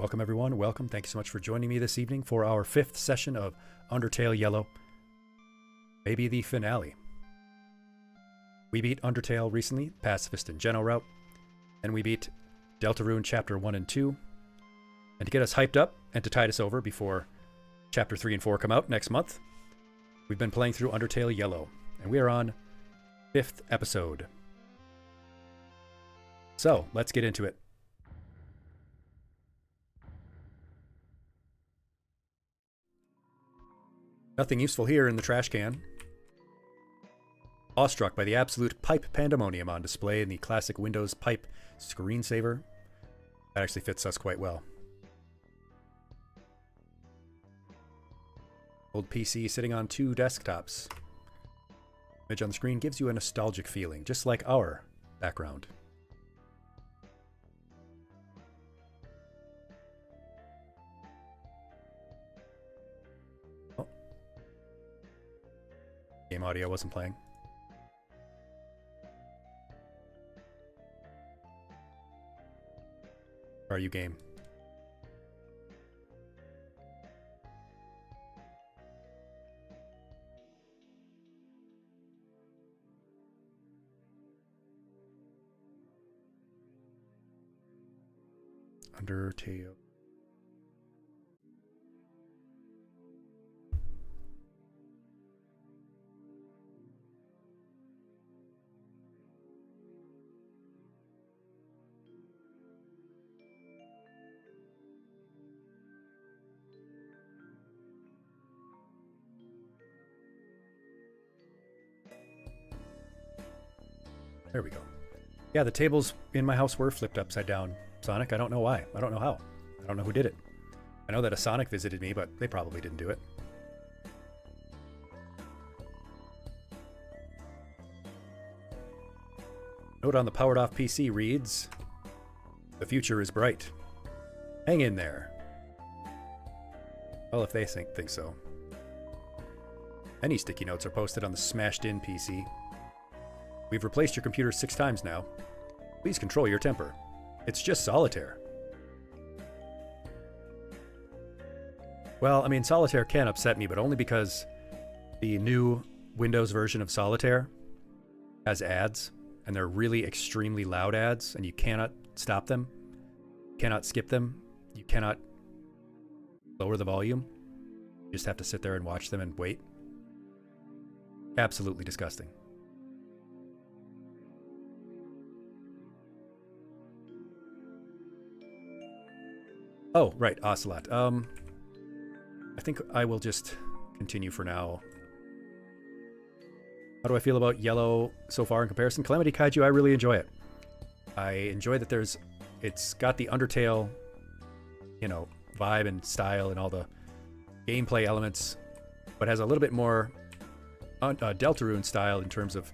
Welcome everyone, welcome. Thank you so much for joining me this evening for our 5th session of Undertale Yellow. Maybe the finale. We beat Undertale recently, Pacifist and Geno route, and we beat Deltarune Chapter 1 and 2. And to get us hyped up and to tide us over before Chapter 3 and 4 come out next month, we've been playing through Undertale Yellow, and we are on 5th episode. So, let's get into it. Nothing useful here in the trash can. Awestruck by the absolute pipe pandemonium on display in the classic Windows pipe screensaver. That actually fits us quite well. Old PC sitting on 2 desktops. Image on the screen gives you a nostalgic feeling, just like our background. Game audio wasn't playing. Are you game? Undertale. There we go. Yeah, the tables in my house were flipped upside down, Sonic. I don't know why. I don't know how. I don't know who did it. I know that a Sonic visited me, but they probably didn't do it. Note on the powered off PC reads, "The future is bright. Hang in there." Well, if they think so. Many sticky notes are posted on the smashed in PC. We've replaced your computer 6 times now. Please control your temper. It's just solitaire. Well, I mean, solitaire can upset me, but only because the new Windows version of solitaire has ads, and they're really extremely loud ads, and you cannot stop them, you cannot skip them, you cannot lower the volume. You just have to sit there and watch them and wait. Absolutely disgusting. Oh, right, Ocelot. I think I will just continue for now. How do I feel about Yellow so far in comparison? Calamity Kaiju, I really enjoy it. I enjoy that it's got the Undertale, vibe and style and all the gameplay elements, but has a little bit more Deltarune style in terms of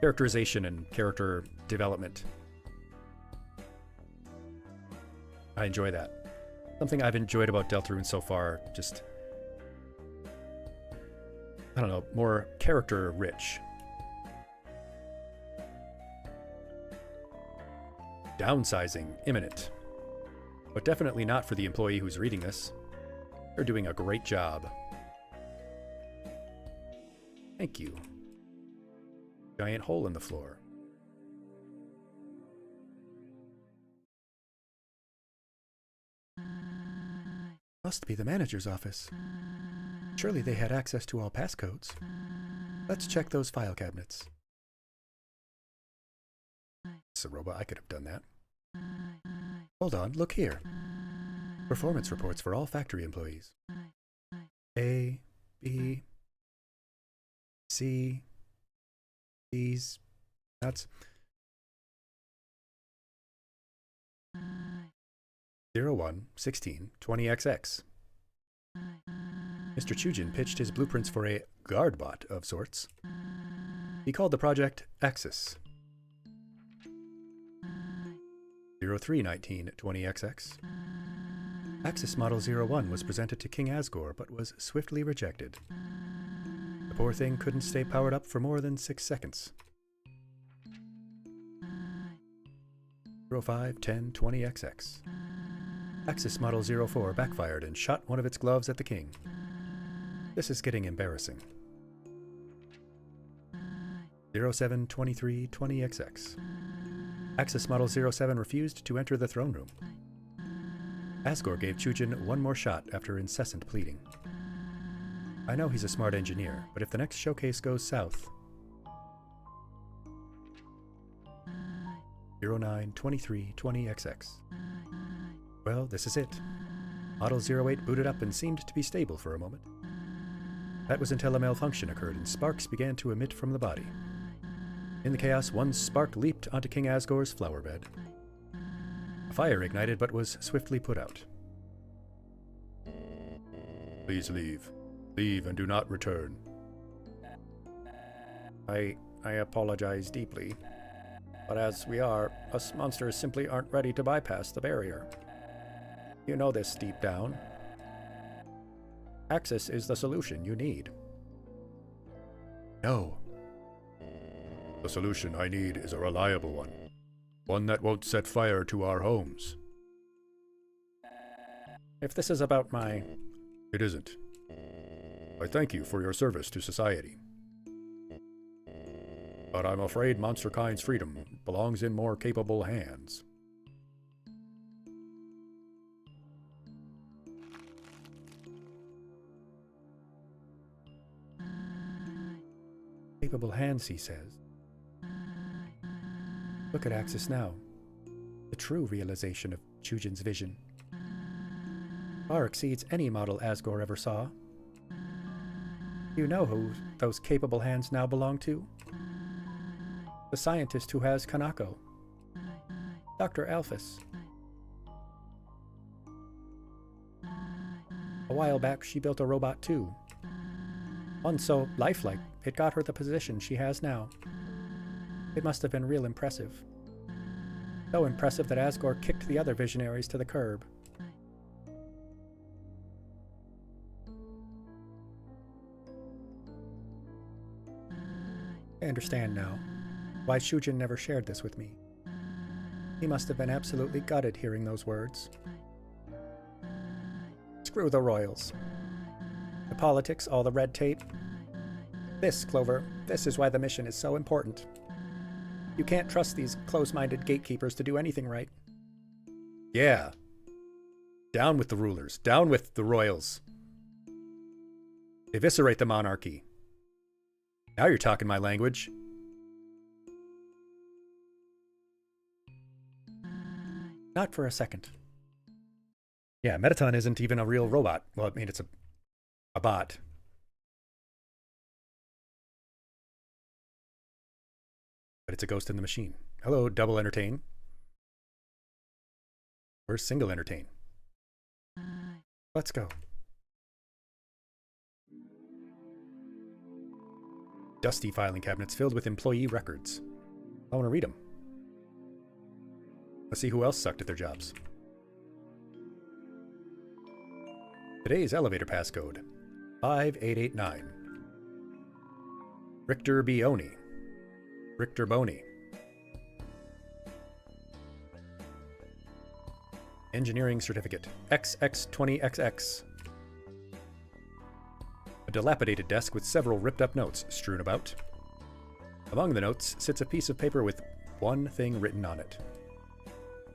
characterization and character development. I enjoy that. Something I've enjoyed about Deltarune so far, just, I don't know, more character rich. Downsizing imminent. But definitely not for the employee who's reading this. They're doing a great job. Thank you. Giant hole in the floor. Must be the manager's office. Surely they had access to all passcodes. Let's check those file cabinets. Saroba, I could have done that. Hold on, look here. Performance reports for all factory employees. A, B, C, D's, nuts. 01, 16, 20XX. Mr. Chujin pitched his blueprints for a guard bot of sorts. He called the project Aejis. 03, 19, 20XX. Axis Model 01 was presented to King Asgore, but was swiftly rejected. The poor thing couldn't stay powered up for more than 6 seconds. 05, 10, 20XX. Axis Model 04 backfired and shot one of its gloves at the king. This is getting embarrassing. 072320XX. Axis Model 07 refused to enter the throne room. Asgore gave Chujin one more shot after incessant pleading. I know he's a smart engineer, but if the next showcase goes south... 092320XX. Well, this is it. Model 08 booted up and seemed to be stable for a moment. That was until a malfunction occurred and sparks began to emit from the body. In the chaos, one spark leaped onto King Asgore's flower bed. A fire ignited but was swiftly put out. Please leave. Leave and do not return. I apologize deeply. But as we are, us monsters simply aren't ready to bypass the barrier. You know this deep down. Axis is the solution you need. No. The solution I need is a reliable one. One that won't set fire to our homes. If this is about my... It isn't. I thank you for your service to society. But I'm afraid Monsterkind's freedom belongs in more capable hands. Capable hands, he says. Look at Axis now. The true realization of Chujin's vision. Far exceeds any model Asgore ever saw. You know who those capable hands now belong to? The scientist who has Kanako. Dr. Alphys. A while back, she built a robot too. One so lifelike, it got her the position she has now. It must have been real impressive. So impressive that Asgore kicked the other visionaries to the curb. I understand now why Chujin never shared this with me. He must have been absolutely gutted hearing those words. Screw the royals. The politics, all the red tape. This, Clover, this is why the mission is so important. You can't trust these close-minded gatekeepers to do anything right. Yeah. Down with the rulers. Down with the royals. Eviscerate the monarchy. Now you're talking my language. Not for a second. Yeah, Metaton isn't even a real robot. Well, I mean, it's a bot. But it's a ghost in the machine. Hello, double entertain. Where's single entertain? Let's go. Dusty filing cabinets filled with employee records. I want to read them. Let's see who else sucked at their jobs. Today's elevator passcode, 5889. Richter Bioni. Richter Boney. Engineering certificate, XX20XX. A dilapidated desk with several ripped-up notes strewn about. Among the notes sits a piece of paper with one thing written on it.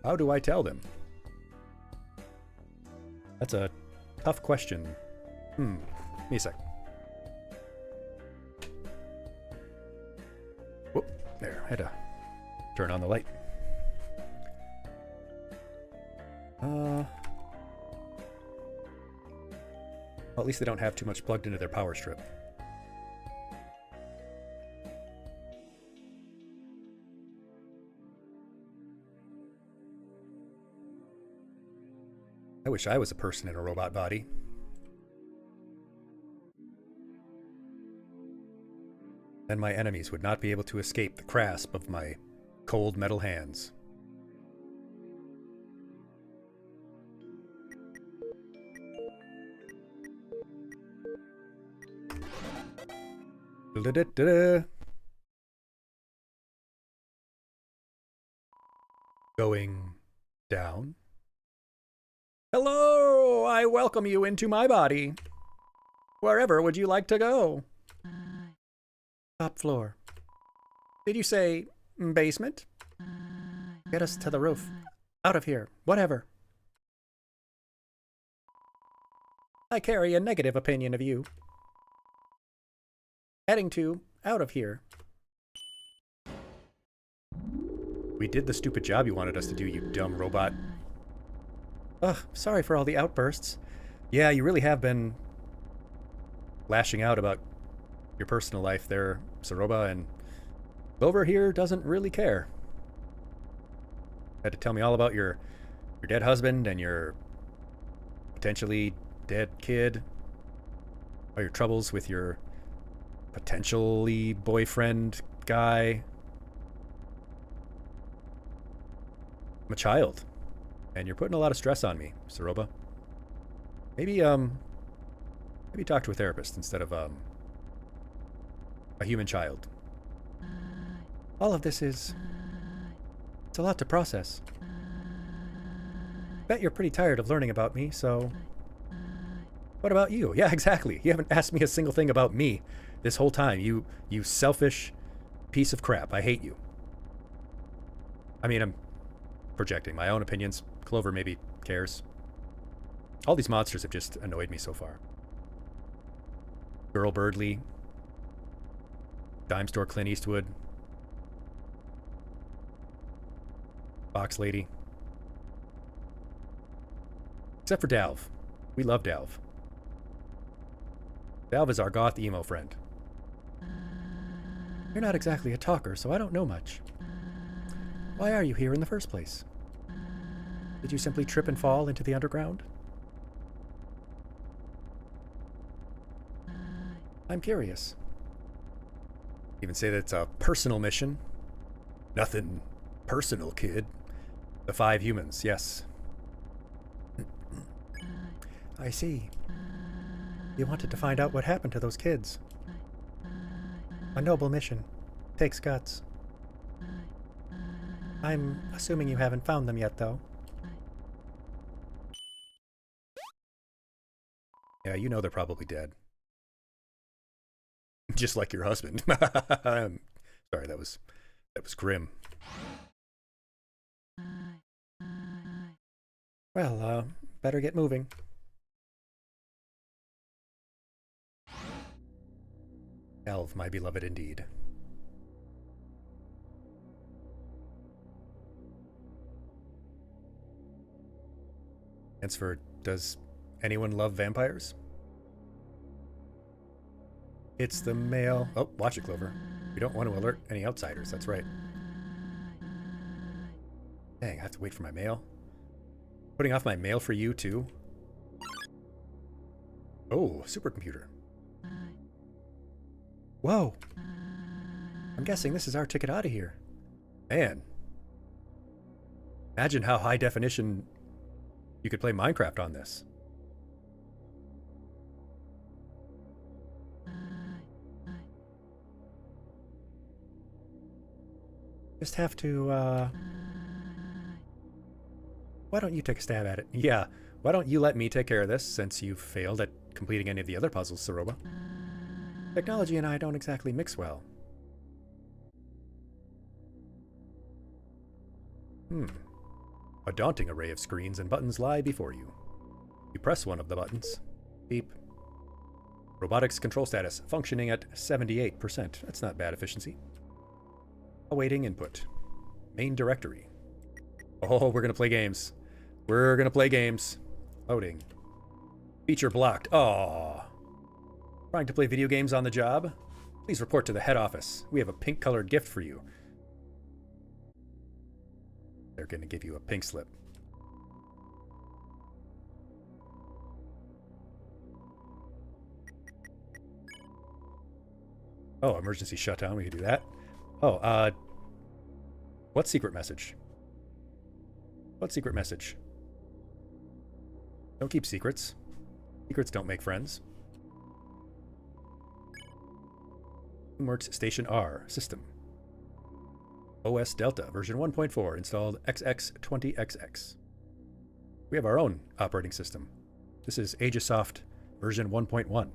How do I tell them? That's a tough question. Give me a sec. Whoop, there, I had to turn on the light. Well, at least they don't have too much plugged into their power strip. I wish I was a person in a robot body. Then my enemies would not be able to escape the grasp of my cold metal hands. Da-da-da-da. Going down. Hello! I welcome you into my body. Wherever would you like to go? Top floor. Did you say basement? Get us to the roof. Out of here. Whatever. I carry a negative opinion of you. Heading to out of here. We did the stupid job you wanted us to do, you dumb robot. Ugh, sorry for all the outbursts. Yeah, you really have been lashing out about your personal life there, Saroba, and Clover here doesn't really care. Had to tell me all about your dead husband and your potentially dead kid. All your troubles with your potentially boyfriend guy. I'm a child, and you're putting a lot of stress on me, Saroba. Maybe talk to a therapist instead of a human child. All of this it's a lot to process. Bet you're pretty tired of learning about me, so what about you? Yeah, exactly. You haven't asked me a single thing about me this whole time. You selfish piece of crap. I hate you. I mean, I'm projecting my own opinions. Clover maybe cares. All these monsters have just annoyed me so far. Girl Birdley. Dime Store Clint Eastwood. Box Lady. Except for Dalv. We love Dalv. Dalv is our goth emo friend. You're not exactly a talker, so I don't know much. Why are you here in the first place? Did you simply trip and fall into the underground? I'm curious. Even say that it's a personal mission. Nothing personal, kid. The 5 humans, yes. I see. You wanted to find out what happened to those kids. A noble mission. Takes guts. I'm assuming you haven't found them yet, though. Yeah, you know they're probably dead. Just like your husband. Sorry, that was grim. Well, better get moving. Elv, my beloved indeed. Answer, does anyone love vampires? It's the male... Oh, watch it, Clover. We don't want to alert any outsiders, that's right. Dang, I have to wait for my mail. Putting off my mail for you, too? Oh, supercomputer. Whoa! I'm guessing this is our ticket out of here. Man. Imagine how high definition you could play Minecraft on this. Just have to, why don't you take a stab at it? Yeah, why don't you let me take care of this, since you've failed at completing any of the other puzzles, Saroba? Technology and I don't exactly mix well. A daunting array of screens and buttons lie before you. You press one of the buttons. Beep. Robotics control status functioning at 78%. That's not bad efficiency. Awaiting input. Main directory. Oh, we're gonna play games. We're gonna play games. Loading. Feature blocked. Aww. Trying to play video games on the job? Please report to the head office. We have a pink-colored gift for you. They're gonna give you a pink slip. Oh, emergency shutdown. We could do that. Oh, what secret message? What secret message? Don't keep secrets. Secrets don't make friends. Works Station R. System. OS Delta, version 1.4, installed XX20XX. We have our own operating system. This is Aegisoft version 1.1.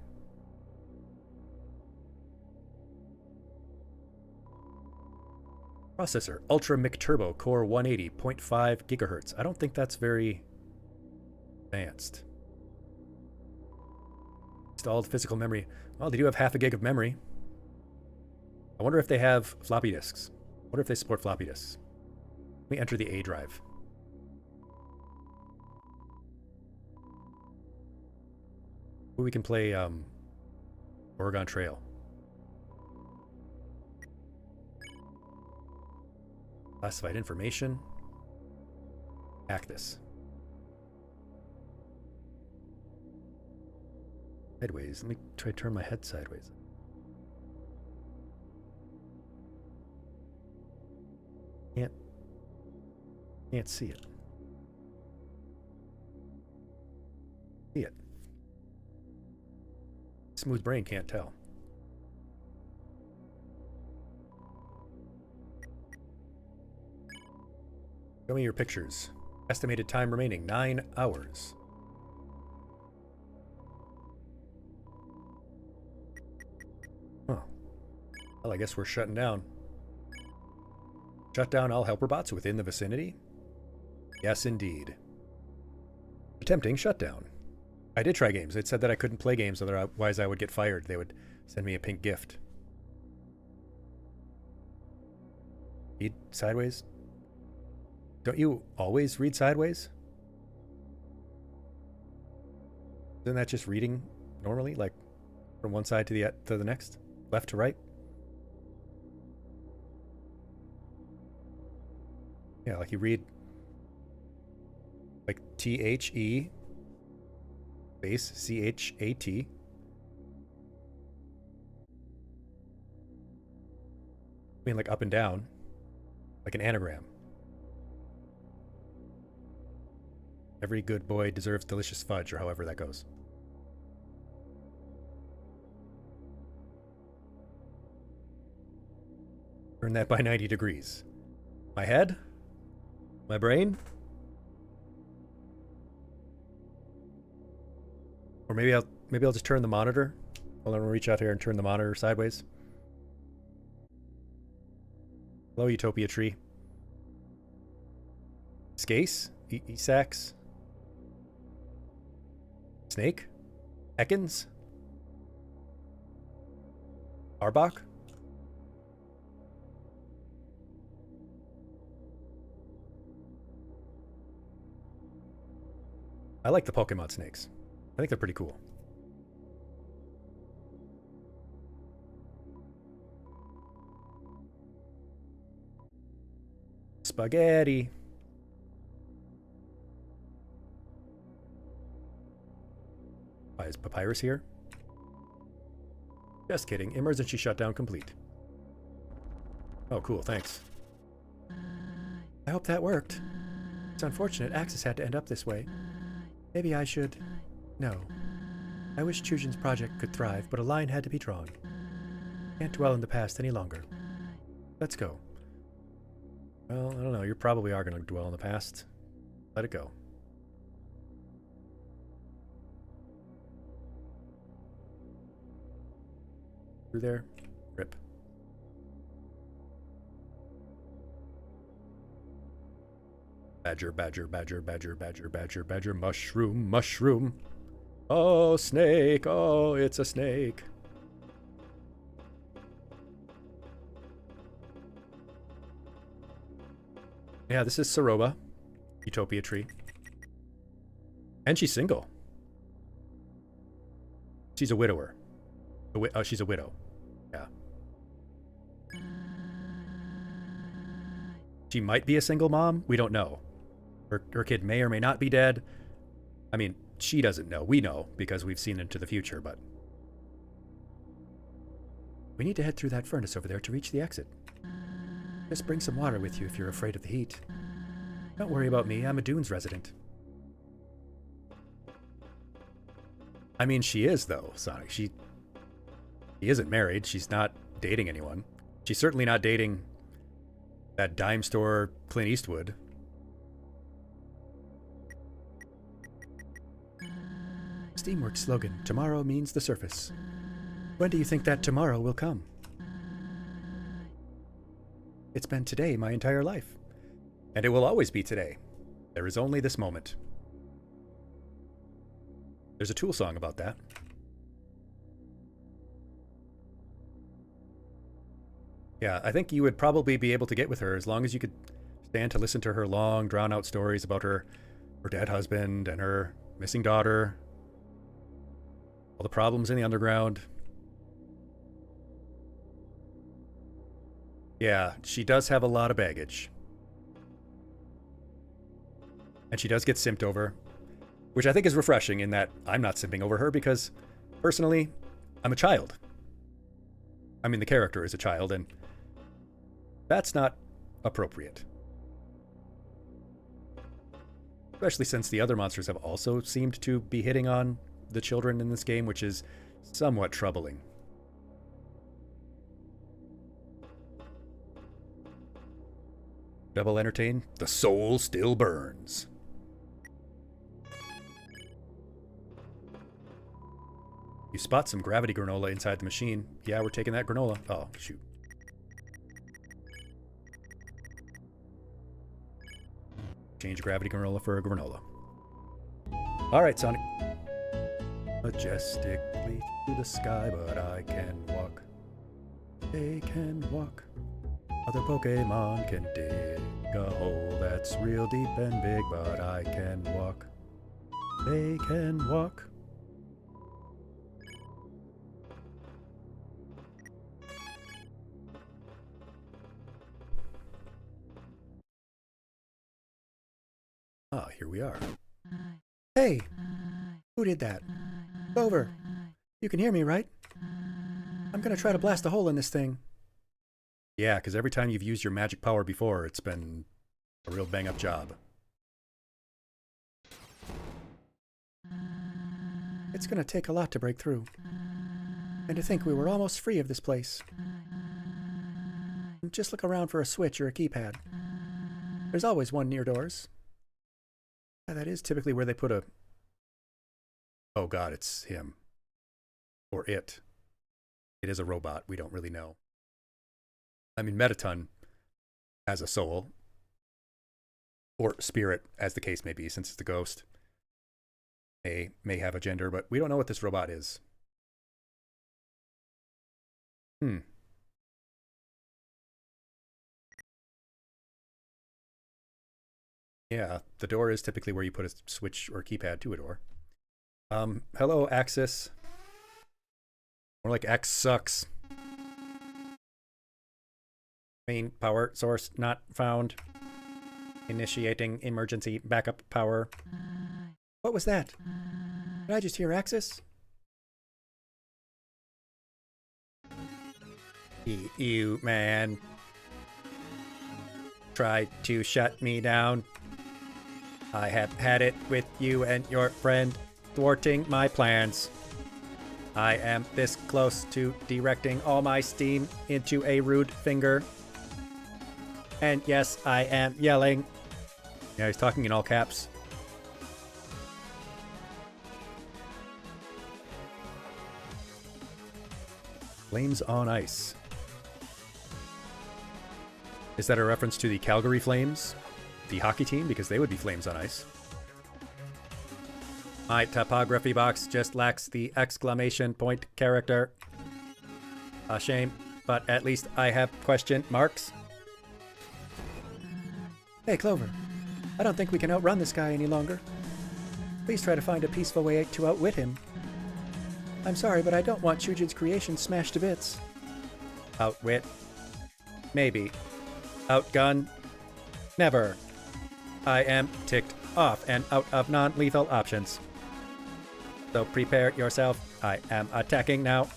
Processor, Ultra McTurbo Core 180.5 gigahertz. I don't think that's very advanced. Installed physical memory. Well, they do have half a gig of memory. I wonder if they have floppy disks. I wonder if they support floppy disks. Let me enter the A drive. We can play Oregon Trail. Classified information. Hack this. Sideways. Let me try to turn my head sideways. Can't see it. See it. Smooth brain can't tell. Show me your pictures. Estimated time remaining 9 hours. Huh. Well, I guess we're shutting down. Shut down all helper bots within the vicinity? Yes, indeed. Attempting shutdown. I did try games. It said that I couldn't play games, otherwise I would get fired. They would send me a pink gift. Read sideways? Don't you always read sideways? Isn't that just reading normally, like from one side to the next, left to right? Yeah, like you read like THE space CHAT. I mean, like up and down, like an anagram. Every good boy deserves delicious fudge, or however that goes. Turn that by 90 degrees. My head? My brain? Or maybe I'll just turn the monitor. Hold on, I'll reach out here and turn the monitor sideways. Hello, Utopia Tree. Scase? Esax? Snake? Ekans? Arbok? I like the Pokemon snakes. I think they're pretty cool. Spaghetti. Why is Papyrus here? Just kidding. Emergency shutdown complete. Oh, cool. Thanks. I hope that worked. It's unfortunate Axis had to end up this way. Maybe I should... No. I wish Chujin's project could thrive, but a line had to be drawn. Can't dwell in the past any longer. Let's go. Well, I don't know. You probably are going to dwell in the past. Let it go. Through there. Rip. Badger, badger, badger, badger, badger, badger, badger, mushroom, mushroom. Oh, snake. Oh, it's a snake. Yeah, this is Saroba. Utopia Tree. And she's single. She's a widower. Oh, she's a widow. Yeah. She might be a single mom. We don't know. Her kid may or may not be dead. I mean, she doesn't know. We know because we've seen into the future, but... We need to head through that furnace over there to reach the exit. Just bring some water with you if you're afraid of the heat. Don't worry about me. I'm a Dunes resident. I mean, she is, though, Sonic. She isn't married. She's not dating anyone. She's certainly not dating that dime store Clint Eastwood. Steamworks slogan, tomorrow means the surface. When do you think that tomorrow will come? It's been today my entire life. And it will always be today. There is only this moment. There's a Tool song about that. Yeah, I think you would probably be able to get with her as long as you could stand to listen to her long, drawn-out stories about her dead husband and her missing daughter, all the problems in the underground. Yeah, she does have a lot of baggage. And she does get simped over, which I think is refreshing in that I'm not simping over her because, personally, I'm a child. I mean, the character is a child, and that's not appropriate. Especially since the other monsters have also seemed to be hitting on the children in this game, which is somewhat troubling. Double entertain, the soul still burns. You spot some gravity granola inside the machine. Yeah, we're taking that granola. Oh, shoot. Change gravity granola for a granola. Alright, Sonic. Majestically through the sky, but I can walk. They can walk. Other Pokemon can dig a hole that's real deep and big, but I can walk. They can walk. Ah, here we are. Hey! Who did that? Clover! You can hear me, right? I'm gonna try to blast a hole in this thing. Yeah, because every time you've used your magic power before, it's been a real bang-up job. It's gonna take a lot to break through. And to think we were almost free of this place. Just look around for a switch or a keypad. There's always one near doors. Yeah, that is typically where they put a... Oh god, it's him. Or it. It is a robot, we don't really know. I mean, Metaton has a soul. Or spirit, as the case may be, since it's the ghost. May have a gender, but we don't know what this robot is. Yeah, the door is typically where you put a switch or keypad to a door. Hello, Axis. More like X sucks. Main power source not found. Initiating emergency backup power. What was that? Did I just hear Axis? You, man. Tried to shut me down. I have had it with you and your friend thwarting my plans. I am this close to directing all my steam into a rude finger. And yes, I am yelling. Yeah, he's talking in all caps. Flames on Ice. Is that a reference to the Calgary Flames? The hockey team? Because they would be flames on ice. My typography box just lacks the exclamation point character. A shame, but at least I have question marks. Hey, Clover. I don't think we can outrun this guy any longer. Please try to find a peaceful way to outwit him. I'm sorry, but I don't want Shujin's creation smashed to bits. Outwit? Maybe. Outgun? Never. I am ticked off and out of non-lethal options. So prepare yourself. I am attacking now.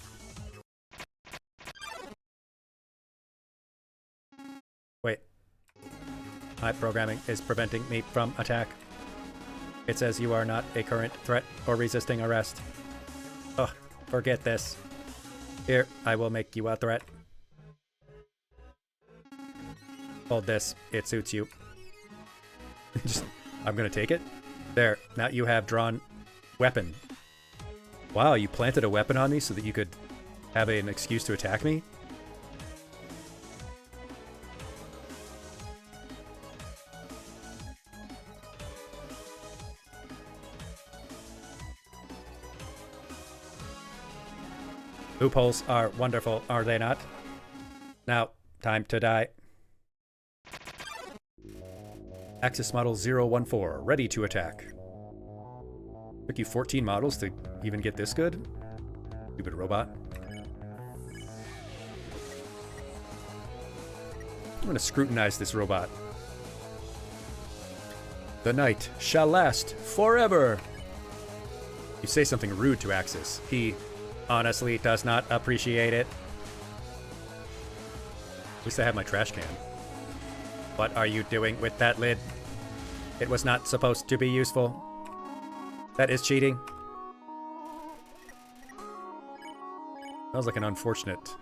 Wait. My programming is preventing me from attack. It says you are not a current threat or resisting arrest. Ugh, forget this. Here, I will make you a threat. Hold this. It suits you. I'm gonna take it. There. Now you have drawn weapon. Wow, you planted a weapon on me so that you could have an excuse to attack me? Loopholes are wonderful, are they not? Now, time to die. Axis model 014, ready to attack. Took you 14 models to even get this good? Stupid robot. I'm gonna scrutinize this robot. The night shall last forever! You say something rude to Axis. He honestly does not appreciate it. At least I have my trash can. What are you doing with that lid? It was not supposed to be useful. That is cheating. Sounds like an unfortunate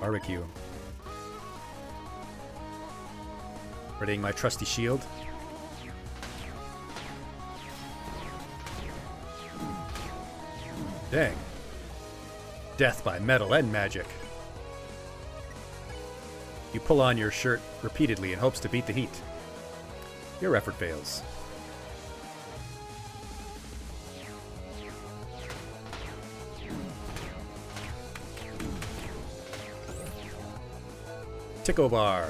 barbecue. Readying my trusty shield. Dang. Death by metal and magic. You pull on your shirt repeatedly in hopes to beat the heat. Your effort fails. Tickle bar.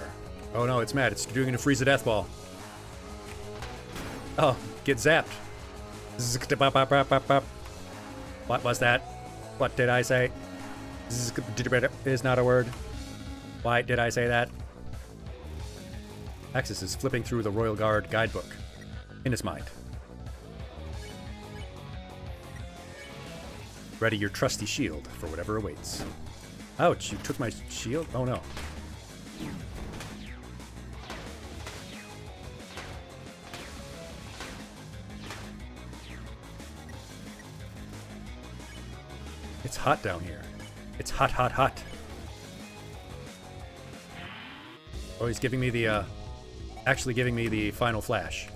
Oh no, it's mad. It's doing a freeze a death ball. Oh, get zapped. What was that? What did I say? Is not a word. Why did I say that? Axis is flipping through the Royal Guard guidebook in his mind. Ready your trusty shield for whatever awaits. Ouch, you took my shield? Oh no. It's hot down here. It's hot, hot, hot. Oh, he's giving me the, actually giving me the final flash.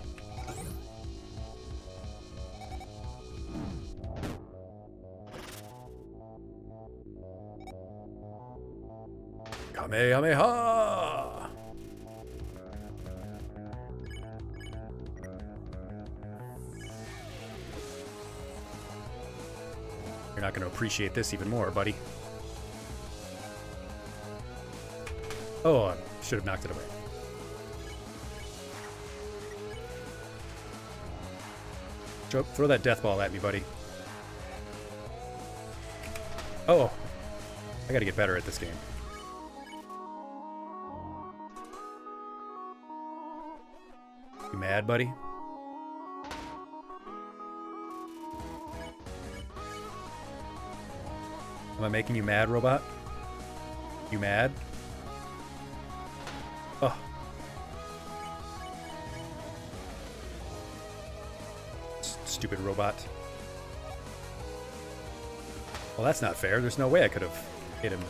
Kamehameha! You're not going to appreciate this even more, buddy. Oh, I should have knocked it away. Throw that death ball at me, buddy. Oh, I gotta get better at this game. You mad, buddy? Am I making you mad, robot? You mad? Oh. Stupid robot. Well, that's not fair. There's no way I could have hit him.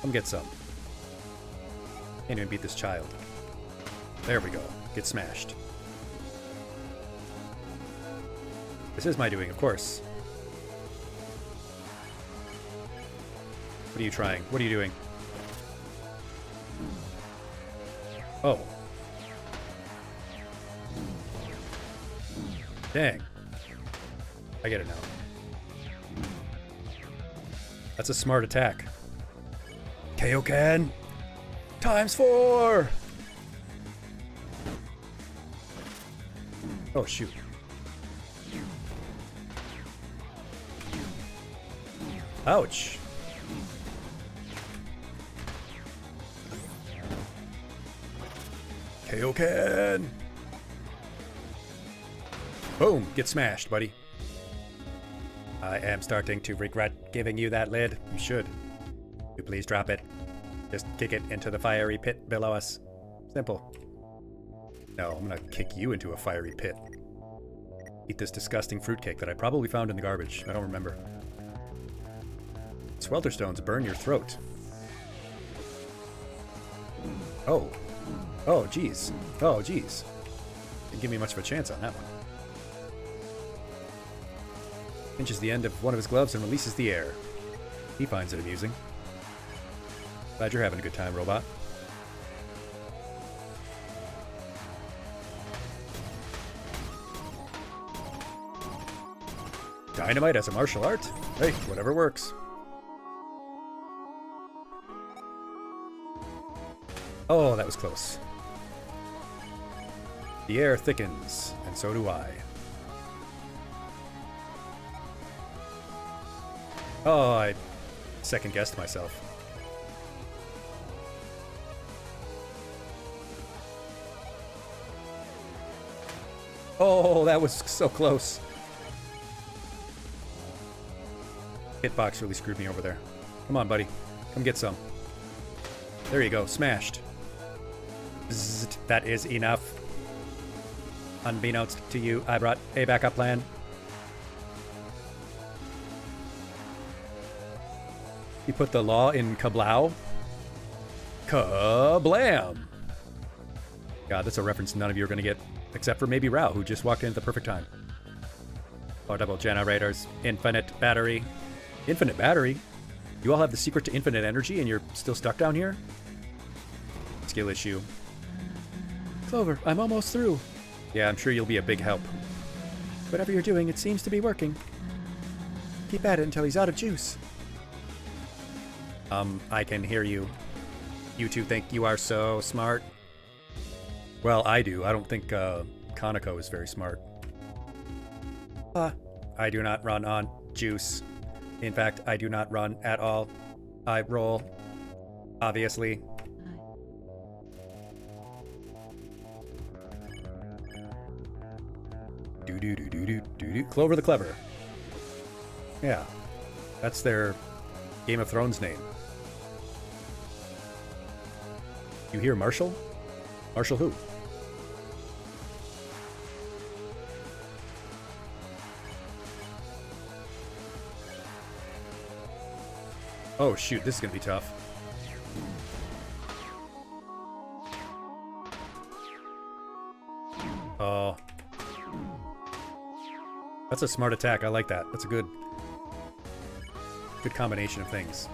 Come get some. Can't even beat this child. There we go. Get smashed. This is my doing, of course. What are you trying? What are you doing? Oh. Dang. I get it now. That's a smart attack. Kaioken! ×4! Oh, shoot. Ouch. Kaioken! Boom! Get smashed, buddy. I am starting to regret giving you that lid. You should. You please drop it. Just kick it into the fiery pit below us. Simple. No, I'm gonna kick you into a fiery pit. Eat this disgusting fruitcake that I probably found in the garbage. I don't remember. Swelter stones burn your throat. Oh. Oh, jeez. Oh, jeez. Didn't give me much of a chance on that one. Pinches the end of one of his gloves and releases the air. He finds it amusing. Glad you're having a good time, robot. Dynamite as a martial art? Hey, whatever works. Oh, that was close. The air thickens, and so do I. Oh, I second-guessed myself. Oh, that was so close. Hitbox really screwed me over there. Come on, buddy. Come get some. There you go. Smashed. Bzzzt. That is enough. Unbeknownst to you, I brought a backup plan. You put the law in kablow. Kablam! God, that's a reference none of you are going to get, except for maybe Rao, who just walked in at the perfect time. Portable generators, infinite battery. Infinite battery? You all have the secret to infinite energy and you're still stuck down here? Skill issue. Clover, I'm almost through. Yeah, I'm sure you'll be a big help. Whatever you're doing, it seems to be working. Keep at it until he's out of juice. I can hear you. You two think you are so smart? Well, I do. I don't think, Kaneko is very smart. I do not run on juice. In fact, I do not run at all. I roll. Obviously. Do-do-do-do-do-do-do. Clover the Clever. Yeah. That's their Game of Thrones name. You hear Marshall? Marshall who? Oh shoot, this is gonna be tough. Oh. That's a smart attack, I like that. That's a good combination of things.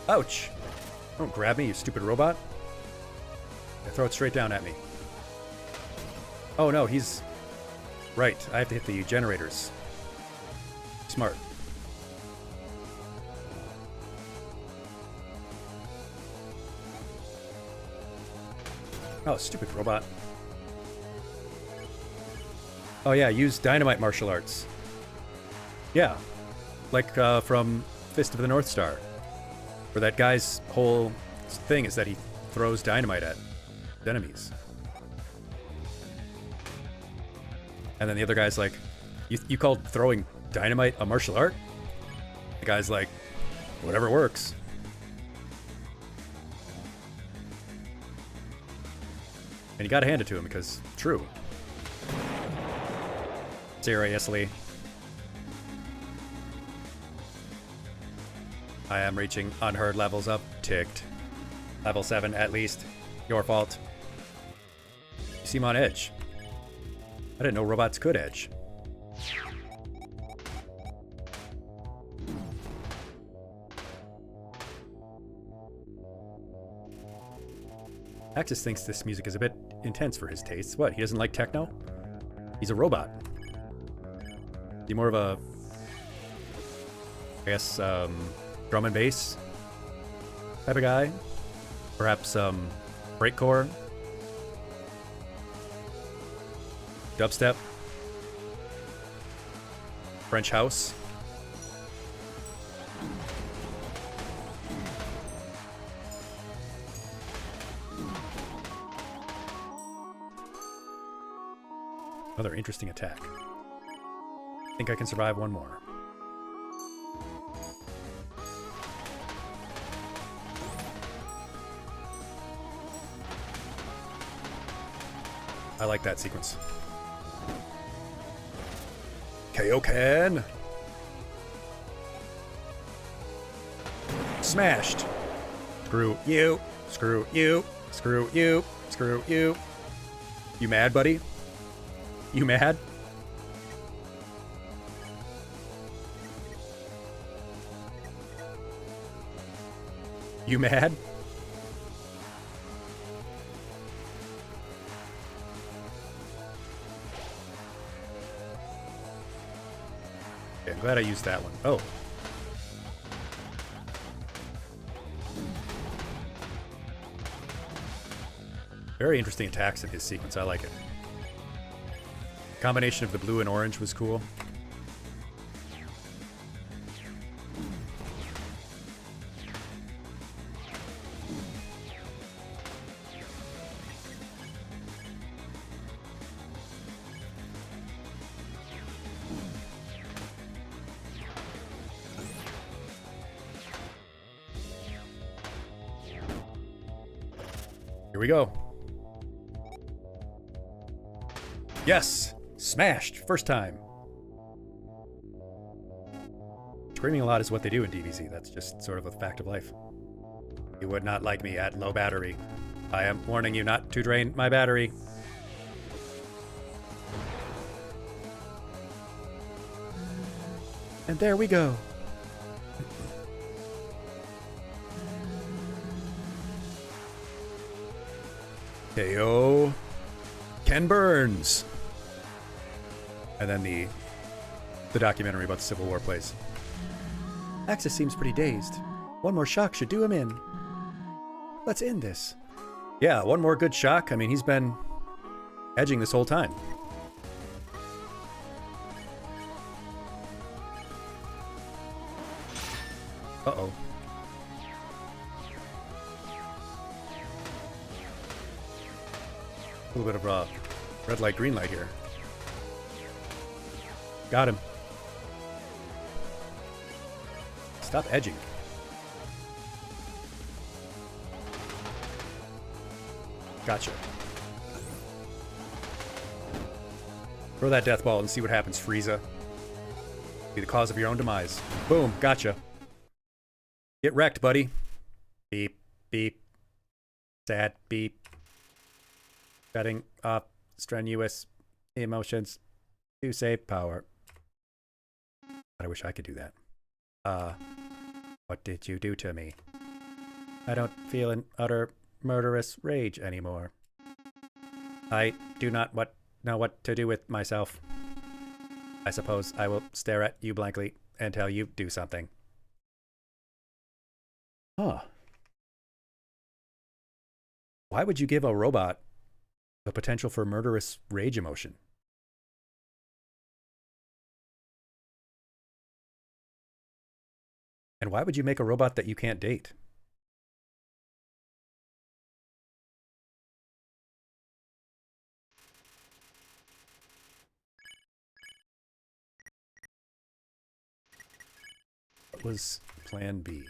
Ouch! Don't grab me, you stupid robot. Yeah, throw it straight down at me. Oh no, he's... Right, I have to hit the generators. Smart. Oh, stupid robot. Oh yeah, use dynamite martial arts. Yeah, like from Fist of the North Star. Where that guy's whole thing is that he throws dynamite at enemies. And then the other guy's like, you called throwing dynamite a martial art? The guy's like, whatever works. And you gotta hand it to him because true. Seriously. I am reaching unheard levels of ticked. Level 7 at least. Your fault. You seem on edge. I didn't know robots could edge. Aejis thinks this music is a bit intense for his tastes. What, he doesn't like techno? He's a robot. Is he more of a... I guess, drum and bass type of guy? Perhaps, breakcore? Dubstep? French house? Another interesting attack. I think I can survive one more. I like that sequence. Kaioken! Smashed! Screw you! Screw you. Screw you. Screw you. You mad, buddy? You mad? You mad? Okay, I'm glad I used that one. Oh. Very interesting attacks in his sequence. I like it. Combination of the blue and orange was cool. Here we go. Yes! Smashed! First time. Screaming a lot is what they do in DBZ. That's just sort of a fact of life. You would not like me at low battery. I am warning you not to drain my battery. And there we go. KO. Ken Burns. And then the documentary about the Civil War plays. Axis seems pretty dazed. One more shock should do him in. Let's end this. Yeah, one more good shock. I mean, he's been edging this whole time. Uh-oh. A little bit of red light, green light here. Got him. Stop edging. Gotcha. Throw that death ball and see what happens, Frieza. Be the cause of your own demise. Boom, gotcha. Get wrecked, buddy. Beep, beep. Sad, beep. Shutting off strenuous emotions to save power. I wish I could do that. What did you do to me? I don't feel an utter murderous rage anymore. I do not know what to do with myself. I suppose I will stare at you blankly until you do something. Huh. Why would you give a robot the potential for murderous rage emotion? And why would you make a robot that you can't date? What was plan B?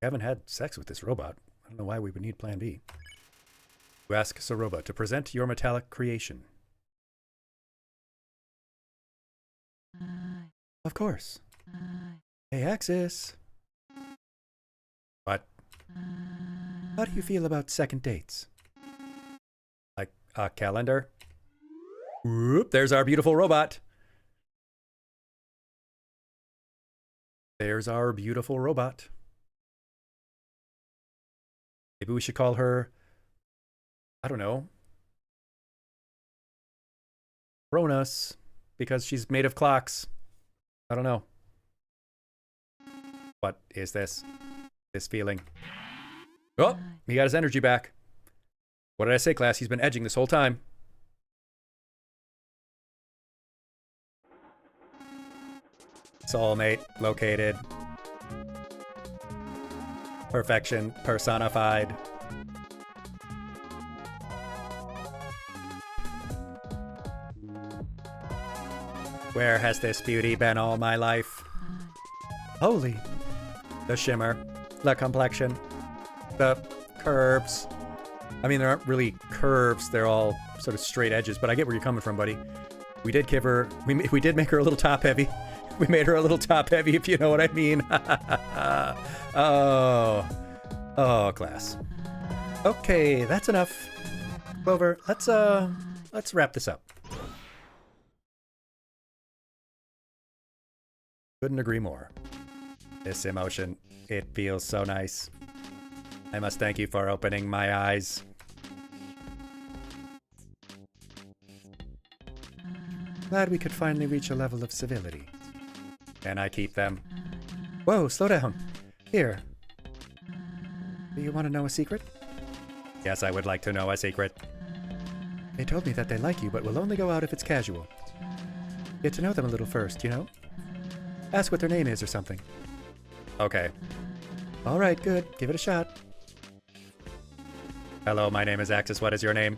I haven't had sex with this robot. I don't know why we would need plan B. You ask Soroba to present your metallic creation. Of course. Hey, Axis. What? How do you feel about second dates? Like a calendar? Whoop, there's our beautiful robot. There's our beautiful robot. Maybe we should call her, I don't know, Cronus, because she's made of clocks. I don't know. What is this? This feeling. Oh, he got his energy back. What did I say, class? He's been edging this whole time. Soulmate located. Perfection personified. Where has this beauty been all my life? Holy. The shimmer, the complexion, the curves. I mean, there aren't really curves. They're all sort of straight edges, but I get where you're coming from, buddy. We did give her... We did make her a little top-heavy. We made her a little top-heavy, if you know what I mean. Oh. Oh, class. Okay, that's enough. Clover, let's wrap this up. Couldn't agree more. This emotion, it feels so nice. I must thank you for opening my eyes. Glad we could finally reach a level of civility. Can I keep them? Whoa, slow down. Here. Do you want to know a secret? Yes, I would like to know a secret. They told me that they like you, but will only go out if it's casual. Get to know them a little first, you know? Ask what their name is or something. Okay. Alright, good. Give it a shot. Hello, my name is Aejis. What is your name?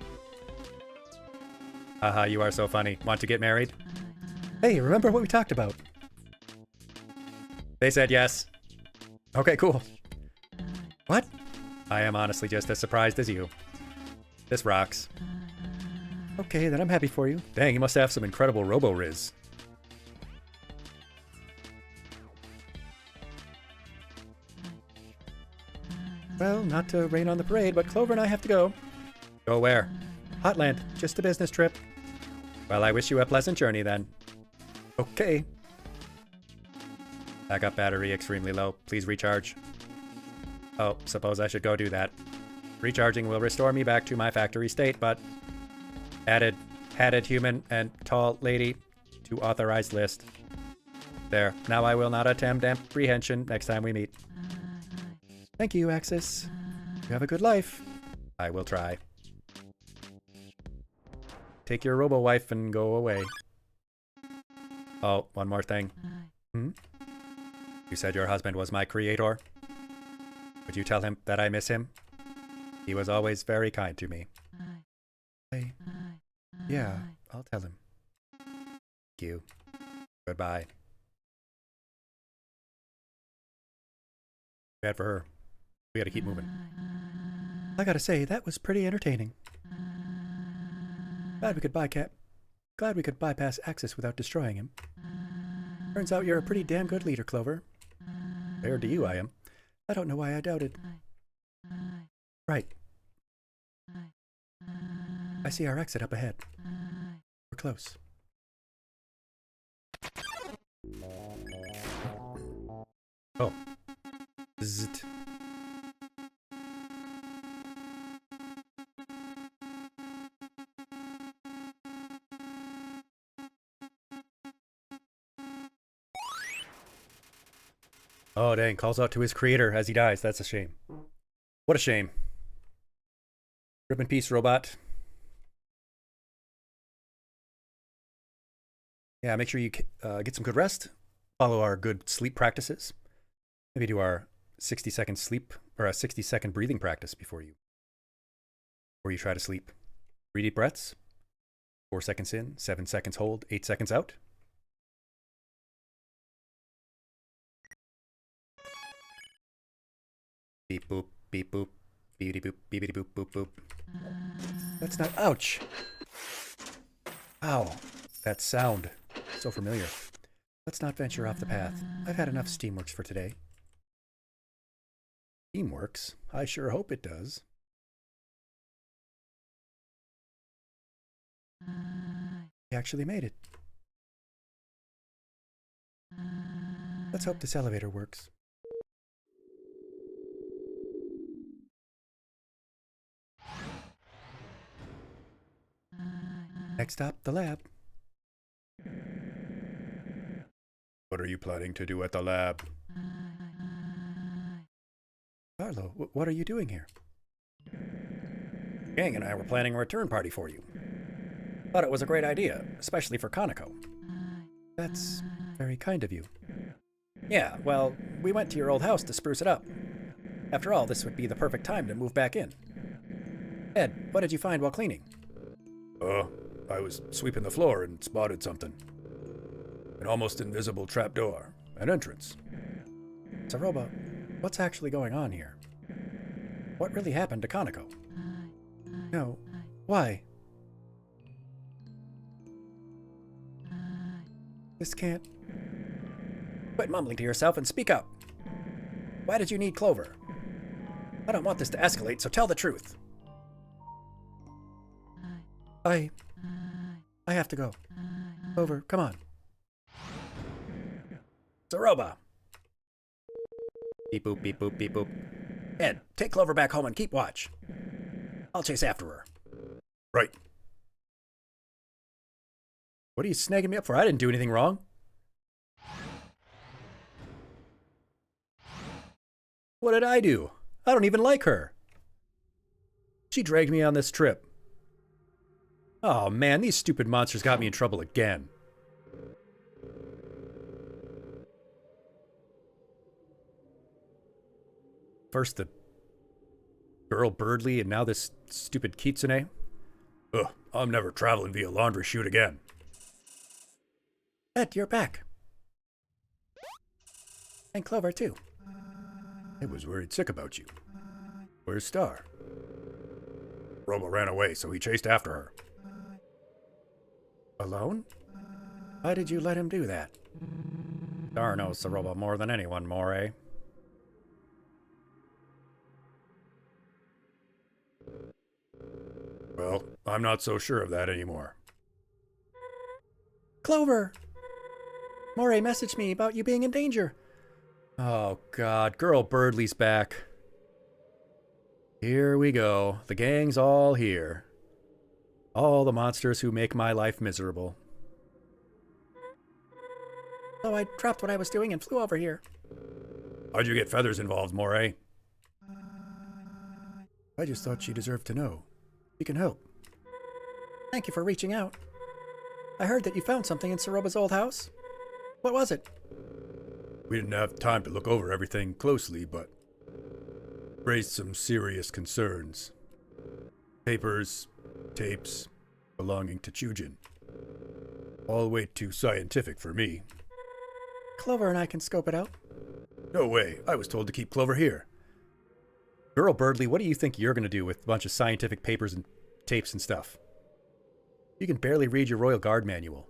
Haha, you are so funny. Want to get married? Hey, remember what we talked about? They said yes. Okay, cool. What? I am honestly just as surprised as you. This rocks. Okay, then I'm happy for you. Dang, you must have some incredible robo-riz. Well, not to rain on the parade, but Clover and I have to go. Go where? Hotland. Just a business trip. Well, I wish you a pleasant journey then. Okay. Backup battery extremely low. Please recharge. Oh, suppose I should go do that. Recharging will restore me back to my factory state, but... Added human and tall lady to authorized list. There. Now I will not attempt apprehension next time we meet. Thank you, Aejis. You have a good life. I will try. Take your robo-wife and go away. Oh, one more thing. You said your husband was my creator. Would you tell him that I miss him? He was always very kind to me. Yeah, I'll tell him. Thank you. Goodbye. Bad for her. We gotta keep moving. I gotta say, that was pretty entertaining. Glad we could bypass Aejis without destroying him. Turns out you're a pretty damn good leader, Clover. Fair to you, I am. I don't know why I doubted. Right. I see our exit up ahead. We're close. Oh. Zzzt. Oh, dang. Calls out to his creator as he dies. That's a shame. What a shame. Rip in peace, robot. Yeah, make sure you get some good rest. Follow our good sleep practices. Maybe do our 60-second sleep or a 60-second breathing practice before you try to sleep. 3 deep breaths. 4 seconds in, 7 seconds hold, 8 seconds out. Beep boop, beep boop, beepity boop, beepity boop, boop boop. That's not. Ouch! Ow. That sound. So familiar. Let's not venture off the path. I've had enough Steamworks for today. Steamworks? I sure hope it does. We actually made it. Let's hope this elevator works. Next stop, the lab. What are you planning to do at the lab? Carlo, what are you doing here? Gang and I were planning a return party for you. Thought it was a great idea, especially for Kaneko. That's very kind of you. Yeah, well, we went to your old house to spruce it up. After all, this would be the perfect time to move back in. Ed, what did you find while cleaning? I was sweeping the floor and spotted something. An almost invisible trapdoor. An entrance. It's a robot. What's actually going on here? What really happened to Kaneko? No. Why? This can't... Quit mumbling to yourself and speak up. Why did you need Clover? I don't want this to escalate, so tell the truth. I have to go. Clover, come on. Zaroba! Beep boop, beep boop, beep boop. Ed, take Clover back home and keep watch. I'll chase after her. Right. What are you snagging me up for? I didn't do anything wrong. What did I do? I don't even like her. She dragged me on this trip. Oh man, these stupid monsters got me in trouble again. First the girl Birdly, and now this stupid Kitsune. Ugh, I'm never traveling via laundry chute again. Ed, you're back. And Clover, too. I was worried sick about you. Where's Star? Robo ran away, so he chased after her. Alone? Why did you let him do that? Star knows the Robo more than anyone, Moray. Well, I'm not so sure of that anymore. Clover! Moray messaged me about you being in danger. Oh god, girl Birdly's back. Here we go. The gang's all here. All the monsters who make my life miserable. So I dropped what I was doing and flew over here. How'd you get Feathers involved, Moray? I just thought she deserved to know. She can help. Thank you for reaching out. I heard that you found something in Saroba's old house. What was it? We didn't have time to look over everything closely, but raised some serious concerns. Papers, tapes, belonging to Chujin. All way too scientific for me. Clover and I can scope it out. No way. I was told to keep Clover here. Girl Birdly, what do you think you're going to do with a bunch of scientific papers and tapes and stuff? You can barely read your Royal Guard manual.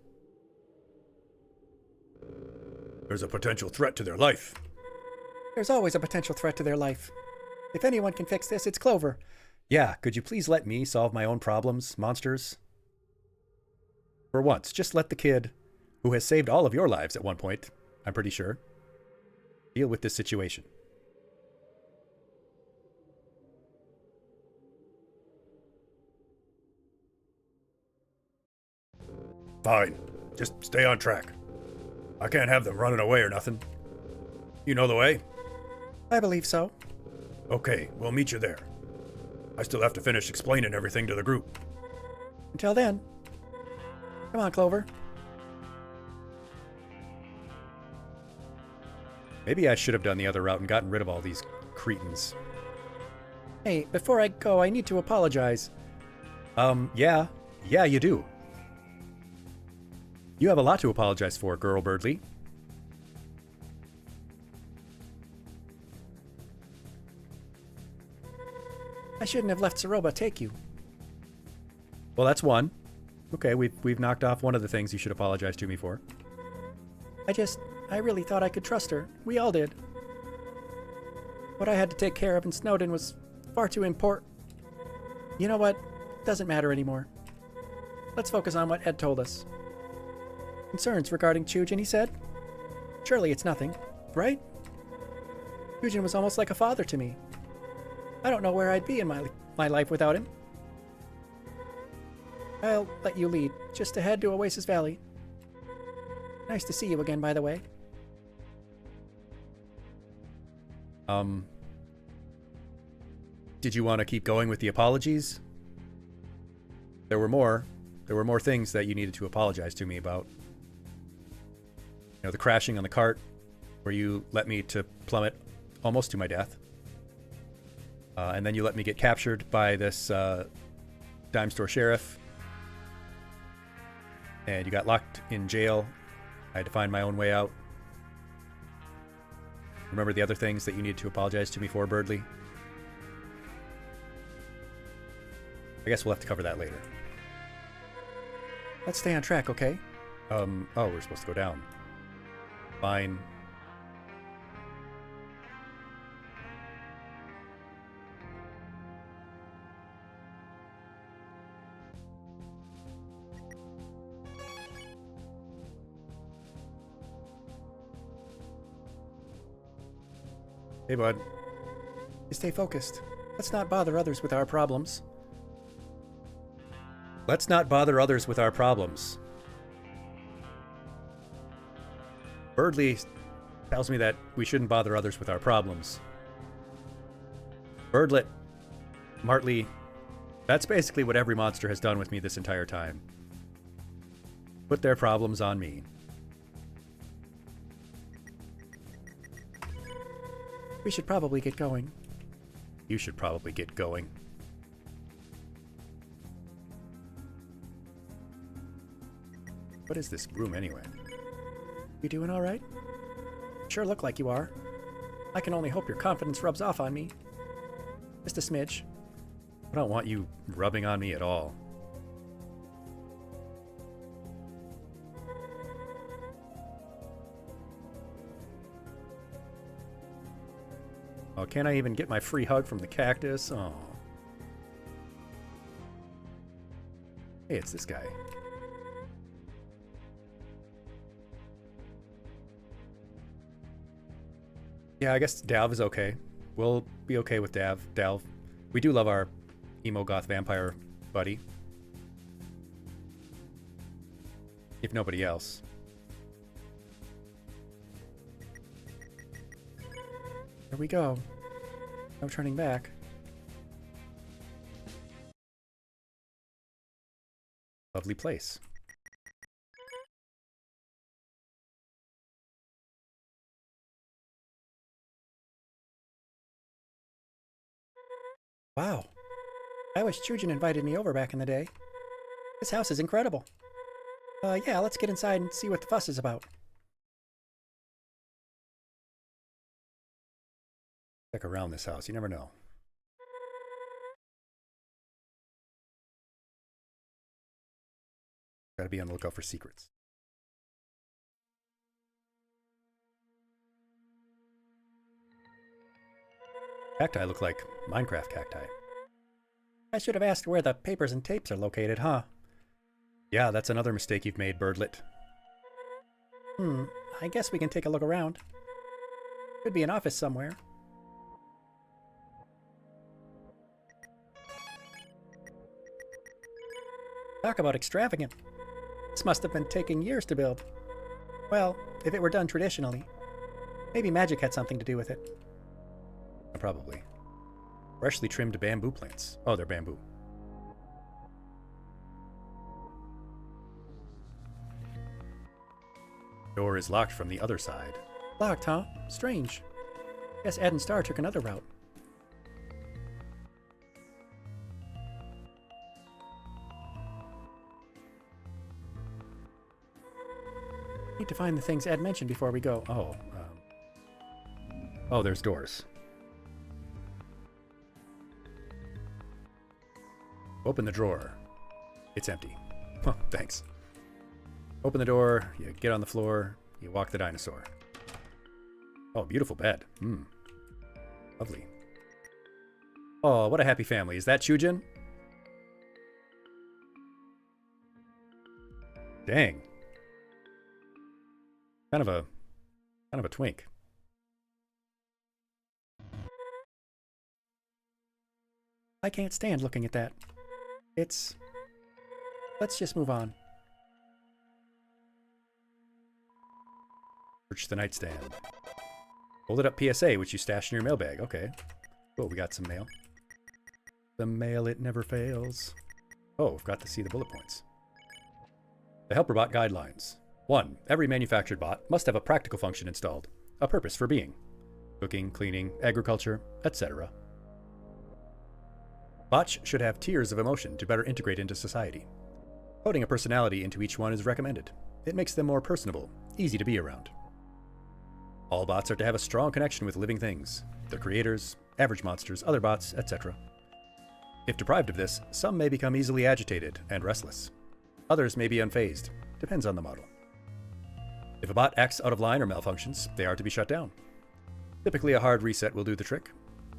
There's a potential threat to their life. There's always a potential threat to their life. If anyone can fix this, it's Clover. Yeah, could you please let me solve my own problems, monsters? For once, just let the kid, who has saved all of your lives at one point, I'm pretty sure, deal with this situation. Fine. Just stay on track. I can't have them running away or nothing. You know the way? I believe so. Okay, we'll meet you there. I still have to finish explaining everything to the group. Until then. Come on, Clover. Maybe I should have done the other route and gotten rid of all these cretins. Hey, before I go, I need to apologize. Yeah, you do. You have a lot to apologize for, Girl Birdly. I shouldn't have let Saroba take you. Well, that's one. Okay, we've knocked off one of the things you should apologize to me for. I really thought I could trust her. We all did. What I had to take care of in Snowdon was far too important. You know what? Doesn't matter anymore. Let's focus on what Ed told us. Concerns regarding Chujin, he said? Surely it's nothing, right? Chujin was almost like a father to me. I don't know where I'd be in my life without him. I'll let you lead. Just ahead to Oasis Valley. Nice to see you again, by the way. Did you want to keep going with the apologies? There were more things that you needed to apologize to me about. You know, the crashing on the cart, where you let me to plummet almost to my death. And then you let me get captured by this dime store sheriff. And you got locked in jail. I had to find my own way out. Remember the other things that you needed to apologize to me for, Birdly? I guess we'll have to cover that later. Let's stay on track, okay? Oh, we're supposed to go down. Fine. Hey, bud. You stay focused. Let's not bother others with our problems. Let's not bother others with our problems. Birdley tells me that we shouldn't bother others with our problems. Birdlet, Martley, that's basically what every monster has done with me this entire time. Put their problems on me. We should probably get going. You should probably get going. What is this room anyway? You doing all right? Sure look like you are. I can only hope your confidence rubs off on me. Just a smidge. I don't want you rubbing on me at all. Oh, can't I even get my free hug from the cactus? Oh. Hey, it's this guy. Yeah, I guess Dalv is okay. We'll be okay with Dalv. We do love our emo goth vampire buddy. If nobody else. Here we go. No turning back. Lovely place. Wow. I wish Chujin invited me over back in the day. This house is incredible. Yeah, let's get inside and see what the fuss is about. Check around this house, you never know. Gotta be on the lookout for secrets. Cacti look like Minecraft cacti. I should have asked where the papers and tapes are located, huh? Yeah, that's another mistake you've made, Birdlet. I guess we can take a look around. Could be an office somewhere. Talk about extravagant. This must have been taking years to build. Well, if it were done traditionally. Maybe magic had something to do with it. Probably. Freshly trimmed bamboo plants. Oh, they're bamboo. Door is locked from the other side. Locked, huh? Strange. Guess Ed and Star took another route. Need to find the things Ed mentioned before we go. Oh, there's doors. Open the drawer. It's empty. Oh, thanks. Open the door, you get on the floor, you walk the dinosaur. Oh, beautiful bed. Lovely. Oh, what a happy family. Is that Chujin? Dang. Kind of a twink. I can't stand looking at that. Let's just move on. Search the nightstand. Folded up PSA, which you stashed in your mailbag. Okay. Cool, we got some mail. The mail, it never fails. Oh, we've got to see the bullet points. The Helper Bot Guidelines. 1. Every manufactured bot must have a practical function installed. A purpose for being. Cooking, cleaning, agriculture, etc. Bots should have tiers of emotion to better integrate into society. Coding a personality into each one is recommended. It makes them more personable, easy to be around. All bots are to have a strong connection with living things, their creators, average monsters, other bots, etc. If deprived of this, some may become easily agitated and restless. Others may be unfazed. Depends on the model. If a bot acts out of line or malfunctions, they are to be shut down. Typically, a hard reset will do the trick.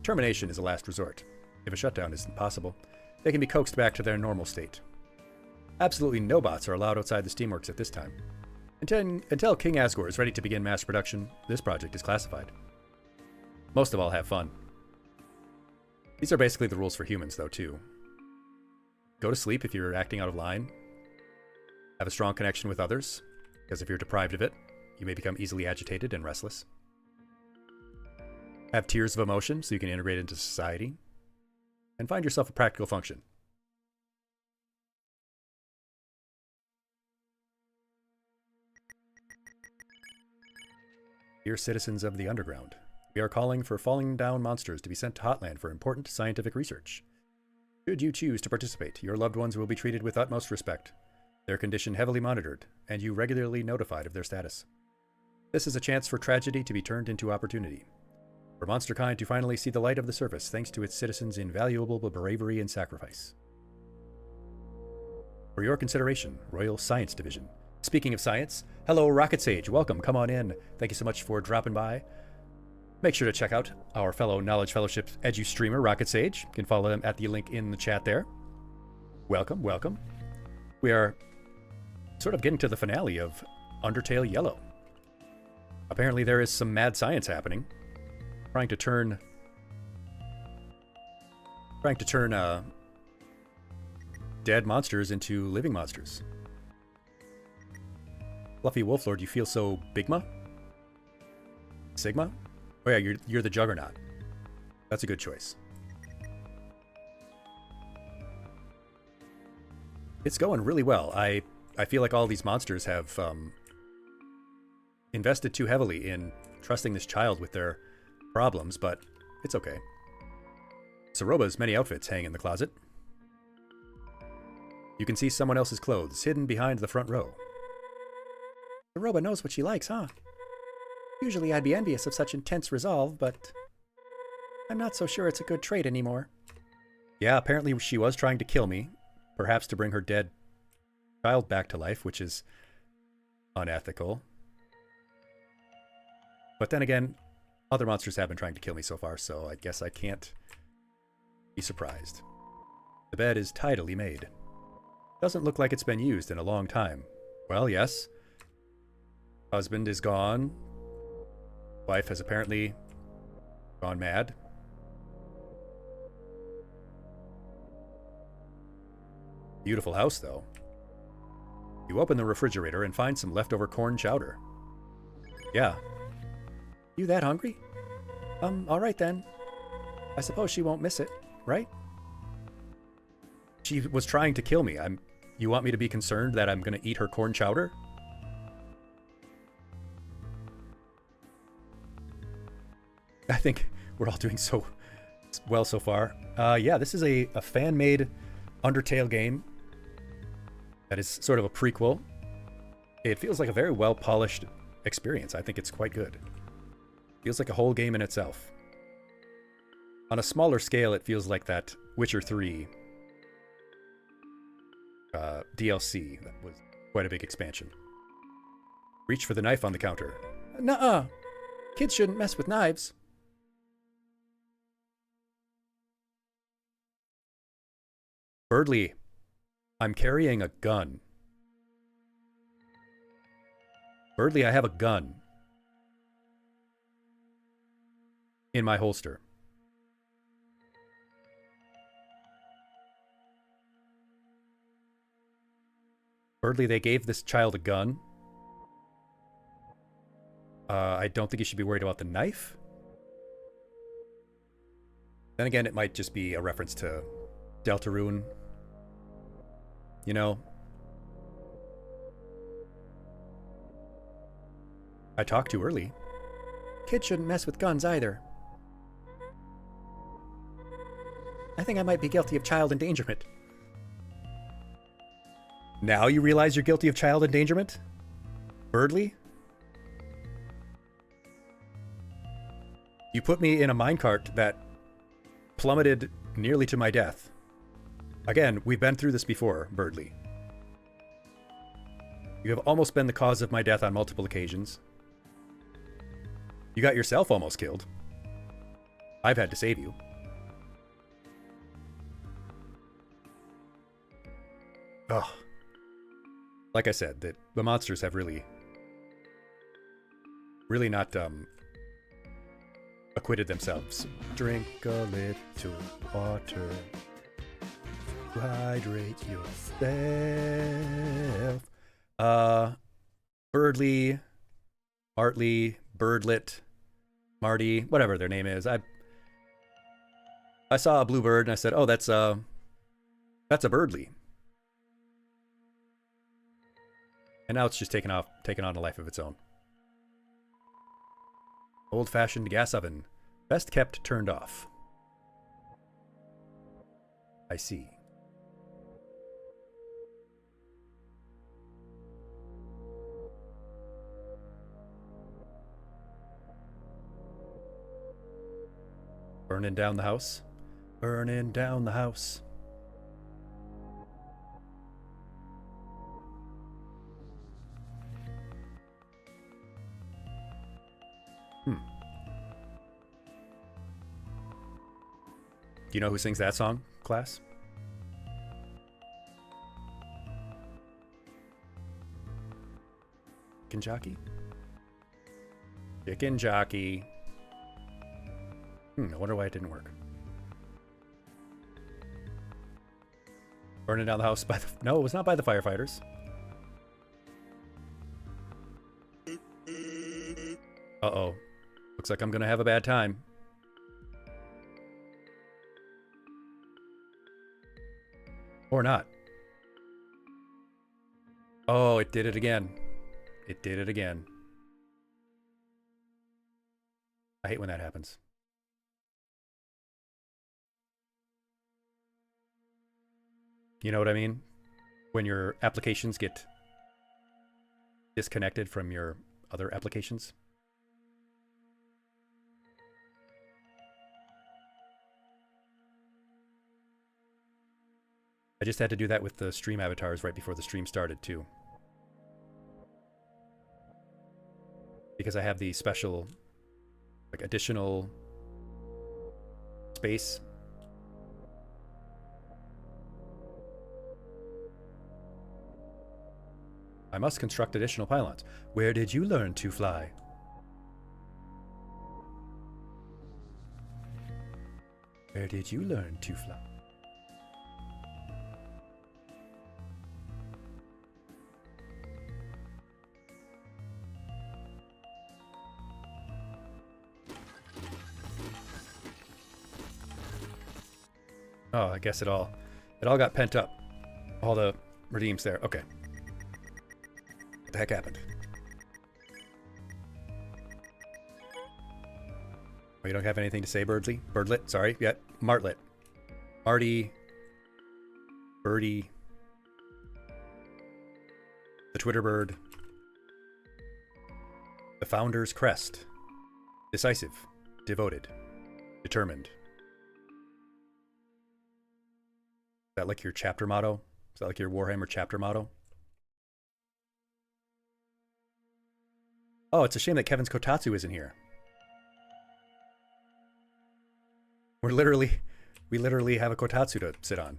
Termination is a last resort. If a shutdown isn't possible, they can be coaxed back to their normal state. Absolutely no bots are allowed outside the Steamworks at this time. Until King Asgore is ready to begin mass production, this project is classified. Most of all, have fun. These are basically the rules for humans, though, too. Go to sleep if you're acting out of line. Have a strong connection with others, because if you're deprived of it, you may become easily agitated and restless. Have tears of emotion so you can integrate into society. And find yourself a practical function. Dear citizens of the Underground, we are calling for falling down monsters to be sent to Hotland for important scientific research. Should you choose to participate, your loved ones will be treated with utmost respect, their condition heavily monitored, and you regularly notified of their status. This is a chance for tragedy to be turned into opportunity, for monsterkind to finally see the light of the surface thanks to its citizens' invaluable bravery and sacrifice. For your consideration, Royal Science Division. Speaking of science, hello Rocket Sage, welcome, come on in. Thank you so much for dropping by. Make sure to check out our fellow Knowledge Fellowship edu streamer, Rocket Sage. You can follow them at the link in the chat there. Welcome, welcome. We are sort of getting to the finale of Undertale Yellow. Apparently there is some mad science happening. Trying to turn dead monsters into living monsters. Fluffy Wolflord, you feel so Bigma? Sigma? Oh yeah, you're the Juggernaut. That's a good choice. It's going really well. I feel like all these monsters have invested too heavily in trusting this child with their problems, but it's okay. Soroba's many outfits hang in the closet. You can see someone else's clothes hidden behind the front row. Soroba knows what she likes, huh? Usually I'd be envious of such intense resolve, but I'm not so sure it's a good trait anymore. Yeah, apparently she was trying to kill me, perhaps to bring her dead child back to life, which is unethical. But then again, other monsters have been trying to kill me so far, so I guess I can't be surprised. The bed is tidily made. Doesn't look like it's been used in a long time. Well, yes. Husband is gone. Wife has apparently gone mad. Beautiful house, though. You open the refrigerator and find some leftover corn chowder. Yeah. You that hungry? Alright then. I suppose she won't miss it, right? She was trying to kill me. You want me to be concerned that I'm gonna eat her corn chowder? I think we're all doing so well so far. Yeah, this is a fan-made Undertale game that is sort of a prequel. It feels like a very well-polished experience. I think it's quite good. Feels like a whole game in itself. On a smaller scale, it feels like that Witcher 3 DLC. That was quite a big expansion. Reach for the knife on the counter. Nuh-uh. Kids shouldn't mess with knives. Birdly, I'm carrying a gun. Birdly, I have a gun in my holster. Birdly, they gave this child a gun. I don't think you should be worried about the knife. Then again, it might just be a reference to Deltarune. You know? I talked too early. Kids shouldn't mess with guns either. I think I might be guilty of child endangerment. Now you realize you're guilty of child endangerment? Birdly? You put me in a minecart that plummeted nearly to my death. Again, we've been through this before, Birdly. You have almost been the cause of my death on multiple occasions. You got yourself almost killed. I've had to save you. Ugh. Like I said, the monsters have really not acquitted themselves. Drink a little water to hydrate yourself. Birdly, Martley, Birdlet, Marty, whatever their name is. I saw a blue bird and I said, "Oh, that's a Birdly." And now it's just taken on a life of its own. Old-fashioned gas oven, best kept turned off. I see. Burning down the house. Burning down the house. Do you know who sings that song, class? Chicken Jockey? Chicken Jockey. I wonder why it didn't work. Burning down the house by the... No, it was not by the firefighters. Uh-oh. Looks like I'm gonna have a bad time. Or not. Oh, it did it again. It did it again. I hate when that happens. You know what I mean? When your applications get disconnected from your other applications. I just had to do that with the stream avatars right before the stream started too. Because I have the special, like, additional space. I must construct additional pylons. Where did you learn to fly? Where did you learn to fly? Oh, I guess it all got pent up. All the redeems there. Okay. What the heck happened? Oh, you don't have anything to say, Birdly? Birdlet, sorry. Yeah, Martlet. Marty. Birdie. The Twitter bird. The founder's crest. Decisive. Devoted. Determined. Is that like your chapter motto? Is that like your Warhammer chapter motto? Oh, it's a shame that Kevin's Kotatsu isn't here. We literally have a Kotatsu to sit on.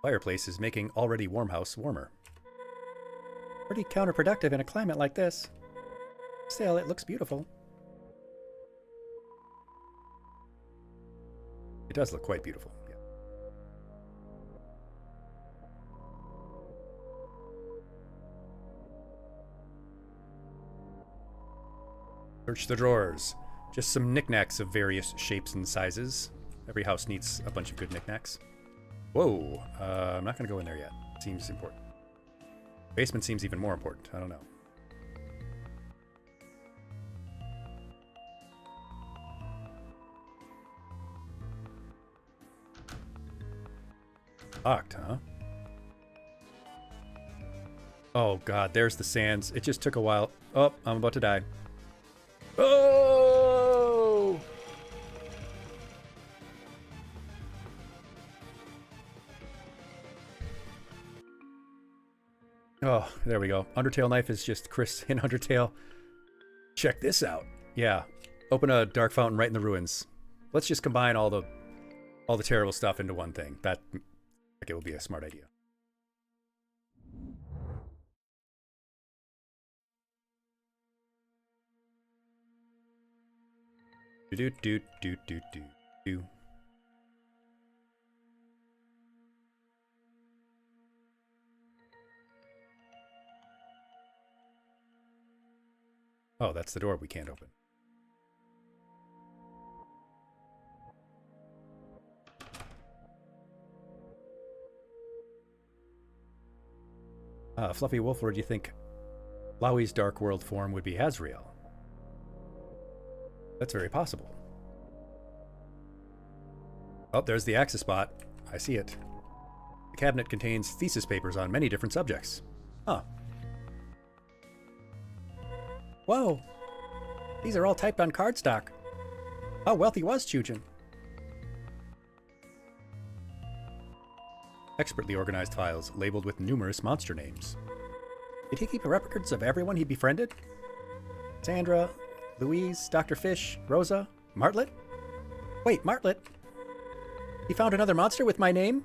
Fireplace is making already warm house warmer. Pretty counterproductive in a climate like this. Still, it looks beautiful. It does look quite beautiful. Yeah. Search the drawers. Just some knickknacks of various shapes and sizes. Every house needs a bunch of good knickknacks. Whoa, I'm not going to go in there yet. Seems important. Basement seems even more important. I don't know. Locked, huh? Oh god, there's the sands. It just took a while. Oh, I'm about to die. Oh! Oh, there we go. Undertale knife is just Chris in Undertale. Check this out. Yeah. Open a dark fountain right in the ruins. Let's just combine all the terrible stuff into one thing. That, like, it will be a smart idea. Do do do do do do. Oh, that's the door we can't open. Fluffy Wolf, or do you think Flowey's dark world form would be Asriel? That's very possible. Oh, there's the access spot. I see it. The cabinet contains thesis papers on many different subjects. Huh. Whoa! These are all typed on cardstock. How wealthy was Chujin? Expertly organized files labeled with numerous monster names. Did he keep records of everyone he befriended? Sandra, Louise, Dr. Fish, Rosa, Martlet? Wait, Martlet? He found another monster with my name?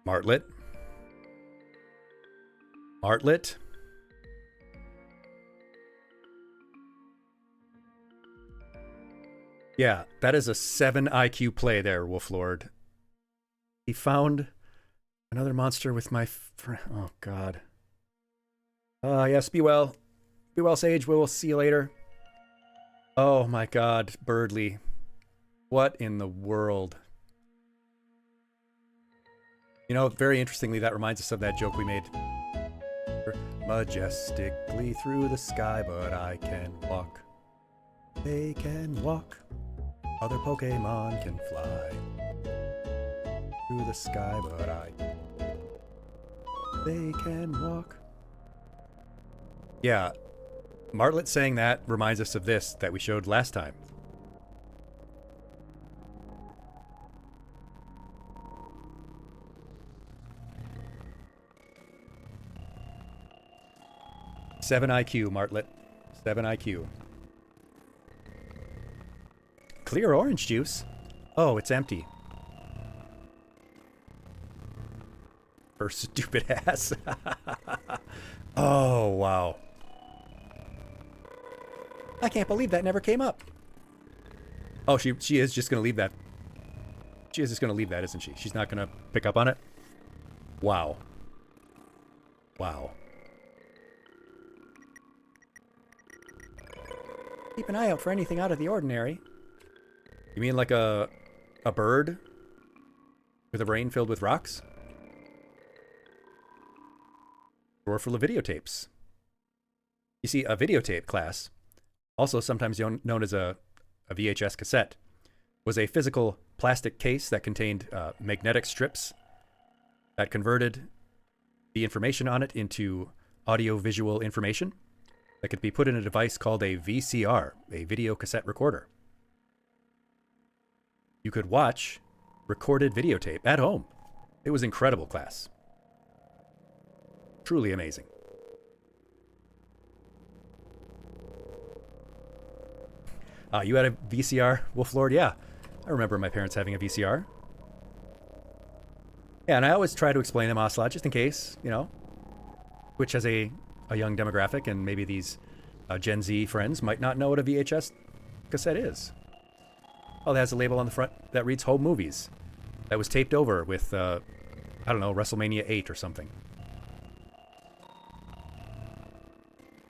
Martlet? Martlet? Yeah, that is a 7 IQ play there, Wolflord. He found another monster with my friend. Oh, God. Yes, be well. Be well, Sage. We will see you later. Oh, my God, Birdly. What in the world? You know, very interestingly, that reminds us of that joke we made. Majestically through the sky, but I can walk. They can walk. Other Pokemon can fly. Through the sky, but they can walk. Yeah, Martlet saying that reminds us of this that we showed last time. Seven IQ, Martlet. 7 IQ. Clear orange juice? Oh, it's empty. Her stupid ass. Oh, wow. I can't believe that never came up. Oh, she is just going to leave that. She is just going to leave that, isn't she? She's not going to pick up on it? Wow. Wow. Keep an eye out for anything out of the ordinary. You mean like a bird with a brain filled with rocks? Drawer full of videotapes. You see, a videotape class, also sometimes known as a VHS cassette, was a physical plastic case that contained magnetic strips that converted the information on it into audio-visual information that could be put in a device called a VCR, a video cassette recorder. You could watch recorded videotape at home. It was incredible, class. Truly amazing. You had a VCR, Wolflord? Yeah, I remember my parents having a VCR. Yeah, and I always try to explain them Ocelot, just in case, you know, which has a young demographic, and maybe these Gen Z friends might not know what a VHS cassette is. Oh, that has a label on the front that reads Home Movies. That was taped over with, I don't know, WrestleMania 8 or something.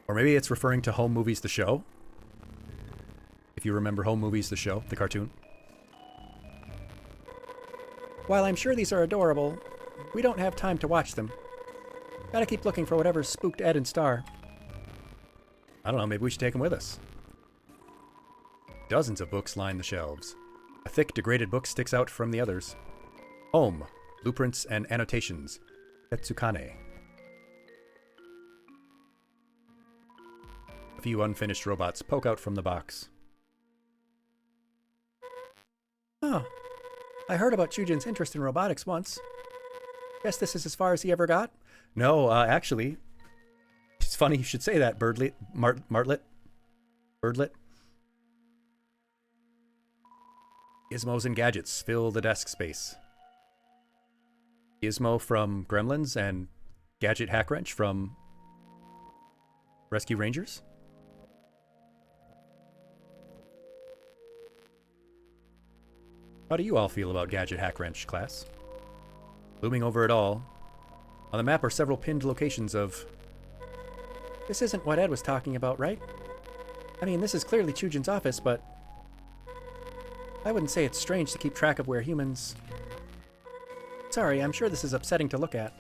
Or maybe it's referring to Home Movies the show. If you remember Home Movies the show, the cartoon. While I'm sure these are adorable, we don't have time to watch them. Gotta keep looking for whatever spooked Ed and Star. I don't know, maybe we should take them with us. Dozens of books line the shelves. A thick, degraded book sticks out from the others. Home, Blueprints and Annotations. Tetsukane. A few unfinished robots poke out from the box. Oh, I heard about Chujin's interest in robotics once. Guess this is as far as he ever got? No, actually, it's funny you should say that, Martlet. Birdlet. Gizmos and gadgets fill the desk space. Gizmo from Gremlins and Gadget Hackwrench from Rescue Rangers. How do you all feel about Gadget Hackwrench, class? Looming over it all, on the map are several pinned locations of... This isn't what Ed was talking about, right? I mean, this is clearly Chujin's office, but... I wouldn't say it's strange to keep track of where humans... Sorry, I'm sure this is upsetting to look at.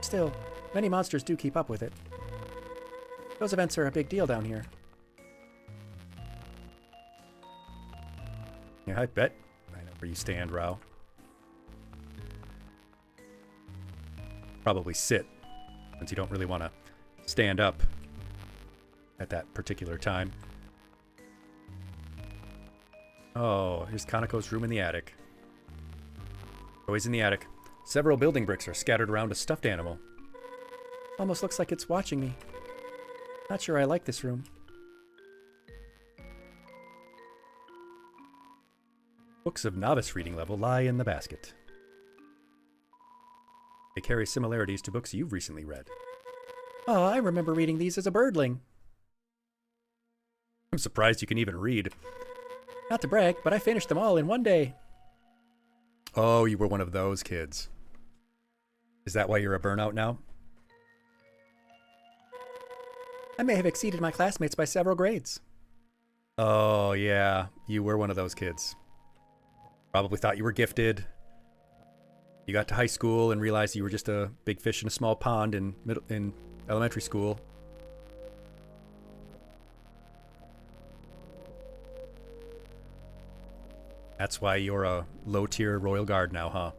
Still, many monsters do keep up with it. Those events are a big deal down here. Yeah, I bet I know where you stand, Rao. Probably sit, since you don't really want to stand up at that particular time. Oh, here's Kaneko's room in the attic. Always in the attic. Several building bricks are scattered around a stuffed animal. Almost looks like it's watching me. Not sure I like this room. Books of novice reading level lie in the basket. They carry similarities to books you've recently read. Oh, I remember reading these as a birdling. I'm surprised you can even read. Not to brag, but I finished them all in one day. Oh, you were one of those kids. Is that why you're a burnout now? I may have exceeded my classmates by several grades. Oh, yeah, you were one of those kids. Probably thought you were gifted. You got to high school and realized you were just a big fish in a small pond in elementary school. That's why you're a low-tier Royal Guard now, huh?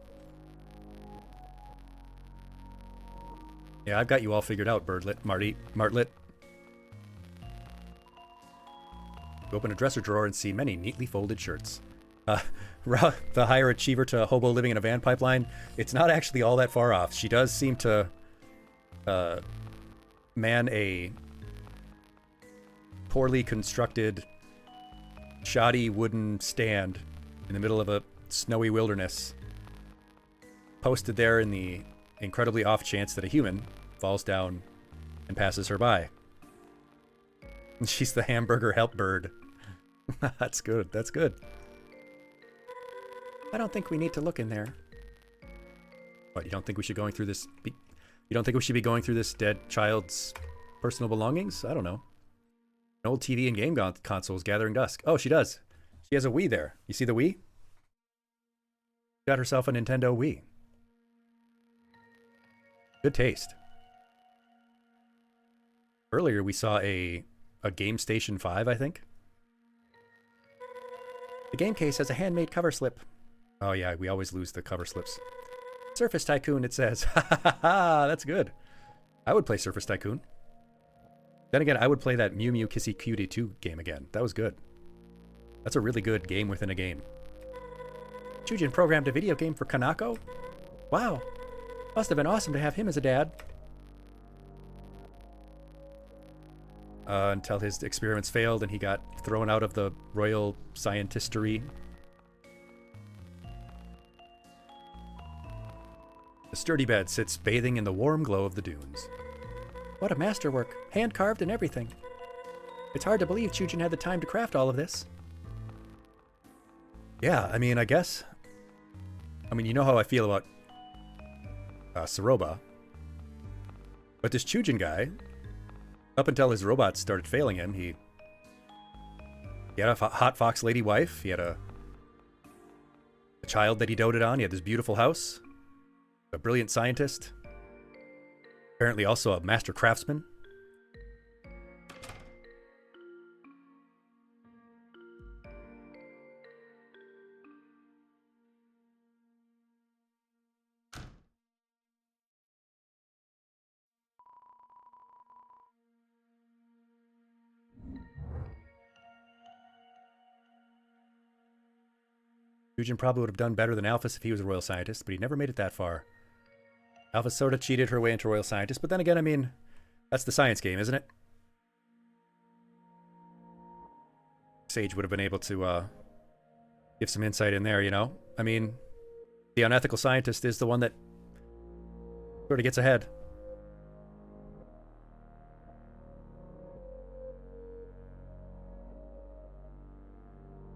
Yeah, I've got you all figured out, Martlet. You open a dresser drawer and see many neatly folded shirts. The higher achiever to hobo living in a van pipeline, it's not actually all that far off. She does seem to man a poorly constructed, shoddy wooden stand in the middle of a snowy wilderness, posted there in the incredibly off chance that a human falls down and passes her by. She's the hamburger help bird. That's good. That's good. I don't think we need to look in there. What, you don't think we should going through this? You don't think we should be going through this dead child's personal belongings? I don't know. An old TV and game consoles gathering dust. Oh, she does. She has a Wii there. You see the Wii? Got herself a Nintendo Wii. Good taste. Earlier we saw a Game Station 5, I think. The game case has a handmade cover slip. Oh yeah, we always lose the cover slips. Surface Tycoon, it says. Ha ha ha ha, that's good. I would play Surface Tycoon. Then again, I would play that Mew Mew Kissy Cutie 2 game again. That was good. That's a really good game within a game. Chujin programmed a video game for Kanako? Wow. Must have been awesome to have him as a dad. Until his experiments failed and he got thrown out of the Royal Scientistery. The sturdy bed sits bathing in the warm glow of the dunes. What a masterwork, hand-carved and everything. It's hard to believe Chujin had the time to craft all of this. Yeah, I mean, I guess. I mean, you know how I feel about Saroba. But this Chujin guy, up until his robots started failing him, he had a hot fox lady wife, he had a child that he doted on, he had this beautiful house, a brilliant scientist, apparently also a master craftsman. Fujin probably would have done better than Alphys if he was a royal scientist, but he never made it that far. Alphys sort of cheated her way into royal scientist, but then again, I mean, that's the science game, isn't it? Sage would have been able to give some insight in there, you know? I mean, the unethical scientist is the one that sort of gets ahead.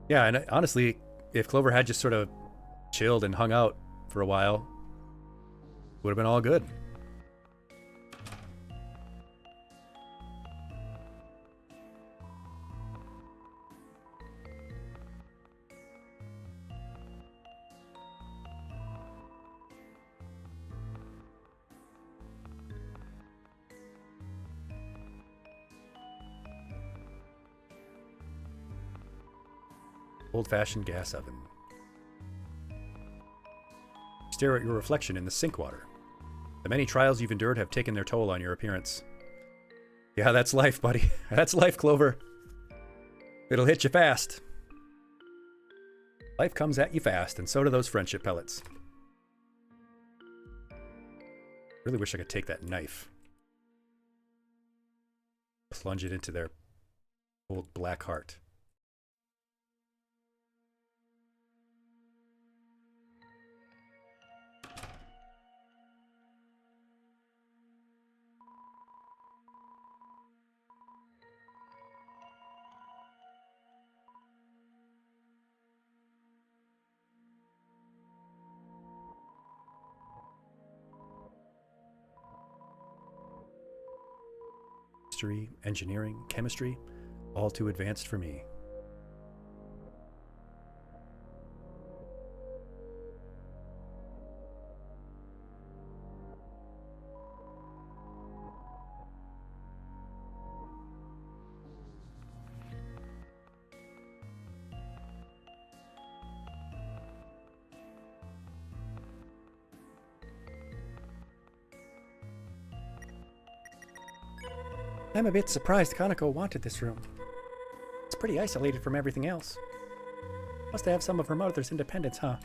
Yeah, and honestly, if Clover had just sort of chilled and hung out for a while, would have been all good. Old-fashioned gas oven. Stare at your reflection in the sink water. The many trials you've endured have taken their toll on your appearance. Yeah, that's life, buddy. That's life, Clover. It'll hit you fast. Life comes at you fast, and so do those friendship pellets. Really wish I could take that knife. Plunge it into their old black heart. History, engineering, chemistry, all too advanced for me. I'm a bit surprised Kaneko wanted this room. It's pretty isolated from everything else. Must have some of her mother's independence, huh?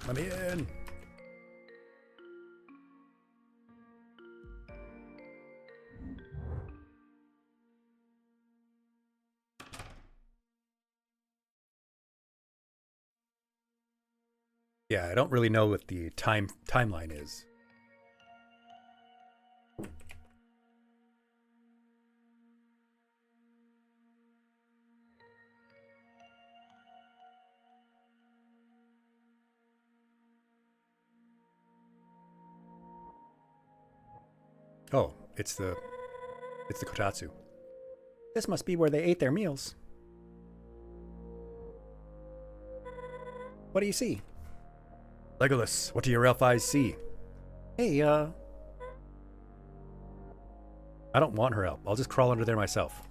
Let me in. Yeah, I don't really know what the timeline is. Oh, it's the kotatsu. This must be where they ate their meals. What do you see? Legolas, what do your elf eyes see? Hey, I don't want her help. I'll just crawl under there myself.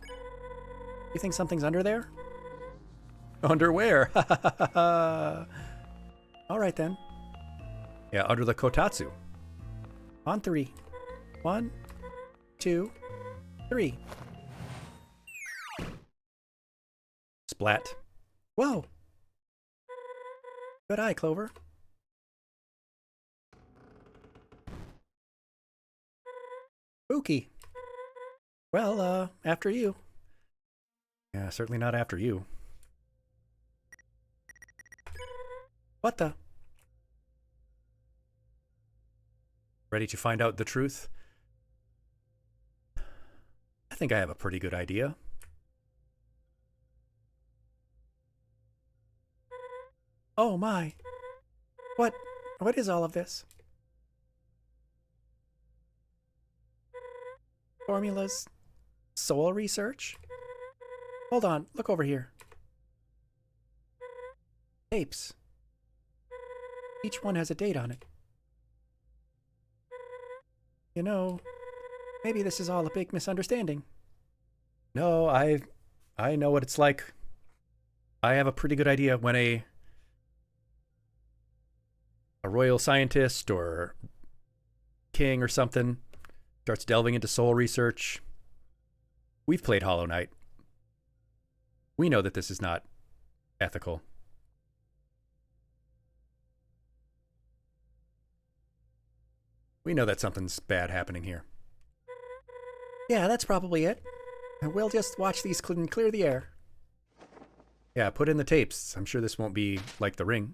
You think something's under there? Under where? Alright then. Yeah, under the kotatsu. On 3. 1, 2, 3. Splat. Whoa! Good eye, Clover. Spooky. Well, after you. Yeah, certainly not after you. What the? Ready to find out the truth? I think I have a pretty good idea. Oh my. What is all of this? Formulas? Soul research? Hold on, look over here. Tapes. Each one has a date on it. You know, maybe this is all a big misunderstanding. No, I know what it's like. I have a pretty good idea when a royal scientist or king or something starts delving into soul research. We've played Hollow Knight. We know that this is not ethical. We know that something's bad happening here. Yeah, that's probably it. We'll just watch these and clear the air. Yeah, put in the tapes. I'm sure this won't be like The Ring.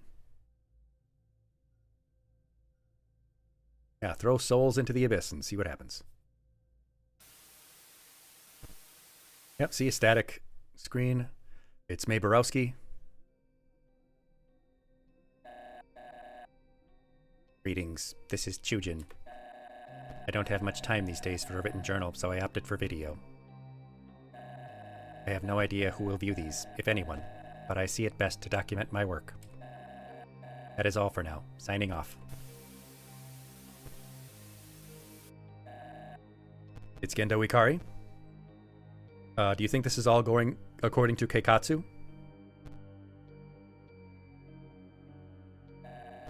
Yeah, throw souls into the abyss and see what happens. Yep, see a static screen. It's Mae Borowski. Greetings, this is Chujin. I don't have much time these days for a written journal, so I opted for video. I have no idea who will view these, if anyone, but I see it best to document my work. That is all for now. Signing off. It's Gendo Ikari. Do you think this is all going according to Keikatsu?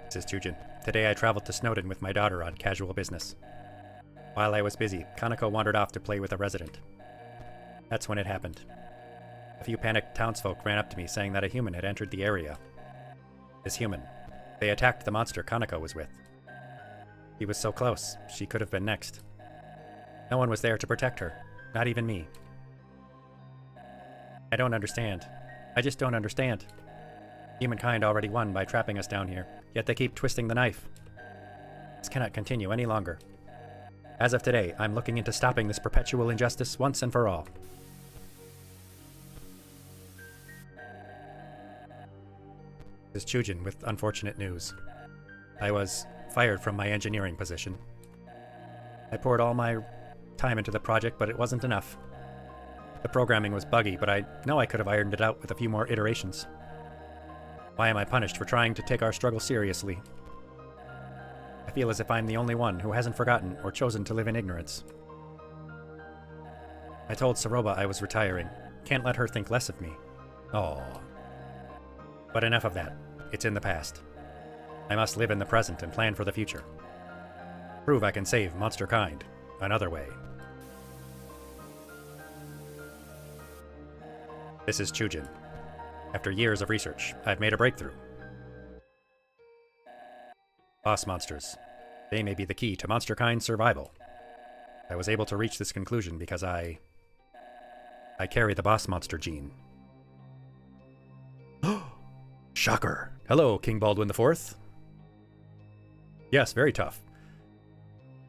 This is Chujin. Today I traveled to Snowden with my daughter on casual business. While I was busy, Kanako wandered off to play with a resident. That's when it happened. A few panicked townsfolk ran up to me saying that a human had entered the area. This human. They attacked the monster Kanako was with. He was so close, she could have been next. No one was there to protect her, not even me. I don't understand. I just don't understand. Humankind already won by trapping us down here, yet they keep twisting the knife. This cannot continue any longer. As of today, I'm looking into stopping this perpetual injustice once and for all. This is Chujin with unfortunate news. I was fired from my engineering position. I poured all my time into the project, but it wasn't enough. The programming was buggy, but I know I could have ironed it out with a few more iterations. Why am I punished for trying to take our struggle seriously? I feel as if I'm the only one who hasn't forgotten or chosen to live in ignorance. I told Saroba I was retiring. Can't let her think less of me. Oh. But enough of that. It's in the past. I must live in the present and plan for the future. Prove I can save monster kind another way. This is Chujin. After years of research, I've made a breakthrough. Boss monsters. They may be the key to monster kind survival. I was able to reach this conclusion because I carry the boss monster gene. Shocker. Hello, King Baldwin IV. Yes, very tough.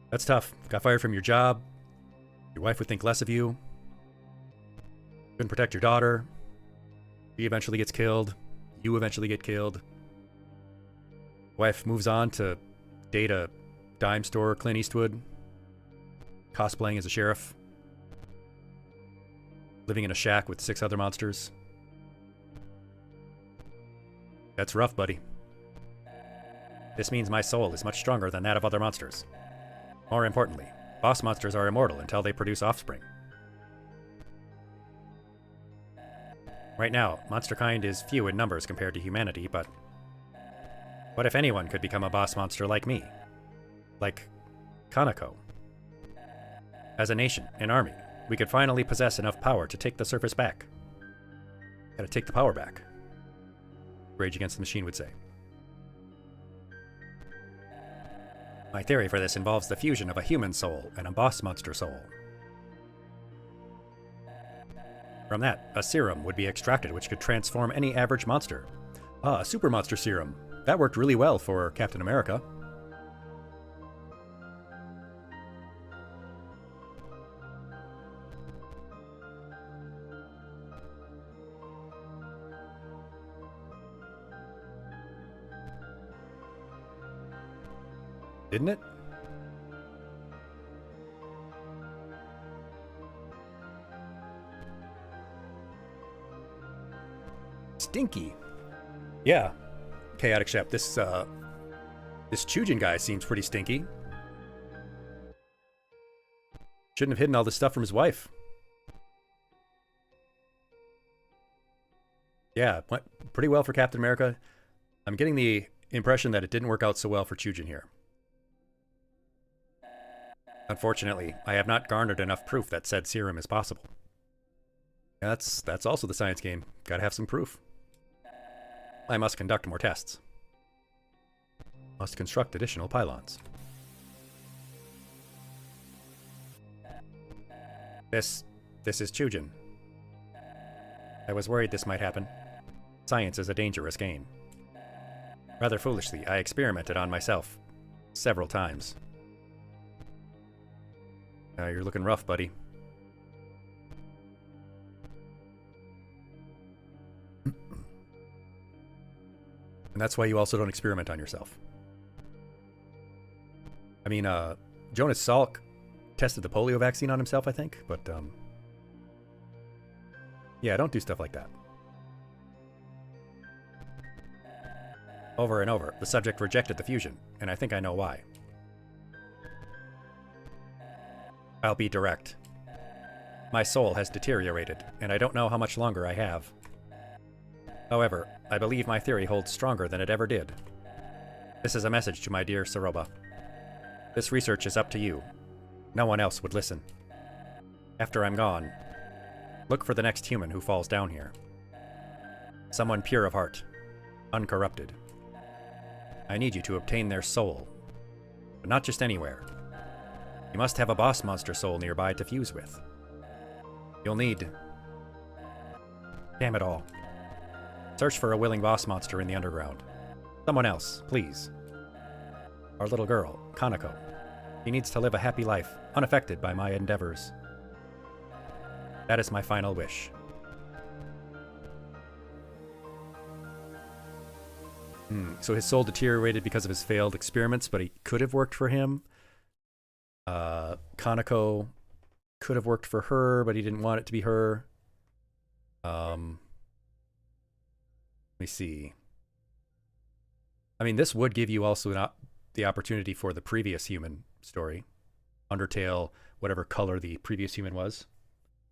That's tough. Got fired from your job. Your wife would think less of you. Couldn't protect your daughter. She eventually gets killed. You eventually get killed. Wife moves on to date a dime store Clint Eastwood. Cosplaying as a sheriff. Living in a shack with 6 other monsters. That's rough, buddy. This means my soul is much stronger than that of other monsters. More importantly, boss monsters are immortal until they produce offspring. Right now, monster kind is few in numbers compared to humanity, but what if anyone could become a boss monster like me? Like Kanako? As a nation, an army, we could finally possess enough power to take the surface back. Gotta take the power back. Rage Against the Machine would say. My theory for this involves the fusion of a human soul and a boss monster soul. From that, a serum would be extracted which could transform any average monster. Ah, a super monster serum. That worked really well for Captain America. Didn't it? Stinky. Yeah. Chaotic Shep. This Chujin guy seems pretty stinky. Shouldn't have hidden all this stuff from his wife. Yeah, it went pretty well for Captain America. I'm getting the impression that it didn't work out so well for Chujin here. Unfortunately, I have not garnered enough proof that said serum is possible. That's also the science game. Gotta have some proof. I must conduct more tests. Must construct additional pylons. This is Chujin. I was worried this might happen. Science is a dangerous game. Rather foolishly, I experimented on myself several times. You're looking rough, buddy. And that's why you also don't experiment on yourself. I mean, Jonas Salk tested the polio vaccine on himself, I think, but, yeah, don't do stuff like that. Over and over, the subject rejected the fusion, and I think I know why. I'll be direct. My soul has deteriorated, and I don't know how much longer I have. However, I believe my theory holds stronger than it ever did. This is a message to my dear Saroba. This research is up to you. No one else would listen. After I'm gone, look for the next human who falls down here. Someone pure of heart, uncorrupted. I need you to obtain their soul, but not just anywhere. You must have a boss monster soul nearby to fuse with. You'll need... Damn it all. Search for a willing boss monster in the underground. Someone else, please. Our little girl, Kanako. She needs to live a happy life, unaffected by my endeavors. That is my final wish. So his soul deteriorated because of his failed experiments, but he could have worked for him. Kanako could have worked for her, but he didn't want it to be her. Let me see. I mean, this would give you also the opportunity for the previous human story. Undertale, whatever color the previous human was,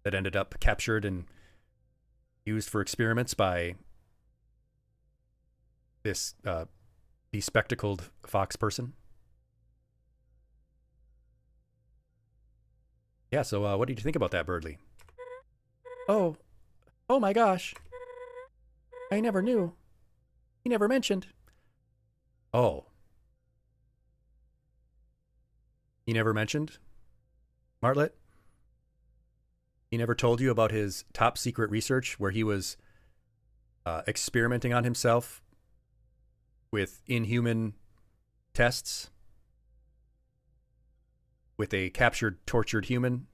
that ended up captured and used for experiments by this bespectacled fox person. Yeah, so what did you think about that, Birdly? Oh my gosh. I never knew. He never mentioned. Oh. He never mentioned? Martlet? He never told you about his top secret research where he was experimenting on himself with inhuman tests with a captured, tortured human?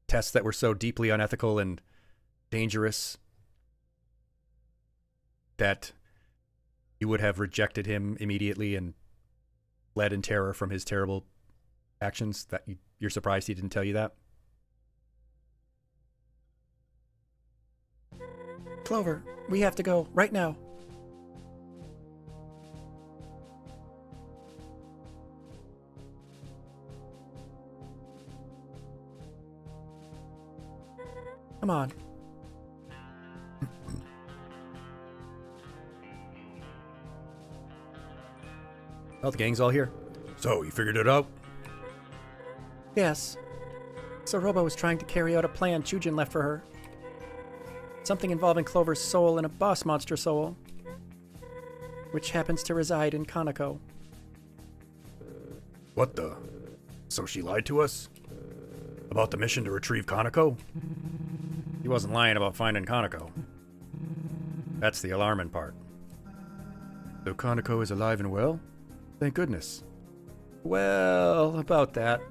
Tests that were so deeply unethical and dangerous that you would have rejected him immediately and fled in terror from his terrible actions, that you're surprised he didn't tell you that? Clover, we have to go right now. Come on. Well, the gang's all here. So, you figured it out? Yes. Saroba was trying to carry out a plan Chujin left for her. Something involving Clover's soul and a boss monster soul, which happens to reside in Kanako. What the? So she lied to us? About the mission to retrieve Kanako? He wasn't lying about finding Kanako. That's the alarming part. So Kanako is alive and well? Thank goodness. Well, about that.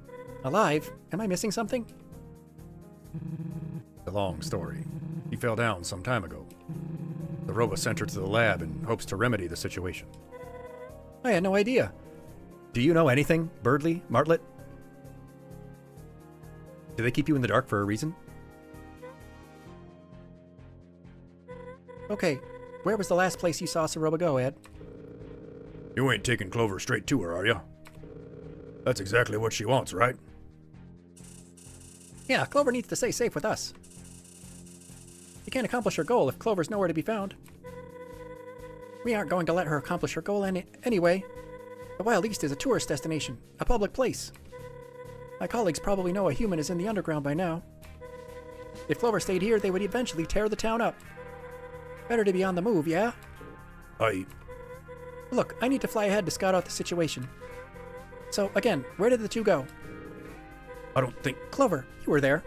Alive? Am I missing something? It's a long story. He fell down some time ago. The robot sent her to the lab in hopes to remedy the situation. I had no idea. Do you know anything, Birdly, Martlet? Do they keep you in the dark for a reason? Okay, where was the last place you saw Saroba go, Ed? You ain't taking Clover straight to her, are you? That's exactly what she wants, right? Yeah, Clover needs to stay safe with us. She can't accomplish her goal if Clover's nowhere to be found. We aren't going to let her accomplish her goal anyway. The Wild East is a tourist destination, a public place. My colleagues probably know a human is in the underground by now. If Clover stayed here, they would eventually tear the town up. Better to be on the move, yeah? Look, I need to fly ahead to scout out the situation. So, again, where did the two go? I don't think... Clover, you were there.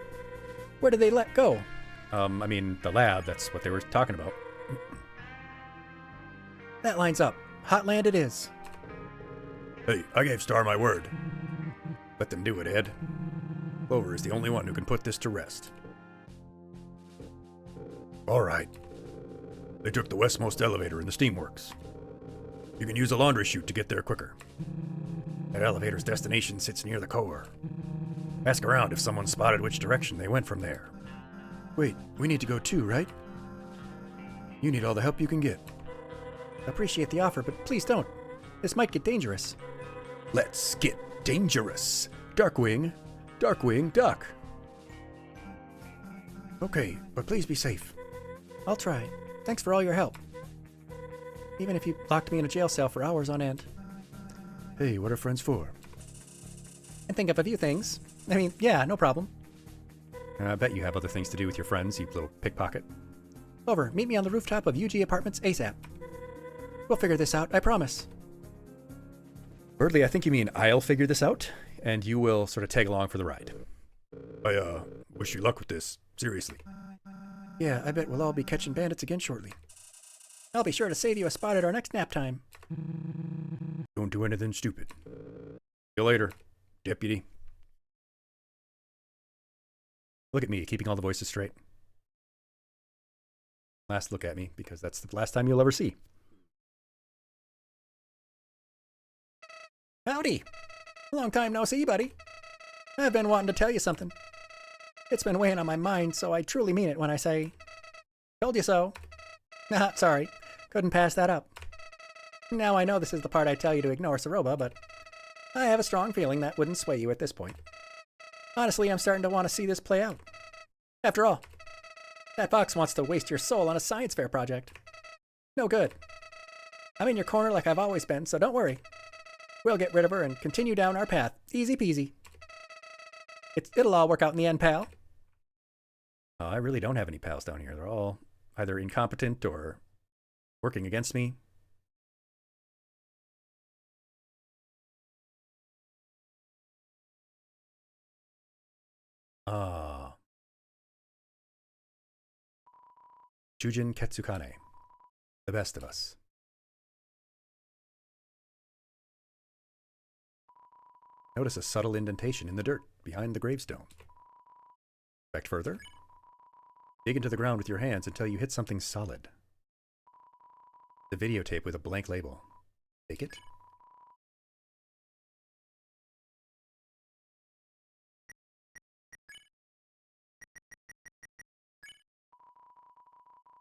Where did they let go? I mean, the lab, that's what they were talking about. That lines up. Hotland it is. Hey, I gave Star my word. Let them do it, Ed. Clover is the only one who can put this to rest. All right. They took the westmost elevator in the steamworks. You can use a laundry chute to get there quicker. That elevator's destination sits near the core. Ask around if someone spotted which direction they went from there. Wait, we need to go too, right? You need all the help you can get. Appreciate the offer, but please don't. This might get dangerous. Let's get dangerous. Darkwing, duck. Okay, but please be safe. I'll try. Thanks for all your help. Even if you locked me in a jail cell for hours on end. Hey, what are friends for? And think of a few things. I mean, yeah, no problem. I bet you have other things to do with your friends, you little pickpocket. Clover, meet me on the rooftop of UG Apartments ASAP. We'll figure this out, I promise. Birdley, I think you mean I'll figure this out, and you will sort of tag along for the ride. I, wish you luck with this. Seriously. Yeah, I bet we'll all be catching bandits again shortly. I'll be sure to save you a spot at our next nap time. Don't do anything stupid. See you later, deputy. Look at me, keeping all the voices straight. Last look at me, because that's the last time you'll ever see. Howdy! Long time no see, buddy. I've been wanting to tell you something. It's been weighing on my mind, so I truly mean it when I say, told you so. Nah, sorry. Couldn't pass that up. Now I know this is the part I tell you to ignore Saroba, but I have a strong feeling that wouldn't sway you at this point. Honestly, I'm starting to want to see this play out. After all, that fox wants to waste your soul on a science fair project. No good. I'm in your corner like I've always been, so don't worry. We'll get rid of her and continue down our path. Easy peasy. It'll all work out in the end, pal. I really don't have any pals down here. They're all either incompetent or working against me. Chujin Ketsukane. The best of us. Notice a subtle indentation in the dirt behind the gravestone. Inspect further. Dig into the ground with your hands until you hit something solid. The videotape with a blank label. Take it.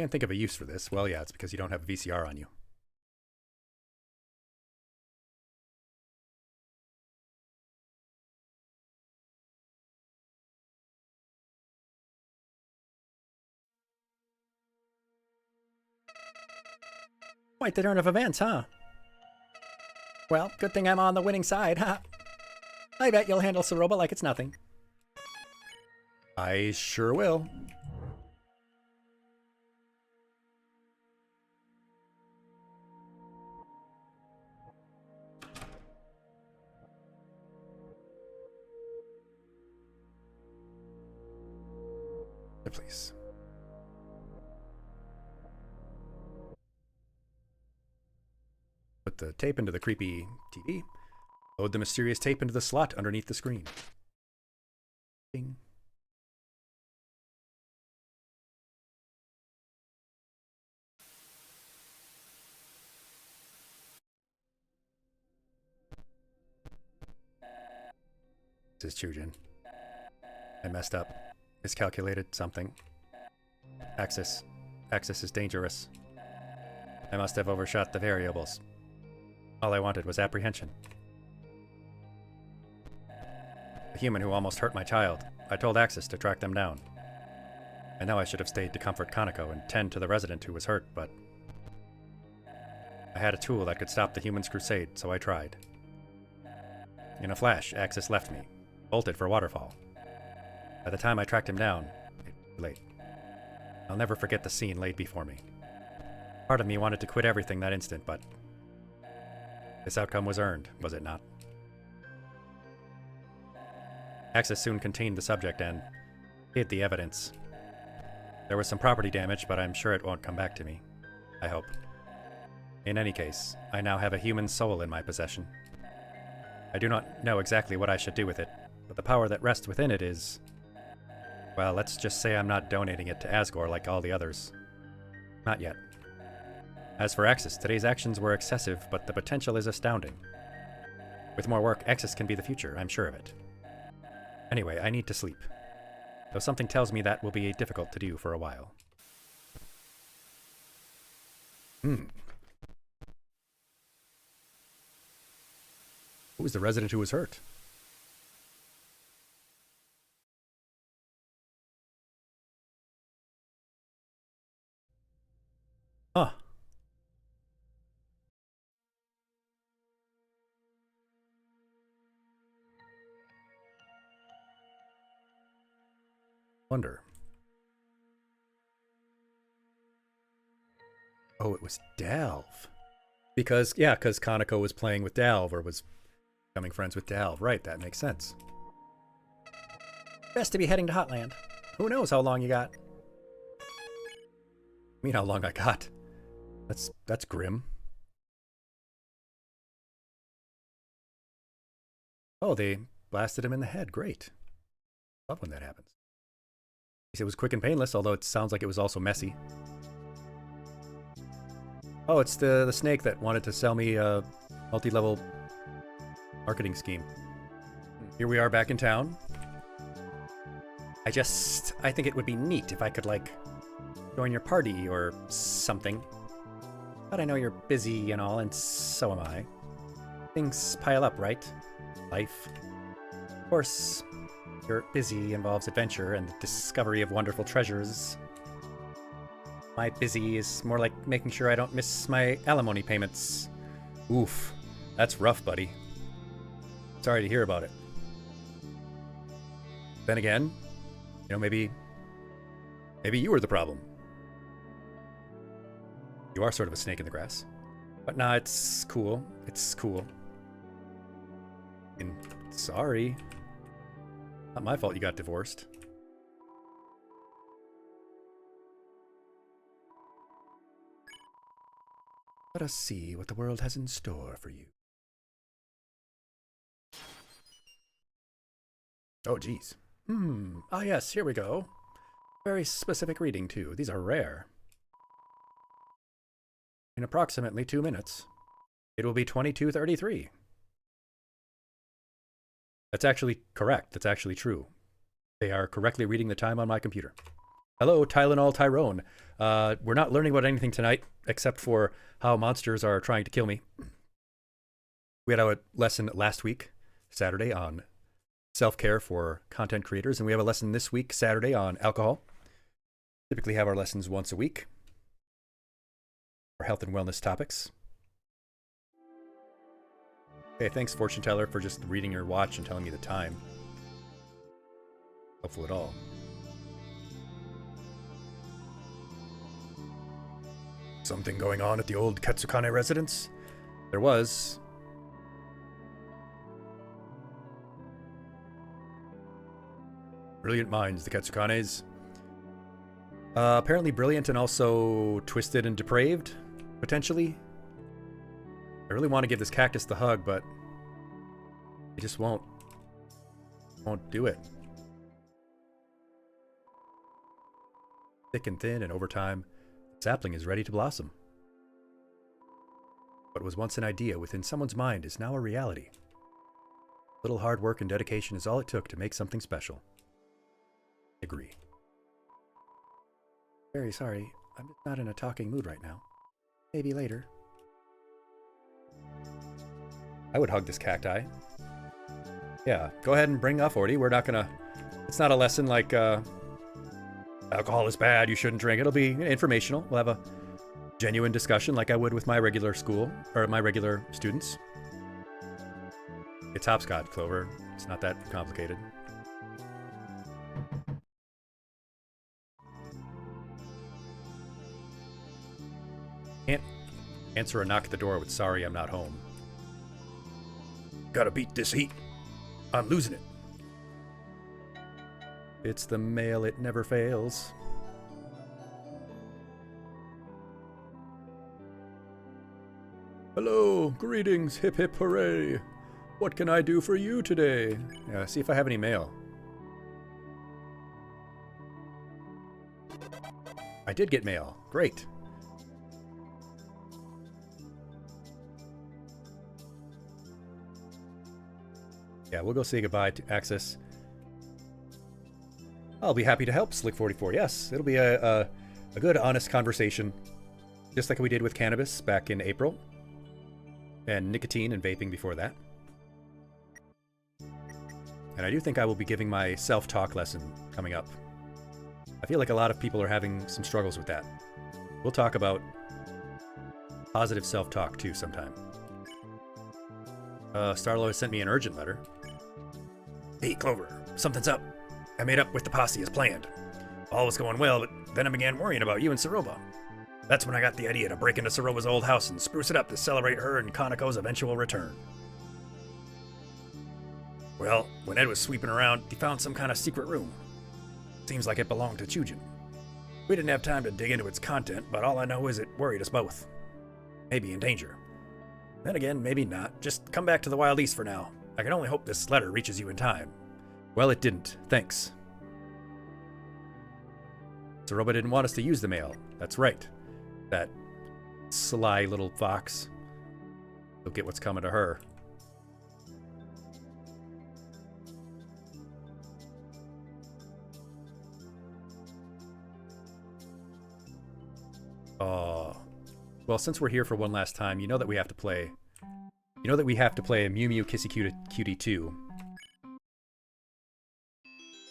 Can't think of a use for this. Well, yeah, it's because you don't have a VCR on you. Quite the turn of events, huh? Well, good thing I'm on the winning side, huh? I bet you'll handle Saroba like it's nothing. I sure will. Please. Put the tape into the creepy TV. Load the mysterious tape into the slot underneath the screen. Ding. This is Chujin. I messed up. Miscalculated something. Access is dangerous. I must have overshot the variables. All I wanted was apprehension. A human who almost hurt my child. I told Axis to track them down. I know I should have stayed to comfort Kaneko and tend to the resident who was hurt, but I had a tool that could stop the Humans' crusade, so I tried. In a flash, Aejis left me, bolted for Waterfall. By the time I tracked him down, it was too late. I'll never forget the scene laid before me. Part of me wanted to quit everything that instant, but this outcome was earned, was it not? Aejis soon contained the subject and hid the evidence. There was some property damage, but I'm sure it won't come back to me. I hope. In any case, I now have a human soul in my possession. I do not know exactly what I should do with it, but the power that rests within it is... well, let's just say I'm not donating it to Asgore like all the others. Not yet. As for Aejis, today's actions were excessive, but the potential is astounding. With more work, Aejis can be the future, I'm sure of it. Anyway, I need to sleep. Though something tells me that will be difficult to do for a while. Who was the resident who was hurt? Huh. Wonder. Oh, it was Dalv. Because Kaneko was playing with Dalv, or was becoming friends with Dalv. Right, that makes sense. Best to be heading to Hotland. Who knows how long you got? I mean, how long I got? That's grim. Oh, they blasted him in the head. Great. Love when that happens. It was quick and painless, although it sounds like it was also messy. Oh, it's the snake that wanted to sell me a multi-level marketing scheme. Here we are back in town. I think it would be neat if I could, like, join your party or something. But I know you're busy and all, and so am I. Things pile up, right? Life. Of course, you're busy involves adventure and the discovery of wonderful treasures. My busy is more like making sure I don't miss my alimony payments. Oof, that's rough, buddy. Sorry to hear about it. Then again, you know, maybe you were the problem. You are sort of a snake in the grass. But nah, it's cool. It's cool. And sorry. Not my fault you got divorced. Let us see what the world has in store for you. Oh, geez. Ah, yes, here we go. Very specific reading, too. These are rare. In approximately 2 minutes, it will be 22:33. That's actually correct. That's actually true. They are correctly reading the time on my computer. Hello, Tylenol Tyrone. We're not learning about anything tonight, except for how monsters are trying to kill me. We had a lesson last week, Saturday, on self-care for content creators, and we have a lesson this week, Saturday, on alcohol. Typically have our lessons once a week for health and wellness topics. Okay, thanks, Fortune Teller, for just reading your watch and telling me the time. Helpful at all. Something going on at the old Katsukane residence? There was. Brilliant minds, the Katsukanes. Apparently brilliant and also twisted and depraved, potentially. I really want to give this cactus the hug, but it just won't do it. Thick and thin, and over time, the sapling is ready to blossom. What was once an idea within someone's mind is now a reality. A little hard work and dedication is all it took to make something special. I agree. Very sorry, I'm just not in a talking mood right now. Maybe later. I would hug this cacti. Yeah, go ahead and bring up 40. We're not gonna... It's not a lesson like alcohol is bad, you shouldn't drink. It'll be informational. We'll have a genuine discussion like I would with my regular school, or my regular students. It's hopscotch, Clover. It's not that complicated. Can't answer a knock at the door with "sorry, I'm not home." Gotta beat this heat. I'm losing it. It's the mail, it never fails. Hello, greetings, hip hip hooray. What can I do for you today? Yeah, see if I have any mail. I did get mail. Great. Yeah, we'll go say goodbye to Access. I'll be happy to help, Slick44. Yes, it'll be a good, honest conversation. Just like we did with cannabis back in April. And nicotine and vaping before that. And I do think I will be giving my self-talk lesson coming up. I feel like a lot of people are having some struggles with that. We'll talk about positive self-talk too sometime. Starlo has sent me an urgent letter. Hey, Clover, something's up. I made up with the posse as planned. All was going well, but then I began worrying about you and Saroba. That's when I got the idea to break into Saroba's old house and spruce it up to celebrate her and Kaneko's eventual return. Well, when Ed was sweeping around, he found some kind of secret room. Seems like it belonged to Chujin. We didn't have time to dig into its content, but all I know is it worried us both. Maybe in danger. Then again, maybe not. Just come back to the Wild East for now. I can only hope this letter reaches you in time. Well, it didn't. Thanks. Saroba didn't want us to use the mail. That's right. That sly little fox. He'll get what's coming to her. Oh. Well, since we're here for one last time, you know that we have to play... You know that we have to play Mew Mew Kissy Cutie 2.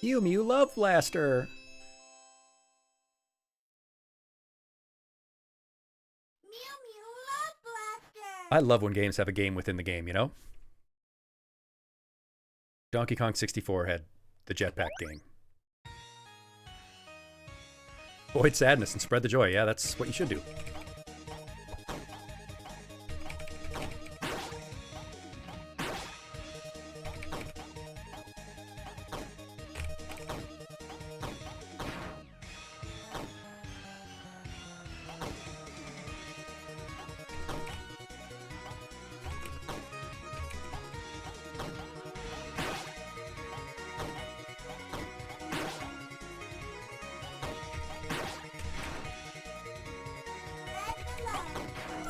Mew Mew Love Blaster! I love when games have a game within the game, you know? Donkey Kong 64 had the jetpack game. Avoid sadness and spread the joy. Yeah, that's what you should do.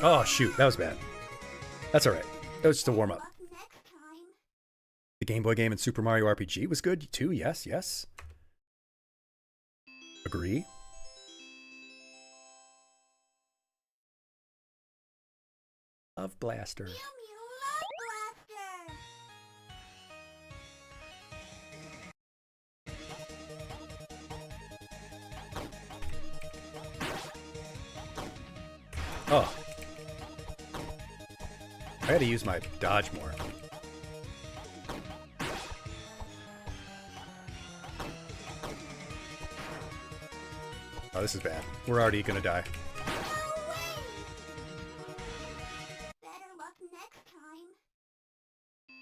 Oh, shoot. That was bad. That's alright. That was just a warm-up. The Game Boy game in Super Mario RPG was good, too. Yes, yes. Agree. Love Blaster. Oh. I gotta use my dodge more. Oh, this is bad. We're already gonna die.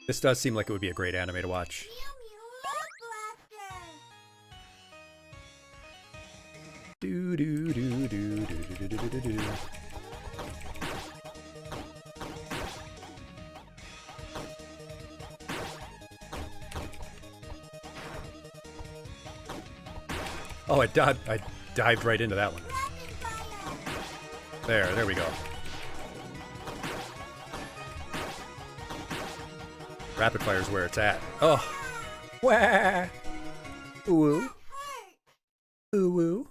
This does seem like it would be a great anime to watch. Do do do do do do do do do. Oh, I dived right into that one. There we go. Rapid fire is where it's at. Oh. Wah! Ooh. Ooh ooh.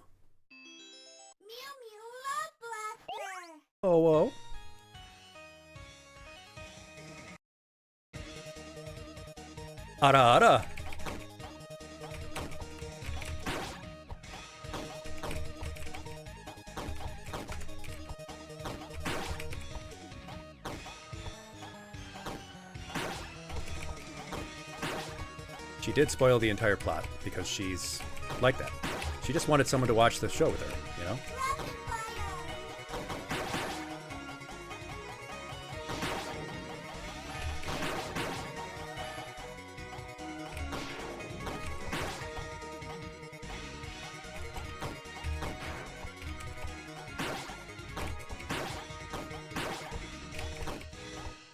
Oh whoa. Ara ara. She did spoil the entire plot because she's like that. She just wanted someone to watch the show with her, you know?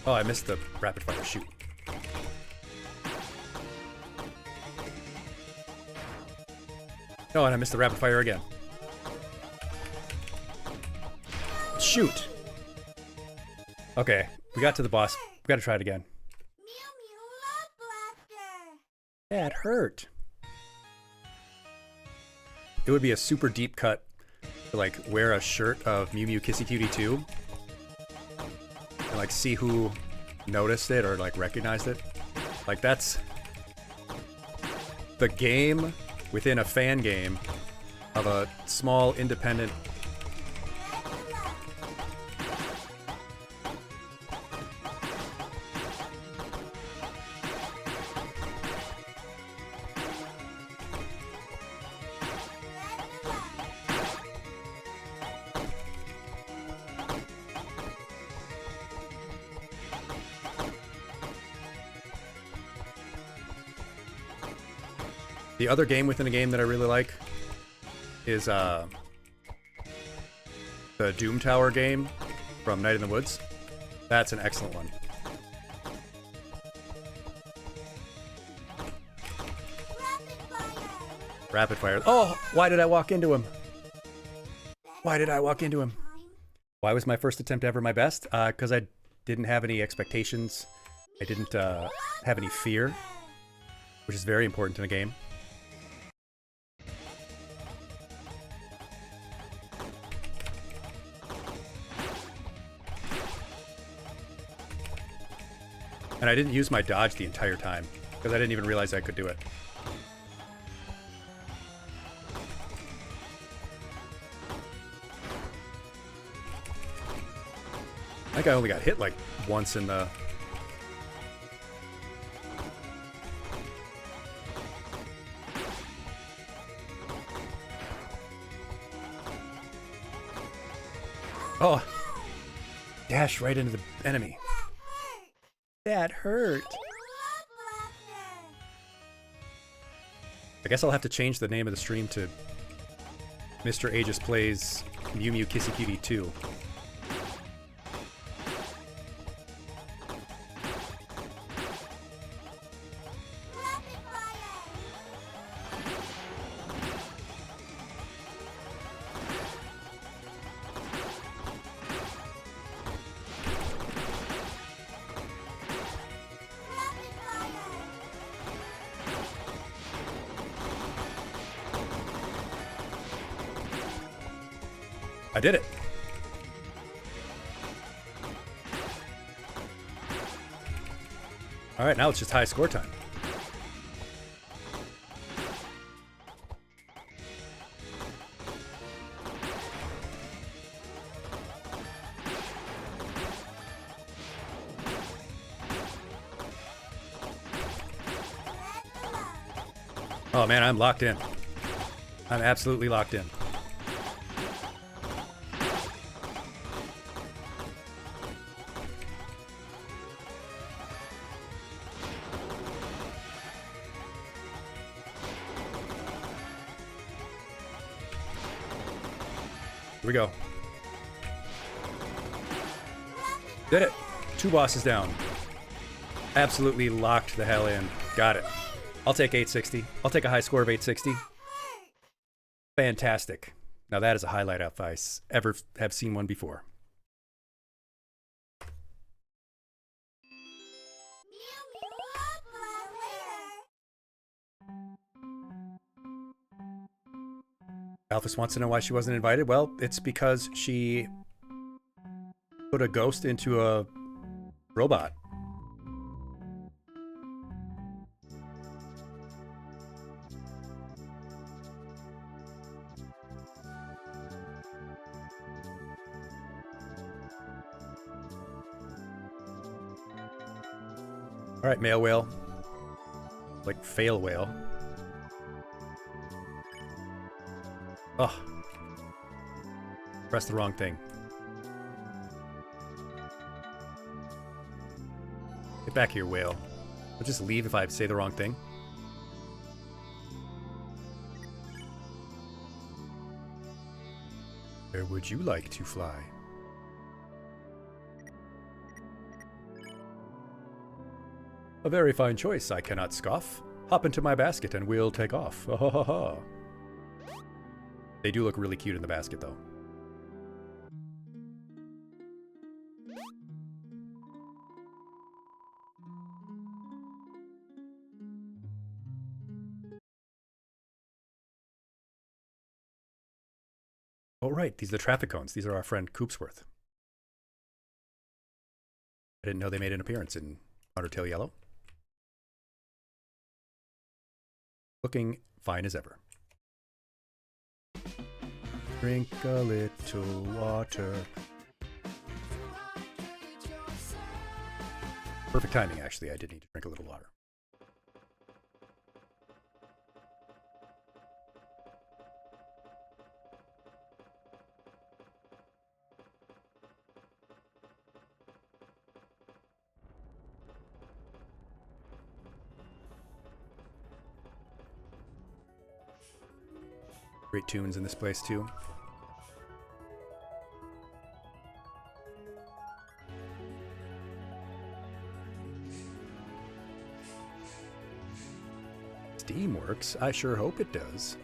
Oh, I missed the rapid fire shoot. Oh, and I missed the rapid fire again. Shoot! Okay, we got to the boss. We gotta try it again. That hurt. It would be a super deep cut to like wear a shirt of Mew Mew Kissy Cutie 2 and like see who noticed it or like recognized it. Like that's the game within a fan game of a small independent. The other game within a game that I really like is the Doom Tower game from Night in the Woods. That's an excellent one. Rapid fire. Oh, why did I walk into him? Why did I walk into him? Why was my first attempt ever my best? Because I didn't have any expectations. I didn't have any fear, which is very important in a game. And I didn't use my dodge the entire time, because I didn't even realize I could do it. I think I only got hit like once in the... Oh! Dash right into the enemy. That hurt. I guess I'll have to change the name of the stream to Mr. Aegis Plays Mew Mew Kissy Cutie 2. I did it. All right, now it's just high score time. Oh man, I'm locked in. I'm absolutely locked in. Here we go. Did it. 2 bosses down. Absolutely locked the hell in. Got it. I'll take 860. I'll take a high score of 860. Fantastic. Now that is a highlight if I ever have seen one before. Alphys wants to know why she wasn't invited. Well, it's because she put a ghost into a robot. All right, male whale. Like fail whale. Oh. Press the wrong thing. Get back here, whale. I'll just leave if I say the wrong thing. Where would you like to fly? A very fine choice, I cannot scoff. Hop into my basket and we'll take off. Ha ha ha ha. They do look really cute in the basket, though. Oh, right, these are the traffic cones. These are our friend Coopsworth. I didn't know they made an appearance in Undertale Yellow. Looking fine as ever. Drink a little water. Perfect timing, actually. I did need to drink a little water. Great tunes in this place, too. Steam works? I sure hope it does.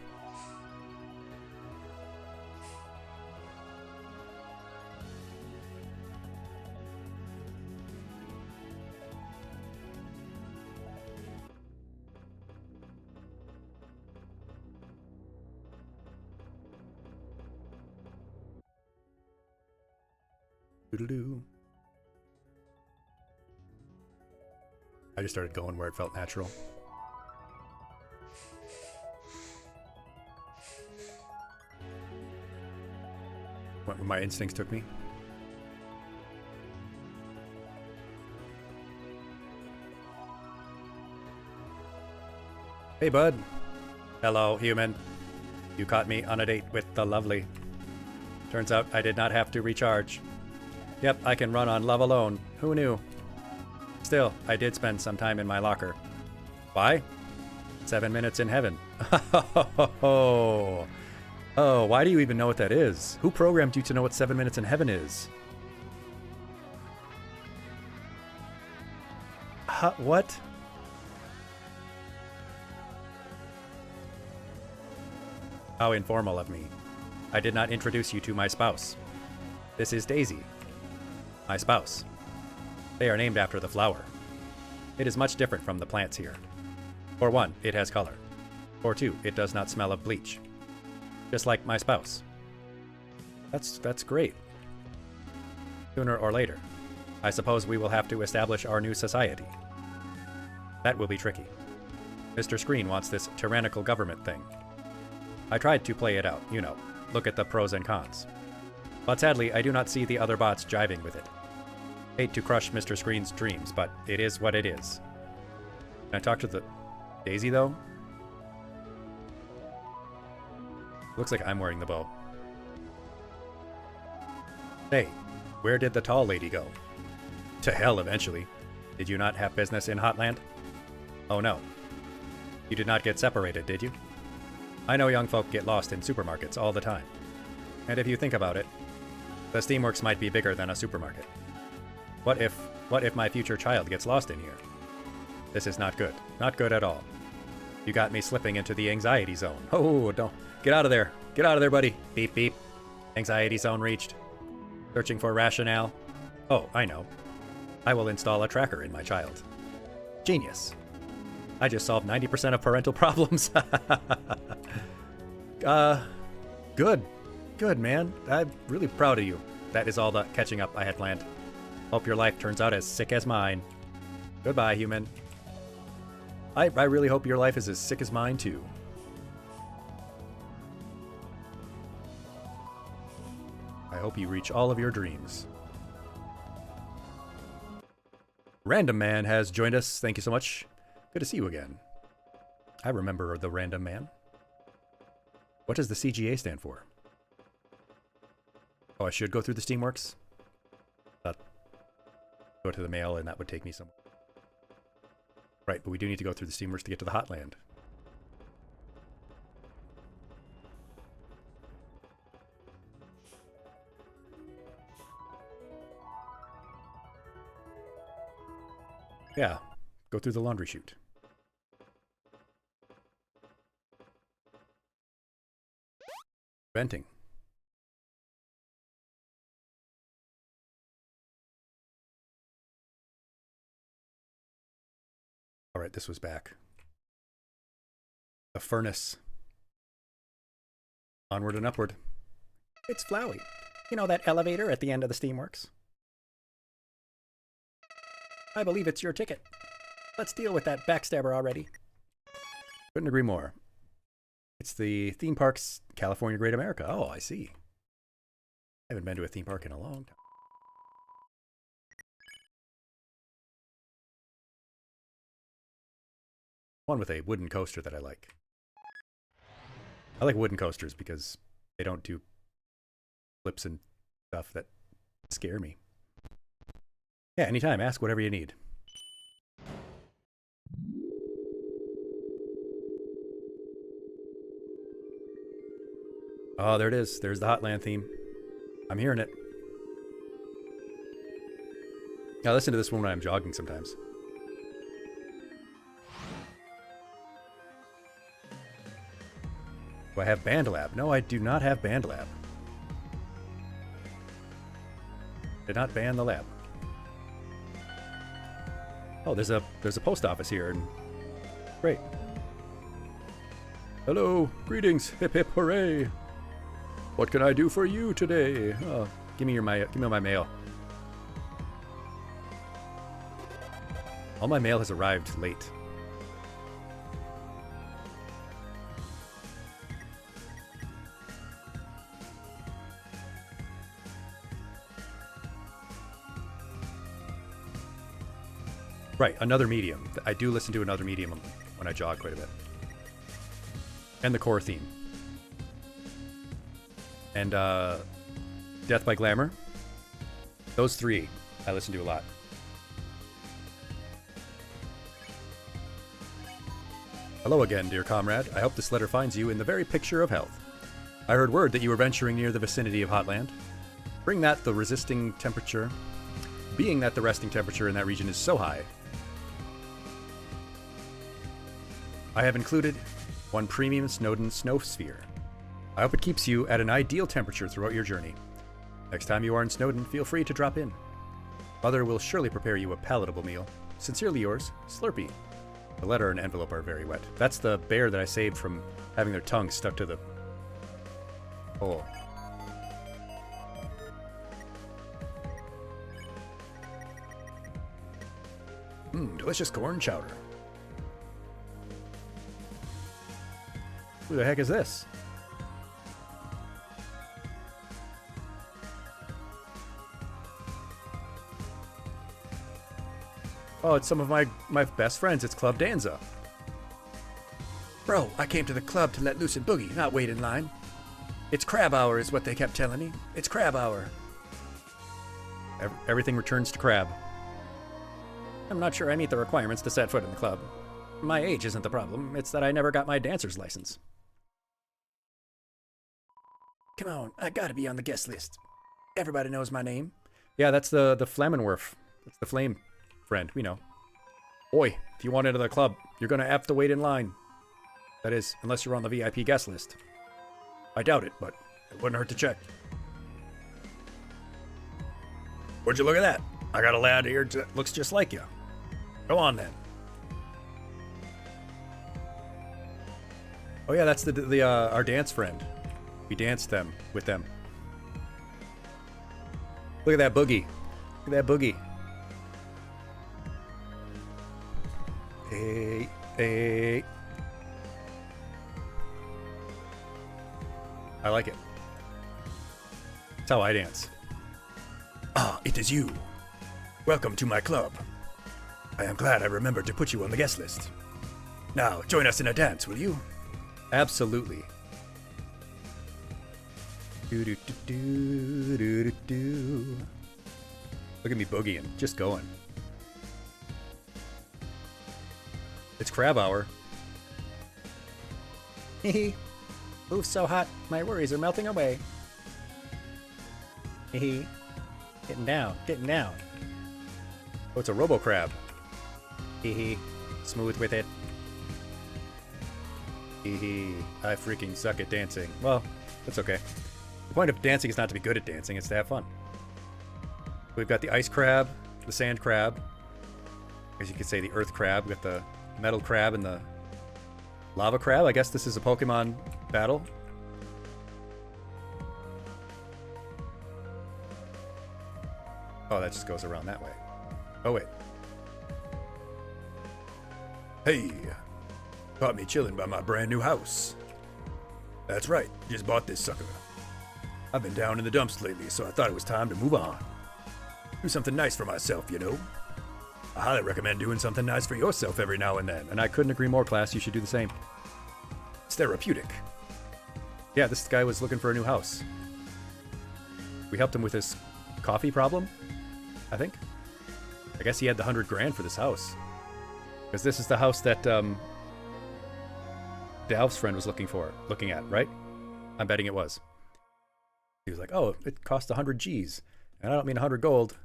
Doodle-doo. I just started going where it felt natural. Went where my instincts took me. Hey, bud. Hello, human. You caught me on a date with the lovely. Turns out I did not have to recharge. Yep, I can run on love alone. Who knew? Still, I did spend some time in my locker. Why? 7 minutes in heaven. Oh, why do you even know what that is? Who programmed you to know what 7 minutes in heaven is? What? How informal of me. I did not introduce you to my spouse. This is Daisy, my spouse. They are named after the flower. It is much different from the plants here. For one, it has color. For two, it does not smell of bleach. Just like my spouse. That's great. Sooner or later, I suppose we will have to establish our new society. That will be tricky. Mr. Screen wants this tyrannical government thing. I tried to play it out, you know, look at the pros and cons. But sadly, I do not see the other bots jiving with it. Hate to crush Mr. Screen's dreams, but it is what it is. Can I talk to the Daisy, though? Looks like I'm wearing the bow. Hey, where did the tall lady go? To hell, eventually. Did you not have business in Hotland? Oh no. You did not get separated, did you? I know young folk get lost in supermarkets all the time. And if you think about it, the Steamworks might be bigger than a supermarket. What if my future child gets lost in here? This is not good. Not good at all. You got me slipping into the anxiety zone. Oh, don't. Get out of there. Get out of there, buddy. Beep, beep. Anxiety zone reached. Searching for rationale. Oh, I know. I will install a tracker in my child. Genius. I just solved 90% of parental problems. Good. Good, man. I'm really proud of you. That is all the catching up I had planned. Hope your life turns out as sick as mine. Goodbye, human. I really hope your life is as sick as mine, too. I hope you reach all of your dreams. Random Man has joined us. Thank you so much. Good to see you again. I remember the random man. What does the CGA stand for? Oh, I should go through the Steamworks? Go to the mail and that would take me somewhere. Right, but we do need to go through the Steamworks to get to the Hotland. Yeah, go through the laundry chute. Venting. All right, this was back. The furnace. Onward and upward. It's Flowey. You know that elevator at the end of the Steamworks? I believe it's your ticket. Let's deal with that backstabber already. Couldn't agree more. It's the theme parks, California Great America. Oh, I see. I haven't been to a theme park in a long time. One with a wooden coaster that I like. I like wooden coasters because they don't do flips and stuff that scare me. Yeah, anytime. Ask whatever you need. Oh, there it is. There's the Hotland theme. I'm hearing it. I listen to this one when I'm jogging sometimes. Do I have Band Lab? No, I do not have Band Lab. Did not ban the lab. Oh, there's a post office here. And great. Hello, greetings, hip hip hooray! What can I do for you today? Oh, give me my mail. All my mail has arrived late. Right, another medium. I do listen to another medium when I jog quite a bit. And the core theme. And Death by Glamour. Those three I listen to a lot. Hello again, dear comrade. I hope this letter finds you in the very picture of health. I heard word that you were venturing near the vicinity of Hotland. Being that the resting temperature in that region is so high, I have included one premium Snowden snow sphere. I hope it keeps you at an ideal temperature throughout your journey. Next time you are in Snowden, feel free to drop in. Mother will surely prepare you a palatable meal. Sincerely yours, Slurpee. The letter and envelope are very wet. That's the bear that I saved from having their tongue stuck to the hole. Delicious corn chowder. Who the heck is this? Oh, it's some of my best friends. It's Club Danza. Bro, I came to the club to let loose and boogie, not wait in line. It's crab hour is what they kept telling me. It's crab hour. Everything returns to crab. I'm not sure I meet the requirements to set foot in the club. My age isn't the problem. It's that I never got my dancer's license. Come on, I gotta be on the guest list. Everybody knows my name. Yeah, that's the Flammenwerf. That's the flame friend, we know. Boy, if you want into the club, you're gonna have to wait in line. That is, unless you're on the VIP guest list. I doubt it, but it wouldn't hurt to check. Would you look at that? I got a lad here that looks just like you. Go on then. Oh yeah, that's the our dance friend. We danced with them. Look at that boogie. Look at that boogie. Hey, hey. I like it. That's how I dance. Ah, it is you. Welcome to my club. I am glad I remembered to put you on the guest list. Now, join us in a dance, will you? Absolutely. Do do do do do do do. Look at me boogieing, just going. It's crab hour. Hee Move's so hot, my worries are melting away. Hee Getting down, getting down. Oh, it's a robo crab. Hee Smooth with it. I freaking suck at dancing. Well, that's okay. The point of dancing is not to be good at dancing, it's to have fun. We've got the ice crab, the sand crab, as you could say the earth crab. We've got the metal crab and the lava crab. I guess this is a Pokemon battle. Oh, that just goes around that way. Oh, wait. Hey, caught me chilling by my brand new house. That's right, just bought this sucker. I've been down in the dumps lately, so I thought it was time to move on. Do something nice for myself, you know? I highly recommend doing something nice for yourself every now and then. And I couldn't agree more, class. You should do the same. It's therapeutic. Yeah, this guy was looking for a new house. We helped him with his coffee problem, I think. I guess he had the 100 grand for this house. Because this is the house that the elf's friend was looking at, right? I'm betting it was. He was like, oh, it cost 100 G's. And I don't mean 100 gold.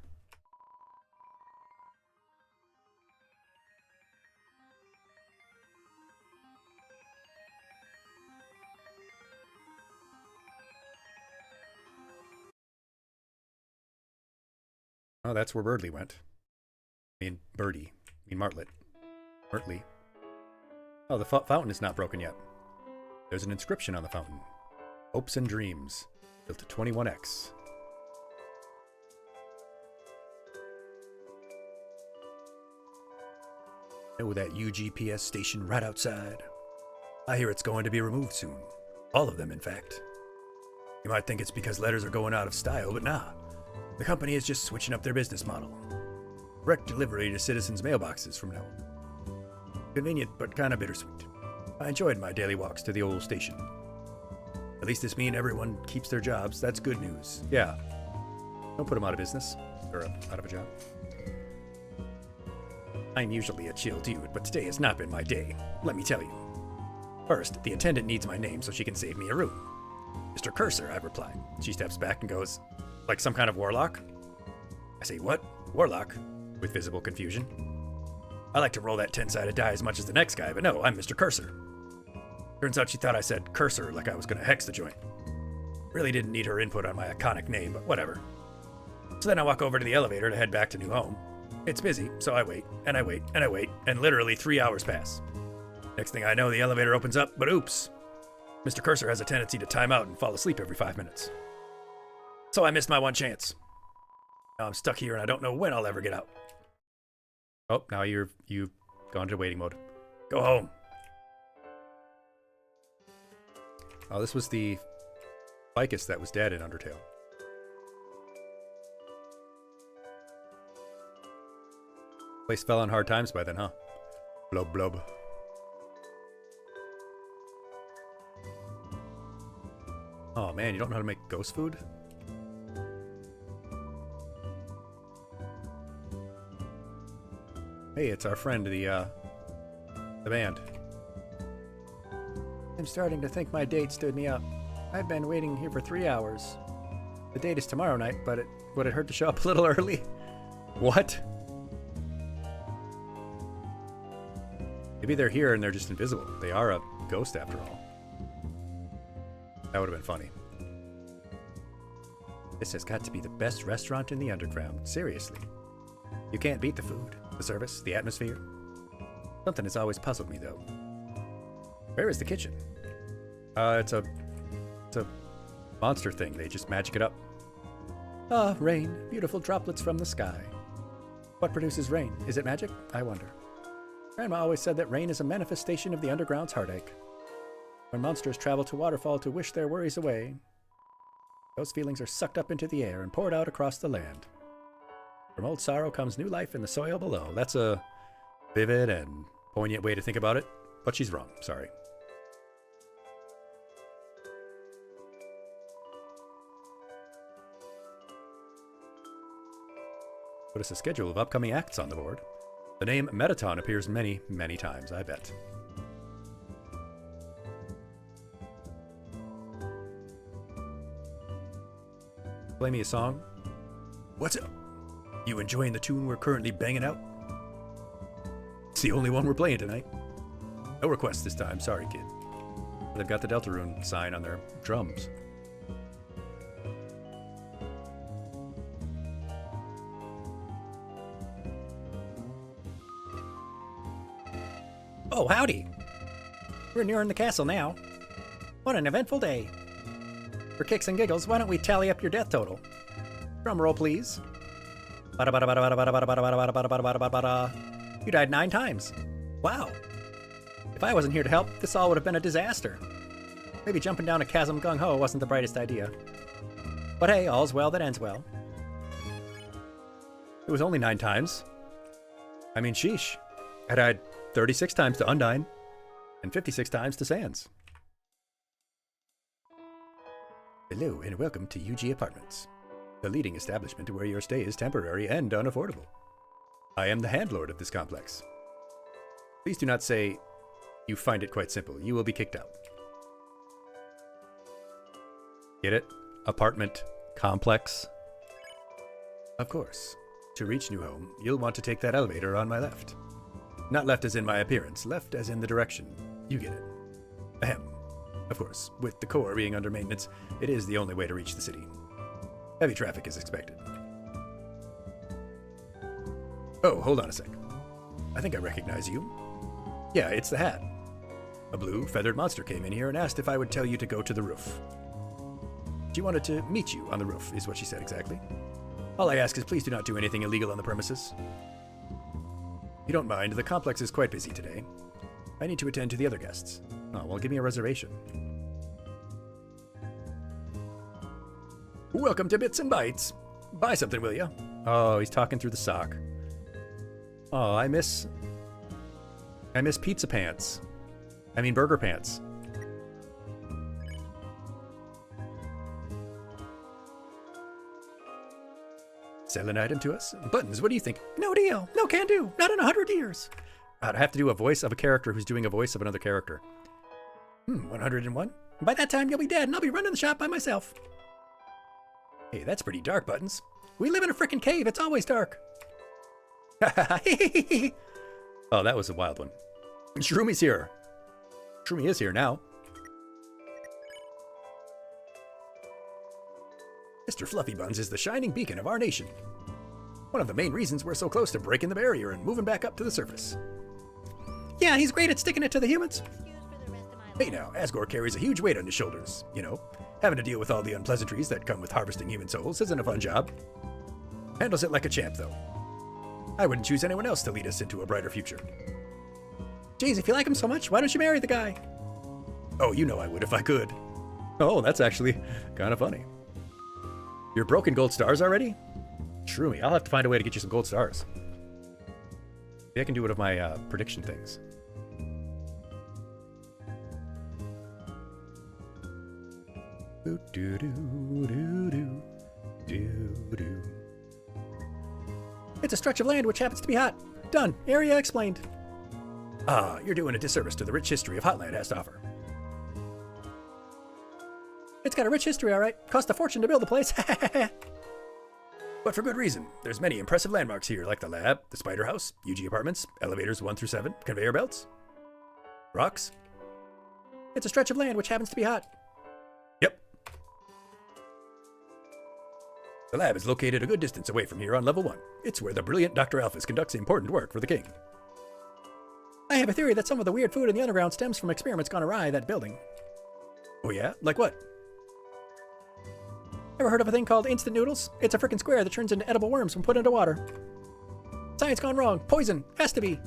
Oh, that's where Birdly went. I mean, Birdie. I mean, Martlet. Martley. Oh, the fountain is not broken yet. There's an inscription on the fountain. Hopes and dreams. Built to 21x. Oh, that UGPS station right outside. I hear it's going to be removed soon. All of them, in fact. You might think it's because letters are going out of style, but nah. The company is just switching up their business model. Direct delivery to citizens' mailboxes from now on. Convenient, but kind of bittersweet. I enjoyed my daily walks to the old station. At least this means everyone keeps their jobs. That's good news. Yeah. Don't put them out of business. Or out of a job. I'm usually a chill dude, but today has not been my day. Let me tell you. First, the attendant needs my name so she can save me a room. Mr. Cursor, I replied. She steps back and goes, like some kind of warlock? I say, what? Warlock? With visible confusion. I like to roll that 10-sided die as much as the next guy, but no, I'm Mr. Cursor. Turns out she thought I said cursor like I was gonna hex the joint. Really didn't need her input on my iconic name, but whatever. So then I walk over to the elevator to head back to new home. It's busy, so I wait, and I wait, and I wait, and literally 3 hours pass. Next thing I know, the elevator opens up, but oops. Mr. Cursor has a tendency to time out and fall asleep every 5 minutes. So I missed my one chance. Now I'm stuck here and I don't know when I'll ever get out. Oh, now you've gone to waiting mode. Go home. Oh, this was the ficus that was dead in Undertale. Place fell on hard times by then, huh? Blub blub. Oh man, you don't know how to make ghost food? Hey, it's our friend, the band. I'm starting to think my date stood me up. I've been waiting here for 3 hours. The date is tomorrow night, but would it hurt to show up a little early? What? Maybe they're here and they're just invisible. They are a ghost after all. That would have been funny. This has got to be the best restaurant in the underground. Seriously. You can't beat the food, the service, the atmosphere. Something has always puzzled me, though. Where is the kitchen? It's a monster thing. They just magic it up. Ah, rain. Beautiful droplets from the sky. What produces rain? Is it magic? I wonder. Grandma always said that rain is a manifestation of the underground's heartache. When monsters travel to waterfall to wish their worries away, those feelings are sucked up into the air and poured out across the land. From old sorrow comes new life in the soil below. That's a vivid and poignant way to think about it. but she's wrong. Sorry. Notice a schedule of upcoming acts on the board. The name Metaton appears many, many times, I bet. Play me a song. What's up? You enjoying the tune we're currently banging out? It's the only one we're playing tonight. No requests this time, sorry kid. They've got the Deltarune sign on their drums. Oh, howdy. We're nearing the castle now. What an eventful day. For kicks and giggles, why don't we tally up your death total? Drum roll, please. You died 9 times. Wow. If I wasn't here to help, this all would have been a disaster. Maybe jumping down a chasm gung-ho wasn't the brightest idea. But hey, all's well that ends well. It was only 9 times. I mean, sheesh. I died 36 times to Undyne and 56 times to Sans. Hello and welcome to UG Apartments, the leading establishment where your stay is temporary and unaffordable. I am the handlord of this complex. Please do not say you find it quite simple. You will be kicked out. Get it? Apartment complex. Of course. To reach New Home, you'll want to take that elevator on my left. Not left as in my appearance, left as in the direction. You get it. Ahem. Of course, with the core being under maintenance, it is the only way to reach the city. Heavy traffic is expected. Oh, hold on a sec. I think I recognize you. Yeah, it's the Hat. A blue, feathered monster came in here and asked if I would tell you to go to the roof. She wanted to meet you on the roof, is what she said exactly. All I ask is please do not do anything illegal on the premises. If you don't mind, the complex is quite busy today. I need to attend to the other guests. Oh, well, give me a reservation. Welcome to Bits and Bytes. Buy something, will ya? Oh, he's talking through the sock. Oh, I miss pizza pants. I mean burger pants. Sell an item to us? Buttons, what do you think? No deal. No can do. Not in 100 years. I'd have to do a voice of a character who's doing a voice of another character. 101? By that time, you'll be dead, and I'll be running the shop by myself. Hey, that's pretty dark, Buttons. We live in a frickin' cave. It's always dark. Oh, that was a wild one. Shroomi's here. Shroomy is here now. Mr. Fluffy Buns is the shining beacon of our nation. One of the main reasons we're so close to breaking the barrier and moving back up to the surface. Yeah, he's great at sticking it to the humans. Hey now, Asgore carries a huge weight on his shoulders. You know, having to deal with all the unpleasantries that come with harvesting human souls isn't a fun job. Handles it like a champ, though. I wouldn't choose anyone else to lead us into a brighter future. Geez, if you like him so much, why don't you marry the guy? Oh, you know I would if I could. Oh, that's actually kind of funny. You're broken gold stars already? Shroomy, I'll have to find a way to get you some gold stars. Maybe I can do one of my prediction things. It's a stretch of land which happens to be hot. Done. Area explained. Ah, you're doing a disservice to the rich history of Hotland has to offer. It's got a rich history, all right. Cost a fortune to build the place. But for good reason. There's many impressive landmarks here, like the lab, the spider house, UG apartments, elevators 1 through 7, conveyor belts. Rocks? It's a stretch of land which happens to be hot. Yep. The lab is located a good distance away from here on level 1. It's where the brilliant Dr. Alphys conducts important work for the king. I have a theory that some of the weird food in the underground stems from experiments gone awry at that building. Oh yeah? Like what? Ever heard of a thing called instant noodles? It's a frickin' square that turns into edible worms when put into water. Science gone wrong. Poison. Has to be.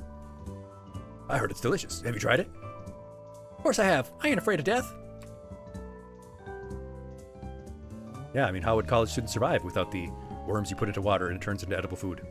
I heard it's delicious. Have you tried it? Of course I have. I ain't afraid of death. Yeah, I mean, how would college students survive without the worms you put into water and it turns into edible food?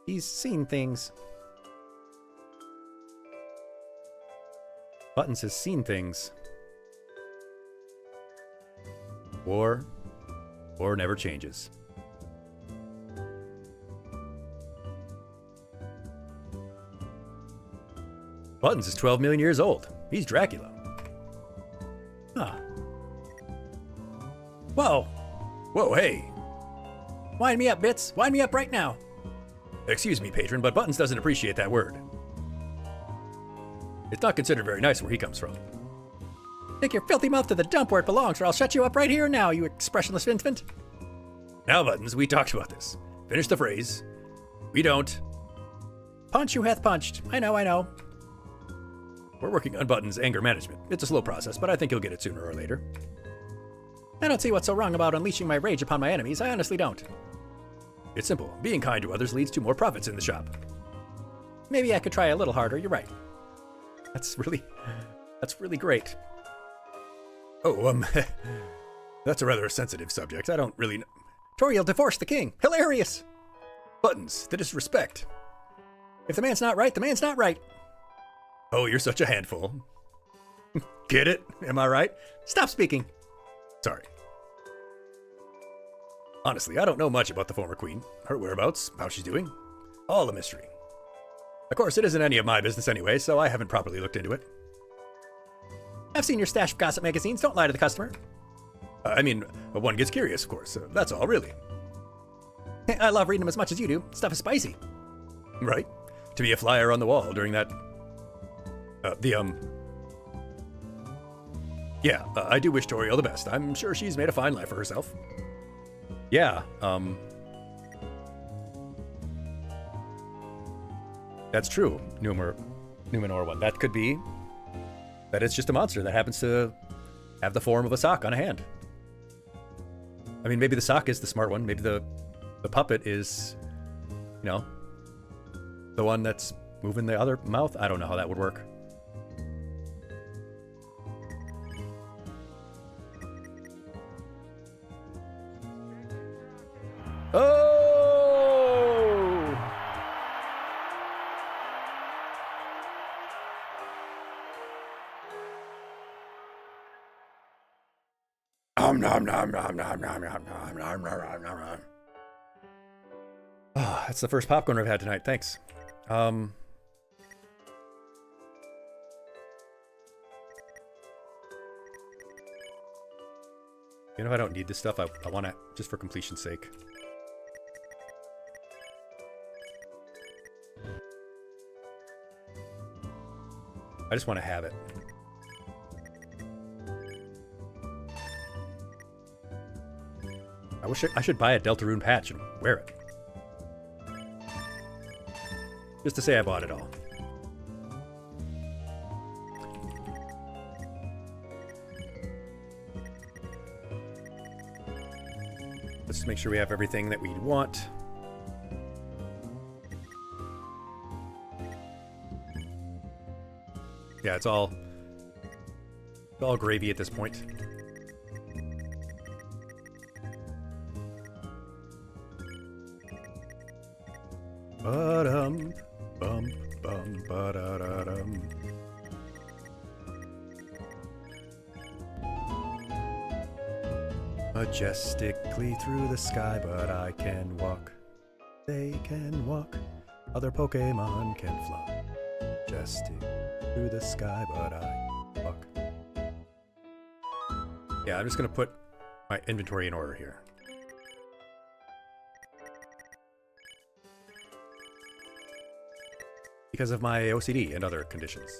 He's seen things. Buttons has seen things. War never changes. Buttons is 12 million years old. He's Dracula. Huh. Whoa! Whoa, hey! Wind me up, Bits. Wind me up right now. Excuse me, patron, but Buttons doesn't appreciate that word. It's not considered very nice where he comes from. Take your filthy mouth to the dump where it belongs, or I'll shut you up right here and now, you expressionless infant. Now, Buttons, we talked about this. Finish the phrase. We don't. Punch who hath punched. I know. We're working on Buttons' anger management. It's a slow process, but I think he'll get it sooner or later. I don't see what's so wrong about unleashing my rage upon my enemies. I honestly don't. It's simple. Being kind to others leads to more profits in the shop. Maybe I could try a little harder. You're right. That's really great. Oh, that's a rather sensitive subject. I don't really know. Toriel divorced the king. Hilarious. Buttons, the disrespect. If the man's not right, the man's not right. Oh, you're such a handful. Get it? Am I right? Stop speaking. Sorry. Honestly, I don't know much about the former queen. Her whereabouts, how she's doing. All a mystery. Of course, it isn't any of my business anyway, so I haven't properly looked into it. I've seen your stash of gossip magazines. Don't lie to the customer. I mean, one gets curious, of course. That's all, really. I love reading them as much as you do. Stuff is spicy. Right? To be a flyer on the wall during that... Yeah, I do wish Toriel the best. I'm sure she's made a fine life for herself. Yeah, that's true, Numenor one. That could be that it's just a monster that happens to have the form of a sock on a hand. I mean, maybe the sock is the smart one. Maybe the puppet is, the one that's moving the other mouth. I don't know how that would work. Oh! Nom nom nom nom nom nom nom nom nom nom nom nom. Oh, that's the first popcorn I've had tonight. Thanks. You know, I don't need this stuff. I want to, just for completion's sake. I just want to have it. I wish I should buy a Deltarune patch and wear it. Just to say I bought it all. Let's make sure we have everything that we want. Yeah, it's all gravy at this point. Ba-dum, bum, bum, ba-da-da-dum. Majestically through the sky, but I can walk. They can walk. Other Pokemon can fly. Majestic through the sky, but I walk. Yeah, I'm just gonna put my inventory in order here. Because of my OCD and other conditions.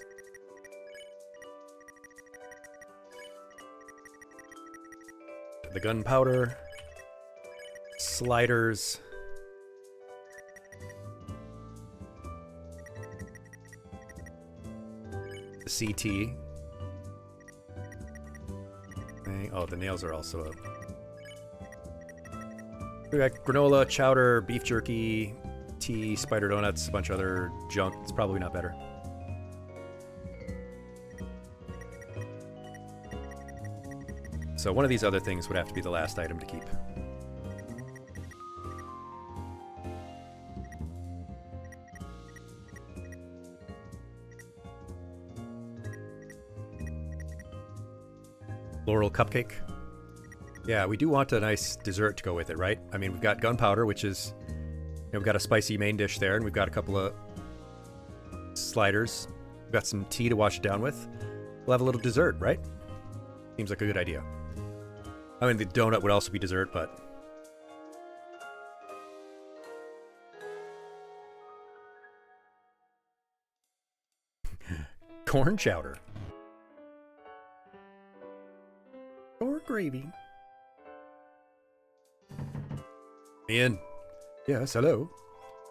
The gunpowder, sliders, the CT. Oh, the nails are also up. We got granola, chowder, beef jerky, tea, spider donuts, a bunch of other junk. It's probably not better. So one of these other things would have to be the last item to keep. Floral cupcake. Yeah, we do want a nice dessert to go with it, right? I mean, we've got gunpowder, which is... we've got a spicy main dish there, and we've got a couple of sliders. We've got some tea to wash it down with. We'll have a little dessert, right? Seems like a good idea. I mean, the donut would also be dessert, but... corn chowder. Or gravy. Ian. Yes, hello.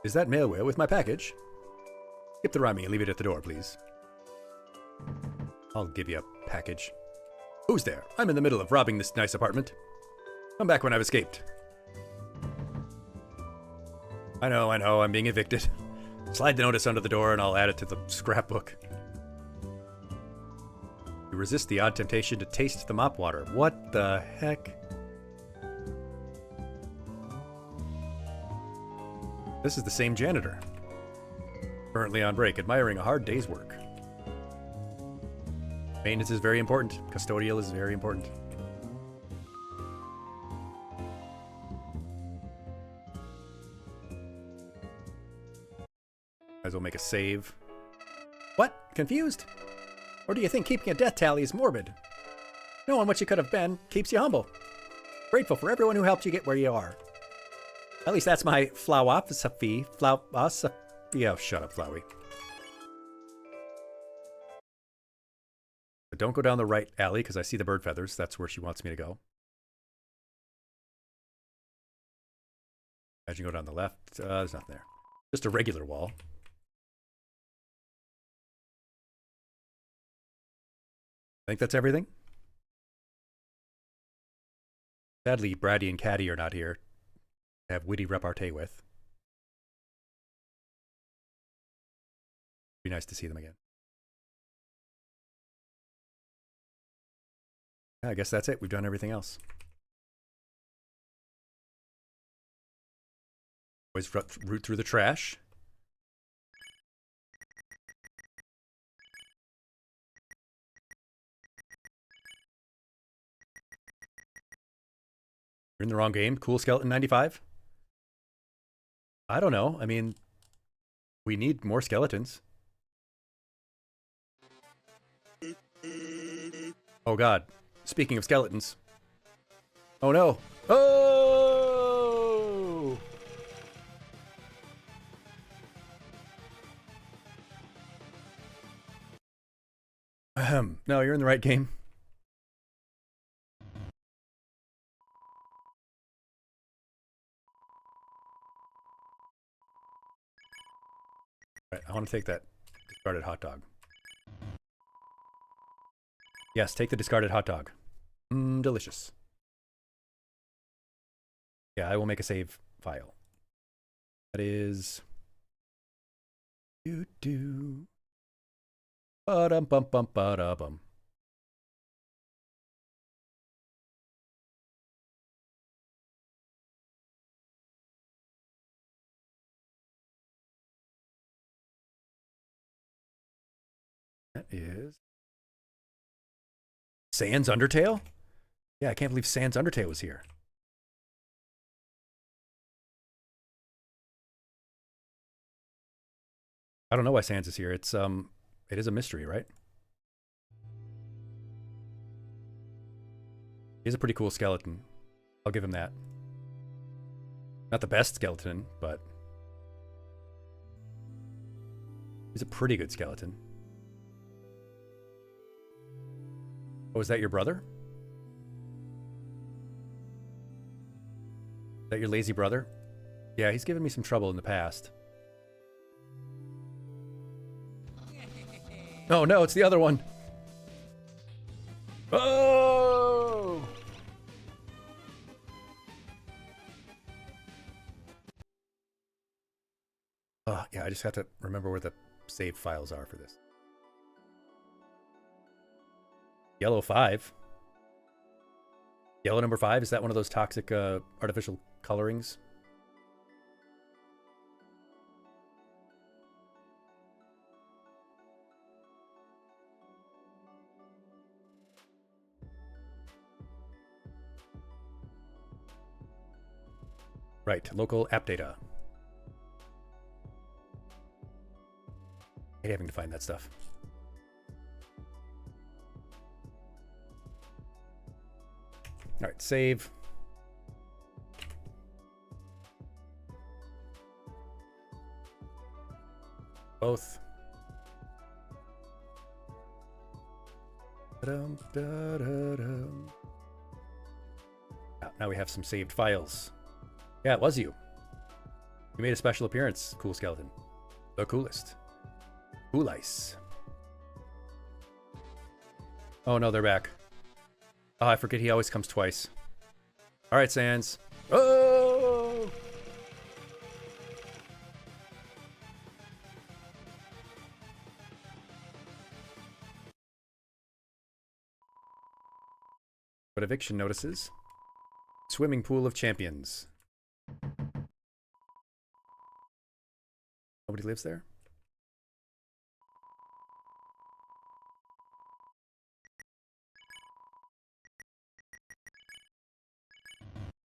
Is that mailware with my package? Skip the rhyming and leave it at the door, please. I'll give you a package. Who's there? I'm in the middle of robbing this nice apartment. Come back when I've escaped. I know, I'm being evicted. Slide the notice under the door and I'll add it to the scrapbook. You resist the odd temptation to taste the mop water. What the heck? This is the same janitor. Currently on break, admiring a hard day's work. Maintenance is very important. Custodial is very important. Might as well make a save. What? Confused? Or do you think keeping a death tally is morbid? Knowing what you could have been keeps you humble. Grateful for everyone who helped you get where you are. At least that's my philosophy. Oh, shut up, Flowey. But don't go down the right alley, because I see the bird feathers. That's where she wants me to go. Imagine go down the left. There's nothing there. Just a regular wall. I think that's everything. Sadly, Brady and Caddy are not here to have witty repartee with. Be nice to see them again. Yeah, I guess that's it. We've done everything else. Always root through the trash. You're in the wrong game. Cool Skeleton 95? I don't know. I mean, we need more skeletons. Oh god. Speaking of skeletons. Oh no. Oh! Ahem. No, you're in the right game. Right, I want to take that discarded hot dog. Yes, take the discarded hot dog. Delicious. Yeah, I will make a save file. That is... Ba-dum-bum-bum-ba-da-bum. That is... Sans Undertale? Yeah, I can't believe Sans Undertale was here. I don't know why Sans is here. It is a mystery, right? He's a pretty cool skeleton. I'll give him that. Not the best skeleton, but he's a pretty good skeleton. Oh, is that your brother? Is that your lazy brother? Yeah, he's given me some trouble in the past. Oh no, it's the other one. Oh! Oh, yeah, I just have to remember where the save files are for this. Yellow 5. Yellow number 5, is that one of those toxic artificial colorings? Right, local app data. I hate having to find that stuff. All right, save. Both. Now we have some saved files. Yeah, it was you. You made a special appearance, Cool Skeleton. The coolest. Cool Ice. Oh no, they're back. Oh, I forget he always comes twice. All right, Sans. Oh! But eviction notices. Swimming pool of champions. Nobody lives there?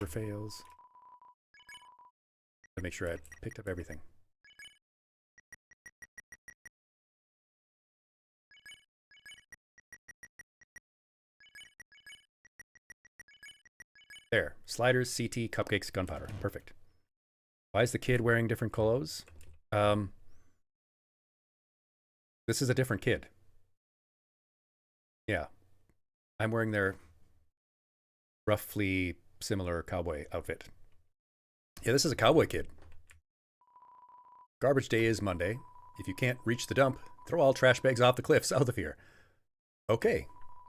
Fails. To make sure I picked up everything. There. Sliders, CT, cupcakes, gunpowder. Perfect. Why is the kid wearing different clothes? This is a different kid. Yeah. I'm wearing their roughly similar cowboy outfit. Yeah, this is a cowboy kid. Garbage day is Monday. If you can't reach the dump, throw all trash bags off the cliff south of here. Okay.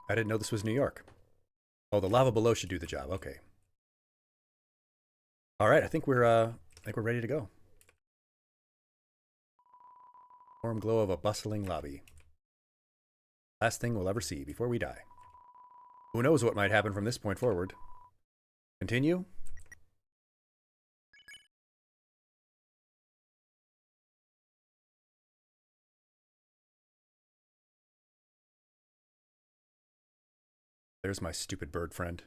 I didn't know this was New York. Oh, the lava below should do the job. Okay. All right, I think we're ready to go. Warm glow of a bustling lobby. Last thing we'll ever see before we die. Who knows what might happen from this point forward? Continue. There's my stupid bird friend.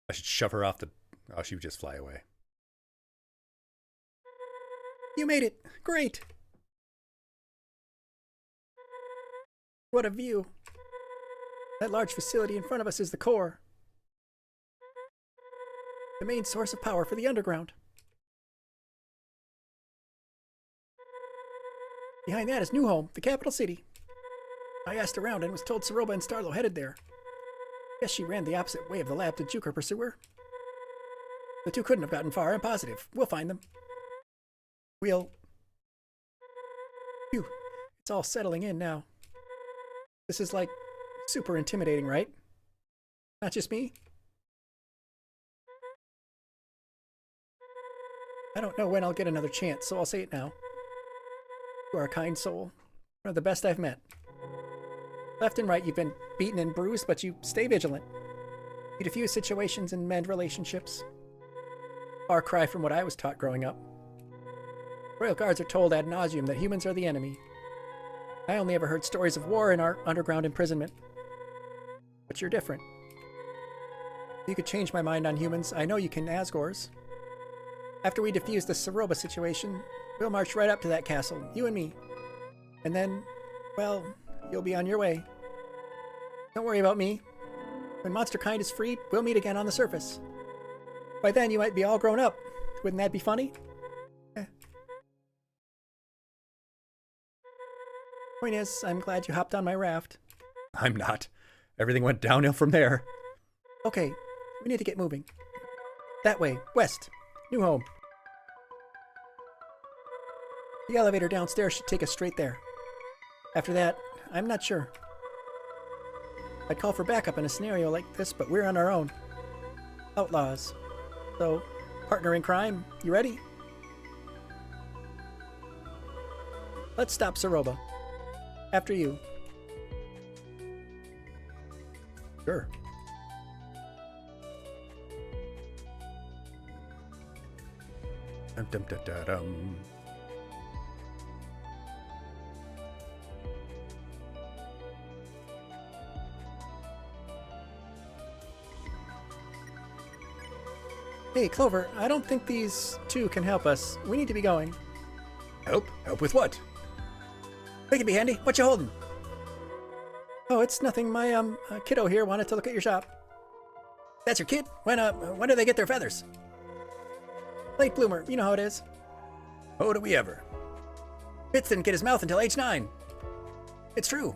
I should shove her off the... Oh, she would just fly away. You made it! Great! What a view! That large facility in front of us is the core. The main source of power for the underground. Behind that is New Home, the capital city. I asked around and was told Saroba and Starlo headed there. Guess she ran the opposite way of the lab to juke her pursuer. The two couldn't have gotten far, I'm positive. We'll find them. We'll... Phew. It's all settling in now. This is like super intimidating, right? Not just me? I don't know when I'll get another chance, so I'll say it now. You are a kind soul. One of the best I've met. Left and right, you've been beaten and bruised, but you stay vigilant. You diffuse situations and mend relationships. Far cry from what I was taught growing up. Royal Guards are told ad nauseum that humans are the enemy. I only ever heard stories of war and our underground imprisonment. But you're different. You could change my mind on humans. I know you can, Asgores. After we defuse the Saroba situation, we'll march right up to that castle, you and me. And then, well, you'll be on your way. Don't worry about me. When monster kind is freed, we'll meet again on the surface. By then, you might be all grown up. Wouldn't that be funny? Point is, I'm glad you hopped on my raft. I'm not. Everything went downhill from there. Okay, we need to get moving. That way, west. New Home. The elevator downstairs should take us straight there. After that, I'm not sure. I'd call for backup in a scenario like this, but we're on our own. Outlaws. So, partner in crime, you ready? Let's stop Saroba. After you. Sure. Dum dum da da dum. Hey, Clover, I don't think these two can help us. We need to be going. Help? Help with what? We can be handy. What you holding? Oh, it's nothing. My kiddo here wanted to look at your shop. That's your kid? When do they get their feathers? Late bloomer. You know how it is. Oh, do we ever? Fitz didn't get his mouth until age 9. It's true.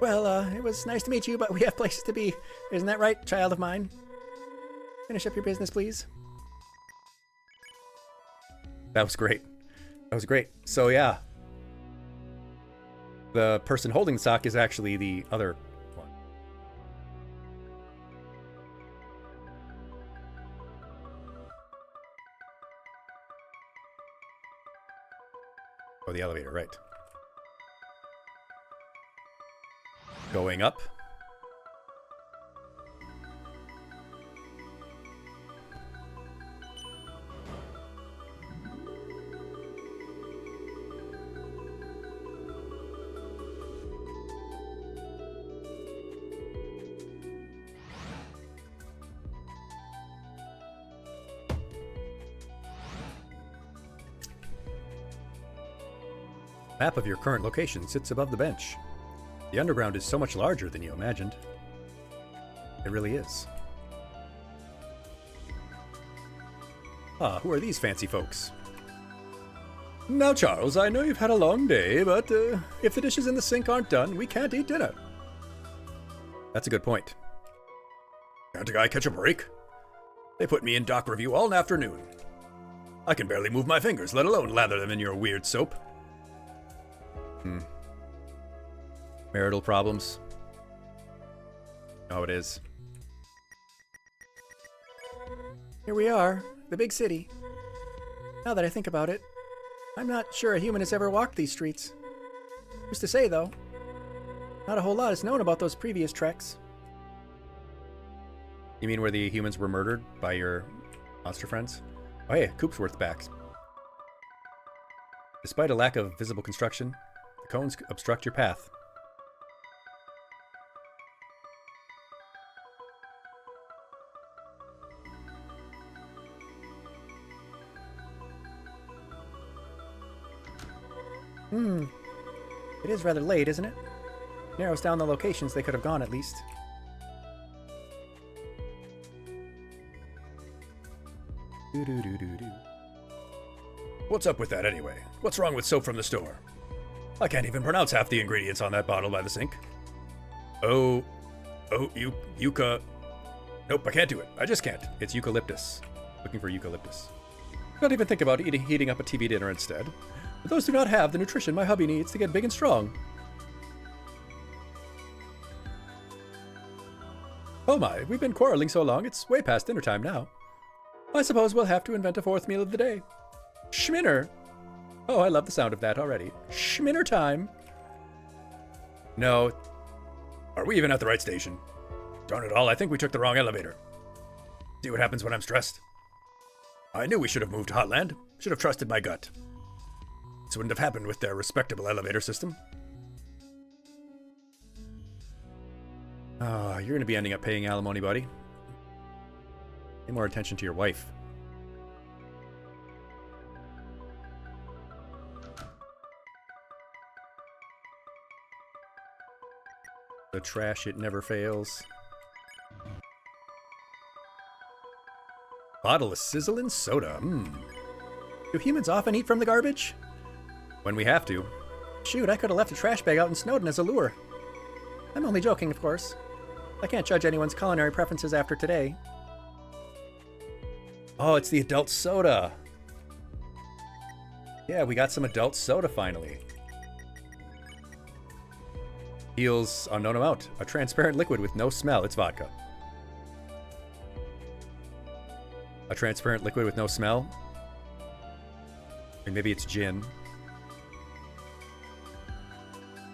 Well, it was nice to meet you, but we have places to be. Isn't that right, child of mine? Finish up your business, please. That was great. That was great. So yeah, the person holding the sock is actually the other one. Oh, the elevator, right. Going up. Map of your current location sits above the bench. The underground is so much larger than you imagined. It really is. Ah, who are these fancy folks? Now, Charles, I know you've had a long day, but if the dishes in the sink aren't done, we can't eat dinner. That's a good point. Can't a guy catch a break? They put me in dock review all afternoon. I can barely move my fingers, let alone lather them in your weird soap. Marital problems. Oh, it is. Here we are, the big city. Now that I think about it, I'm not sure a human has ever walked these streets. Who's to say, though? Not a whole lot is known about those previous treks. You mean where the humans were murdered by your monster friends? Oh hey, Coopsworth's back. Despite a lack of visible construction, the cones obstruct your path. It is rather late, isn't it? Narrows down the locations they could have gone, at least. What's up with that anyway? What's wrong with soap from the store? I can't even pronounce half the ingredients on that bottle by the sink. Yucca. Nope, I can't do it. I just can't. It's eucalyptus. Looking for eucalyptus. Not even think about heating up a TV dinner instead. But those do not have the nutrition my hubby needs to get big and strong. Oh my, we've been quarreling so long, it's way past dinner time now. I suppose we'll have to invent a fourth meal of the day. Schminner! Oh, I love the sound of that already. Schminner time! No. Are we even at the right station? Darn it all, I think we took the wrong elevator. See what happens when I'm stressed. I knew we should have moved to Hotland. Should have trusted my gut. This wouldn't have happened with their respectable elevator system. Oh, you're going to be ending up paying alimony, buddy. Pay more attention to your wife. The trash, it never fails. Bottle of sizzling soda. Do humans often eat from the garbage? When we have to. Shoot, I could have left a trash bag out in Snowdon as a lure. I'm only joking, of course. I can't judge anyone's culinary preferences after today. Oh, it's the adult soda. Yeah, we got some adult soda finally. Heals unknown amount. A transparent liquid with no smell. It's vodka. A transparent liquid with no smell. And maybe it's gin.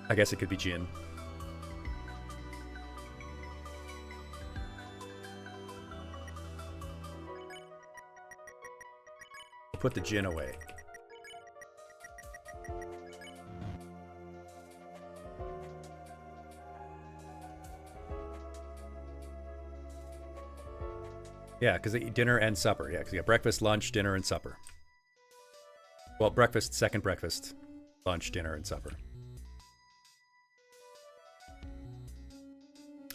I guess it could be gin. We'll put the gin away. Yeah, because they eat dinner and supper. Yeah, because you got breakfast, lunch, dinner, and supper. Well, breakfast, second breakfast, lunch, dinner, and supper.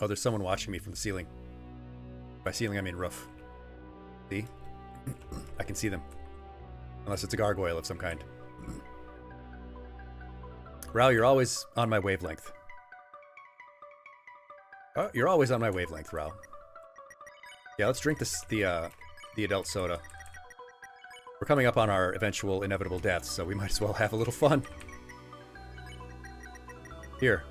Oh, there's someone watching me from the ceiling. By ceiling, I mean roof. See? I can see them. Unless it's a gargoyle of some kind. Rao, you're always on my wavelength. Oh, you're always on my wavelength, Rao. Yeah, let's drink the adult soda. We're coming up on our eventual inevitable deaths, so we might as well have a little fun. Here,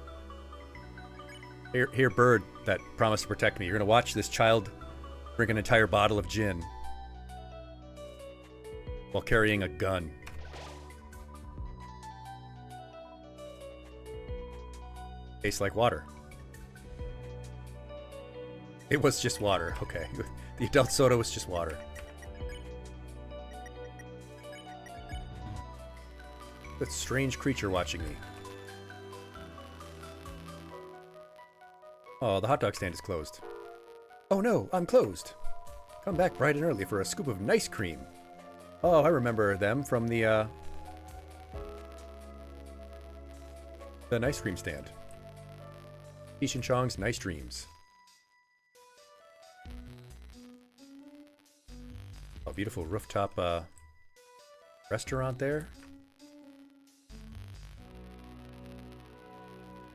bird that promised to protect me. You're gonna watch this child drink an entire bottle of gin while carrying a gun. Tastes like water. It was just water. Okay. The adult soda was just water. That strange creature watching me. Oh, the hot dog stand is closed. Oh no, I'm closed. Come back bright and early for a scoop of nice cream. Oh, I remember them from the ice cream stand. Cheech and Chong's Nice Dreams. A beautiful rooftop restaurant there.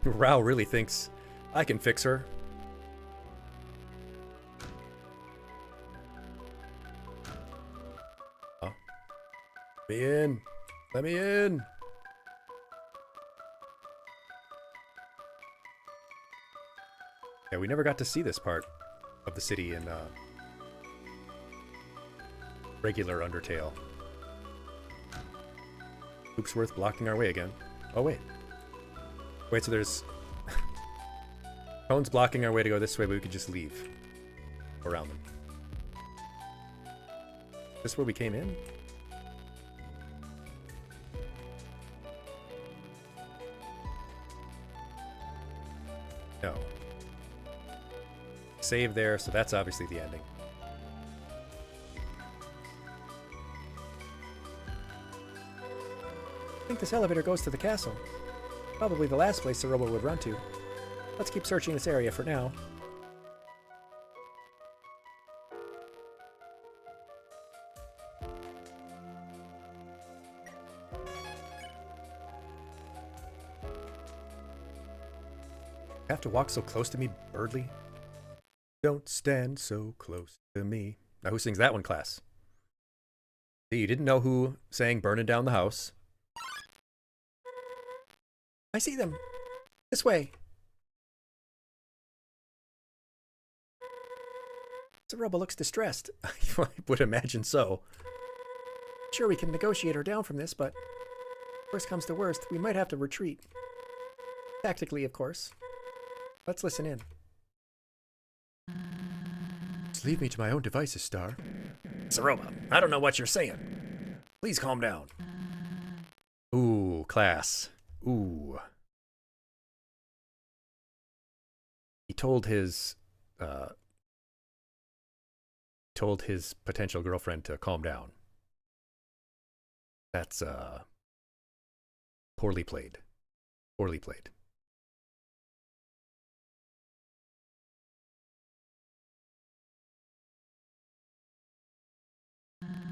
Rao really thinks I can fix her. Oh. Let me in. Let me in. Yeah, we never got to see this part of the city in regular Undertale. Hoopsworth blocking our way again. Oh, wait. Wait, so there's... Cone's blocking our way to go this way, but we could just leave. Around them. Is this where we came in? No. Save there, so that's obviously the ending. I think this elevator goes to the castle. Probably the last place the robot would run to. Let's keep searching this area for now. You have to walk so close to me, Birdly? Don't stand so close to me. Now who sings that one, class? See, you didn't know who sang Burning Down the House. I see them. This way. Zeroba looks distressed. I would imagine so. Sure, we can negotiate her down from this, but worst comes to worst, we might have to retreat. Tactically, of course. Let's listen in. Just leave me to my own devices, Star. Zeroba, I don't know what you're saying. Please calm down. Ooh, class. Ooh. He told his potential girlfriend to calm down. That's poorly played. Poorly played.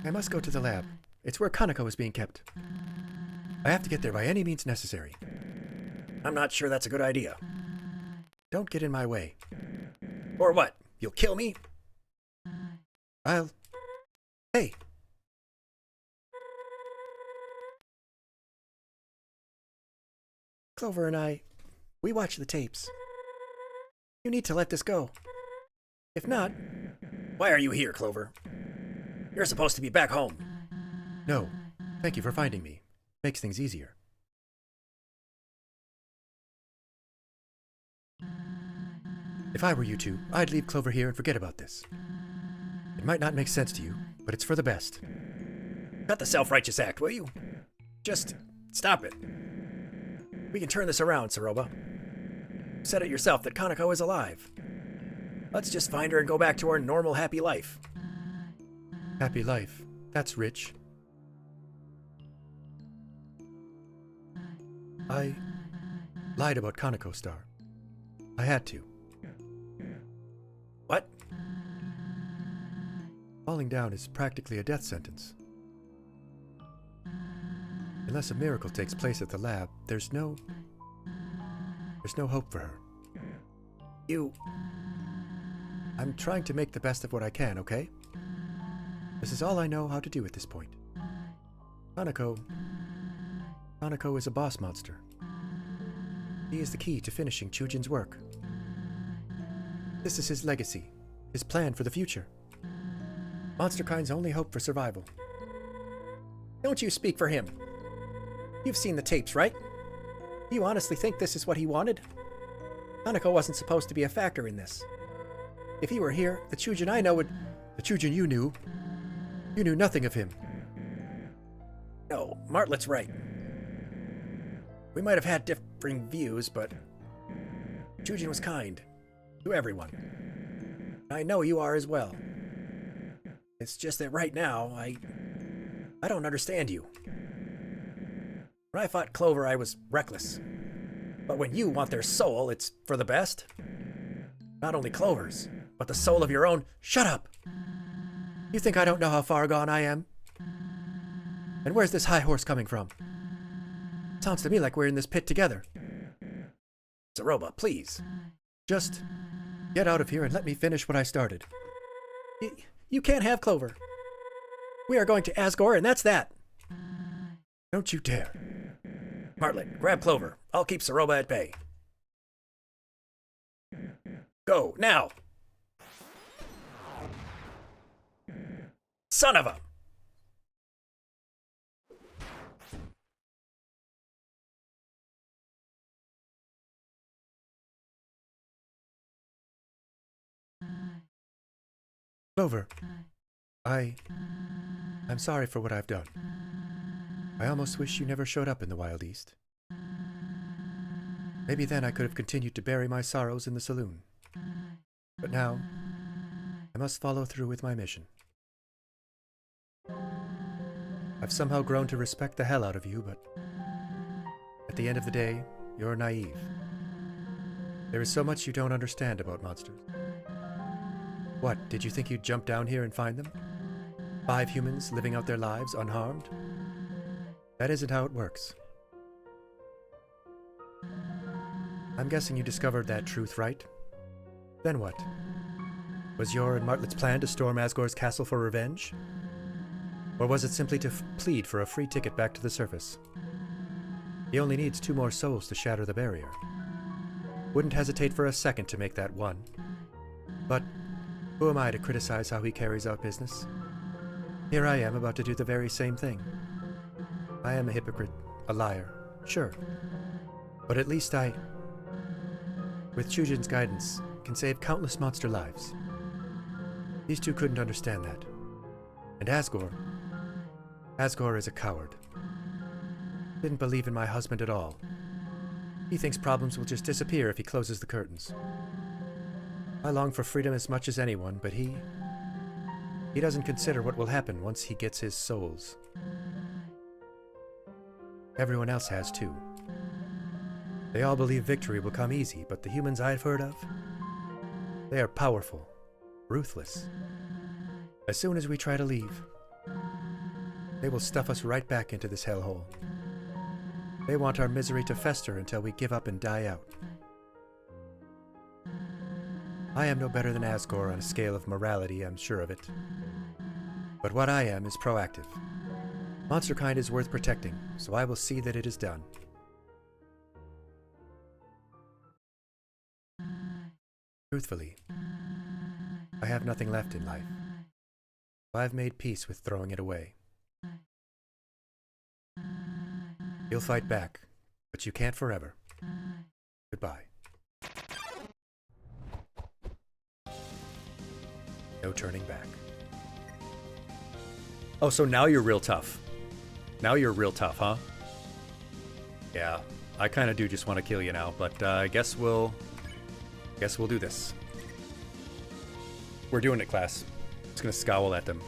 I must go to the lab. It's where Kaneko is being kept. I have to get there by any means necessary. I'm not sure that's a good idea. Don't get in my way. Or what? You'll kill me? Hey! Clover and we watch the tapes. You need to let this go. If not... Why are you here, Clover? You're supposed to be back home. No. Thank you for finding me. Makes things easier. If I were you two, I'd leave Clover here and forget about this. It might not make sense to you, but it's for the best. Cut the self-righteous act, will you? Just stop it. We can turn this around, Zeroba. You said it yourself that Kaneko is alive. Let's just find her and go back to our normal, happy life. Happy life. That's rich. I lied about Kaneko Star. I had to. What? Falling down is practically a death sentence. Unless a miracle takes place at the lab, there's no hope for her. I'm trying to make the best of what I can, okay? This is all I know how to do at this point. Kaneko is a boss monster. He is the key to finishing Chujin's work. This is his legacy, his plan for the future. Monsterkind's only hope for survival. Don't you speak for him. You've seen the tapes, right? You honestly think this is what he wanted? Kaneko wasn't supposed to be a factor in this. If he were here, the Chujin I know would... The Chujin you knew nothing of him. No, Martlet's right. We might have had differing views, but Chujin was kind to everyone. I know you are as well. It's just that right now, I don't understand you. When I fought Clover, I was reckless. But when you want their soul, it's for the best. Not only Clover's, but the soul of your own... Shut up! You think I don't know how far gone I am? And where's this high horse coming from? Sounds to me like we're in this pit together. Zaroba, please. Just get out of here and let me finish what I started. You can't have Clover. We are going to Asgore, and that's that. Don't you dare. Martlet, grab Clover. I'll keep Zaroba at bay. Go, now! Son of a... Clover, I'm sorry for what I've done. I almost wish you never showed up in the Wild East. Maybe then I could have continued to bury my sorrows in the saloon. But now, I must follow through with my mission. I've somehow grown to respect the hell out of you, but at the end of the day, you're naive. There is so much you don't understand about monsters. What, did you think you'd jump down here and find them? 5 humans living out their lives unharmed? That isn't how it works. I'm guessing you discovered that truth, right? Then what? Was your and Martlet's plan to storm Asgore's castle for revenge? Or was it simply to plead for a free ticket back to the surface? He only needs 2 more souls to shatter the barrier. Wouldn't hesitate for a second to make that 1. But who am I to criticize how he carries out business? Here I am about to do the very same thing. I am a hypocrite, a liar, sure. But at least I, with Chujin's guidance, can save countless monster lives. These 2 couldn't understand that. And Asgore is a coward. Didn't believe in my husband at all. He thinks problems will just disappear if he closes the curtains. I long for freedom as much as anyone, but he doesn't consider what will happen once he gets his souls. Everyone else has too. They all believe victory will come easy, but the humans I've heard of, they are powerful, ruthless. As soon as we try to leave, they will stuff us right back into this hellhole. They want our misery to fester until we give up and die out. I am no better than Asgore on a scale of morality, I'm sure of it. But what I am is proactive. Monsterkind is worth protecting, so I will see that it is done. Truthfully, I have nothing left in life. I've made peace with throwing it away. You'll fight back, but you can't forever. Goodbye. No turning back. Oh, so now you're real tough. Now you're real tough, huh? Yeah, I kind of do just want to kill you now, but I guess we'll do this. We're doing it, class. Just gonna scowl at them.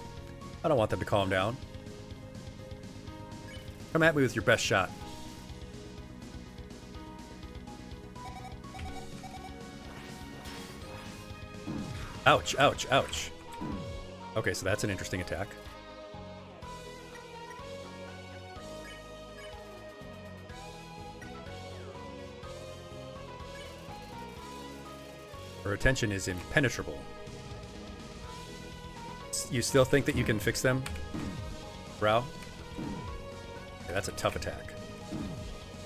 I don't want them to calm down. Come at me with your best shot. Ouch, ouch, ouch. Okay, so that's an interesting attack. Her attention is impenetrable. You still think that you can fix them, Rao? Okay, that's a tough attack.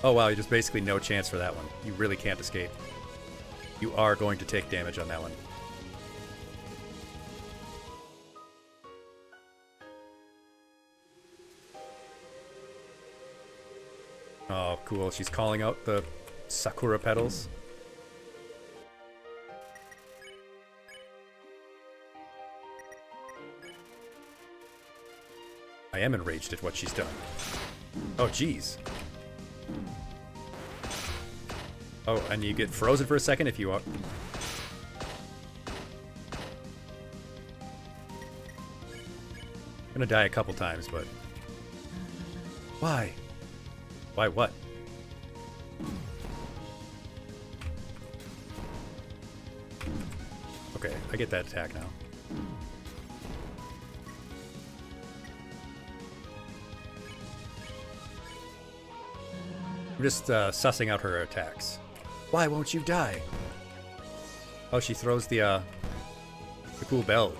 Oh wow, there's basically no chance for that one. You really can't escape. You are going to take damage on that one. Oh, cool. She's calling out the Sakura petals. I am enraged at what she's done. Oh, jeez. Oh, and you get frozen for a second if you are... I'm gonna die a couple times, but... Why? Why what? Okay, I get that attack now. I'm just sussing out her attacks. Why won't you die? Oh, she throws the cool bell.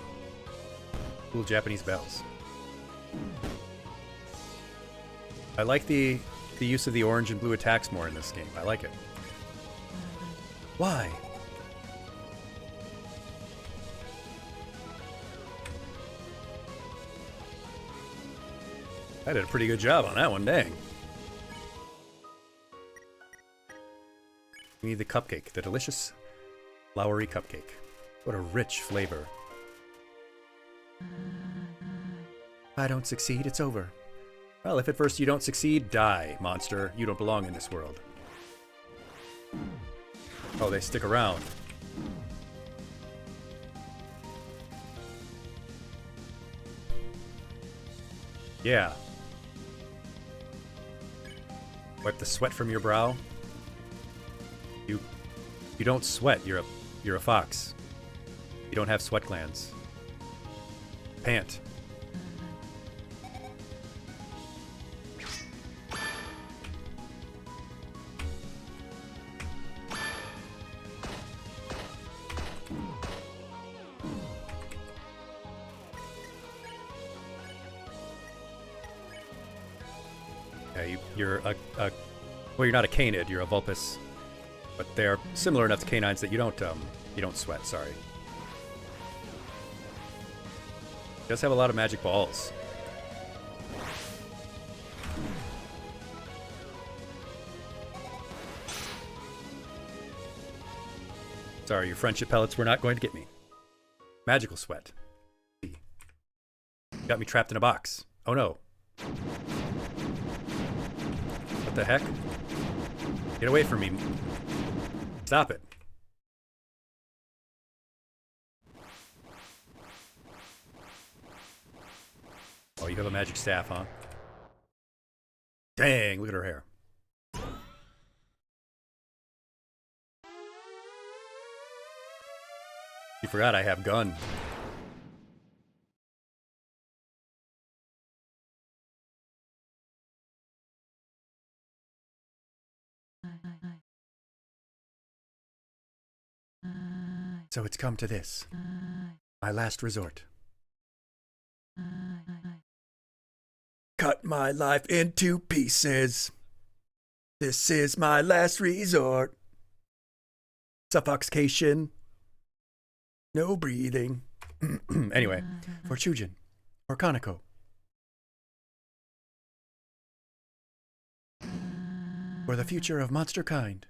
Cool Japanese bells. I like the use of the orange and blue attacks more in this game. I like it. Why? I did a pretty good job on that one, dang. We need the cupcake, the delicious flowery cupcake. What a rich flavor. If I don't succeed, it's over. Well, if at first you don't succeed, die, monster. You don't belong in this world. Oh, they stick around. Yeah. Wipe the sweat from your brow. You don't sweat. You're a fox. You don't have sweat glands. Pant. Yeah, you're a well, you're not a canid. You're a vulpus. But they're similar enough to canines that you don't sweat, sorry. It does have a lot of magic balls. Sorry, your friendship pellets were not going to get me. Magical sweat. Got me trapped in a box. Oh no. What the heck? Get away from me. Stop it. Oh, you have a magic staff, huh? Dang, look at her hair. You forgot I have gun. So it's come to this. My last resort. Cut my life into pieces. This is my last resort. Suffocation. No breathing. Anyway, for Chujin. Or Kaneko. For the future of monster kind.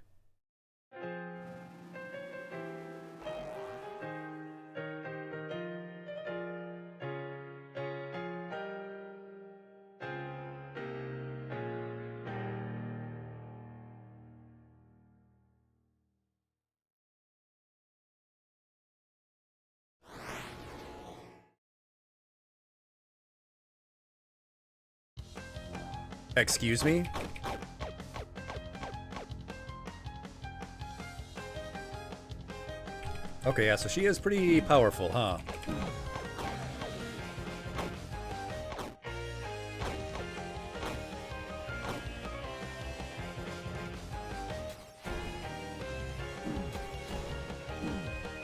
Excuse me? Okay, yeah, so she is pretty powerful, huh?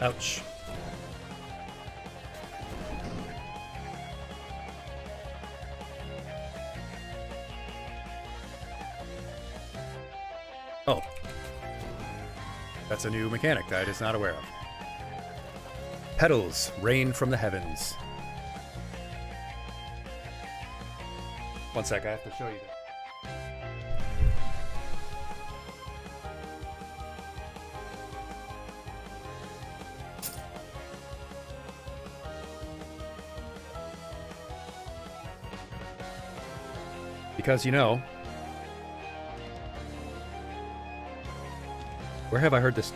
Ouch. Oh. That's a new mechanic that I was not aware of. Petals rain from the heavens. One sec, I have to show you this. Because, you know, where have I heard this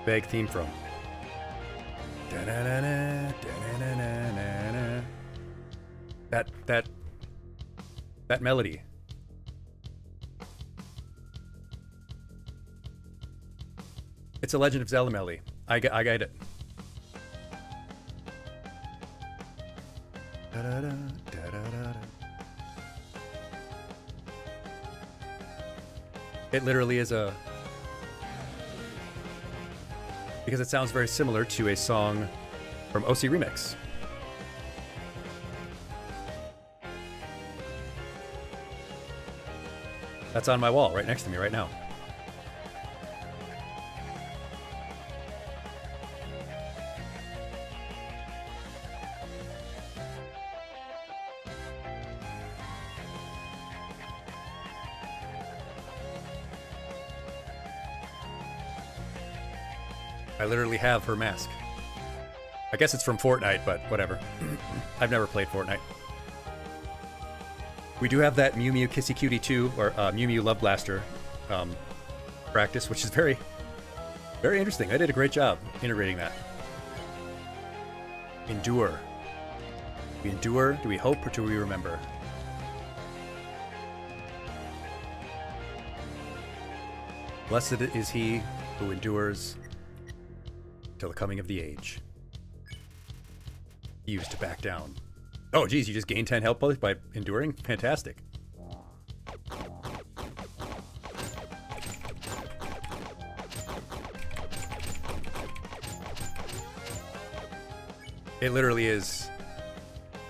vague theme from? Da-na-na-na, da-na-na-na-na-na. That melody. It's a Legend of Zelda melody. I get it. Da-da-da, da-da-da-da. It literally is a... because it sounds very similar to a song from OC Remix. That's on my wall right next to me right now. I literally have her mask. I guess it's from Fortnite, but whatever. I've never played Fortnite. We do have that Mew Mew Kissy Cutie 2, or Mew Mew Love Blaster practice, which is very, very interesting. I did a great job integrating that. Endure. Do we endure? Do we hope, or do we remember? Blessed is he who endures till the coming of the age. He used to back down. Oh, geez, you just gained 10 health points by enduring? Fantastic. It literally is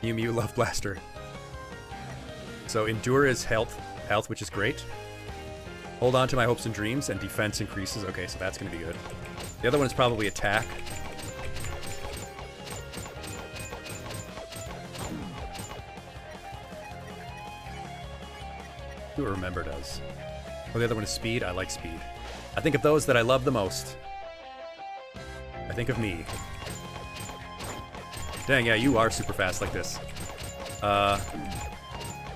Mew Mew Love Blaster. So endure is health, which is great. Hold on to my hopes and dreams, and defense increases. Okay, so that's going to be good. The other one is probably attack. Who remember does. Oh, the other one is speed. I like speed. I think of those that I love the most. I think of me. Dang, yeah, you are super fast like this. I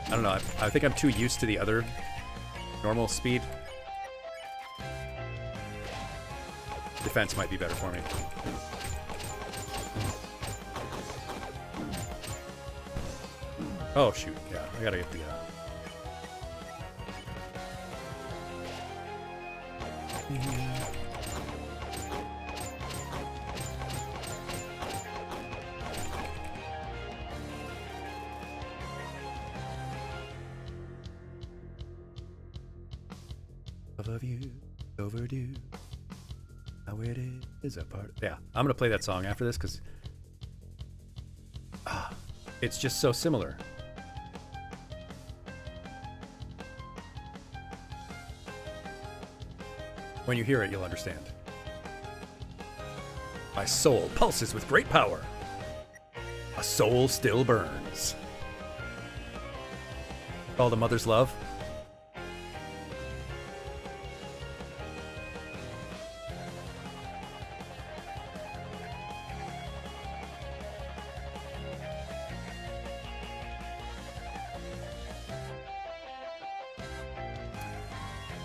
don't know. I think I'm too used to the other normal speed. Defense might be better for me. Oh, shoot. Yeah, I gotta get the... Love you, overdue. How it is a part. Yeah, I'm gonna play that song after this because it's just so similar. When you hear it, you'll understand. My soul pulses with great power. A soul still burns. Called a mother's love.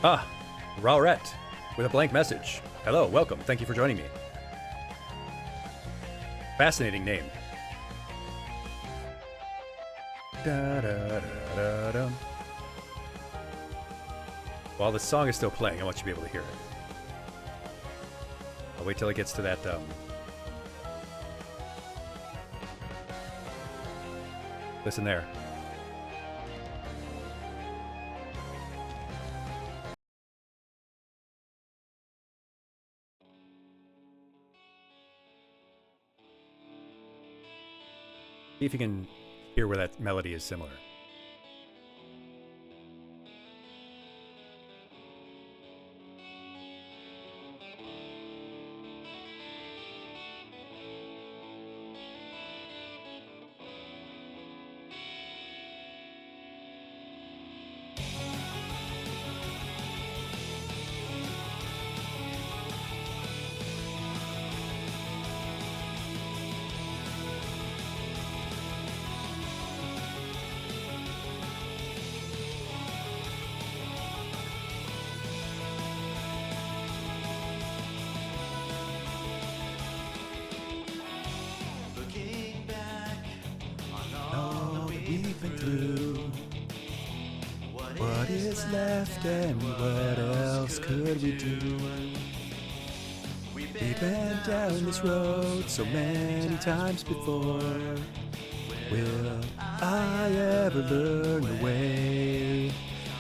Ah, Rowrette with a blank message. Hello, welcome. Thank you for joining me. Fascinating name. Da, da, da, da, da. While the song is still playing, I want you to be able to hear it. I'll wait till it gets to that. Listen there. See if you can hear where that melody is similar. What is left and what else could we do? We've been down this road so many times before. Will I ever learn the way?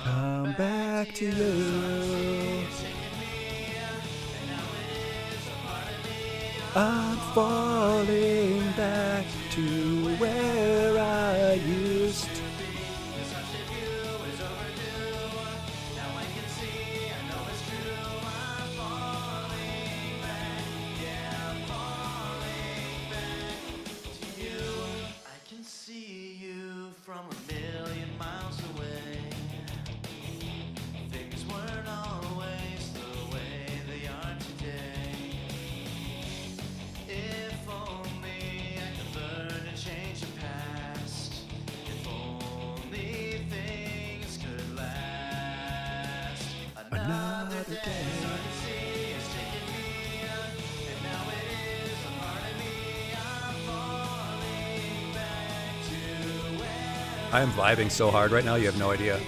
Come back to you. I'm falling back to where I used to. I am vibing so hard right now, you have no idea.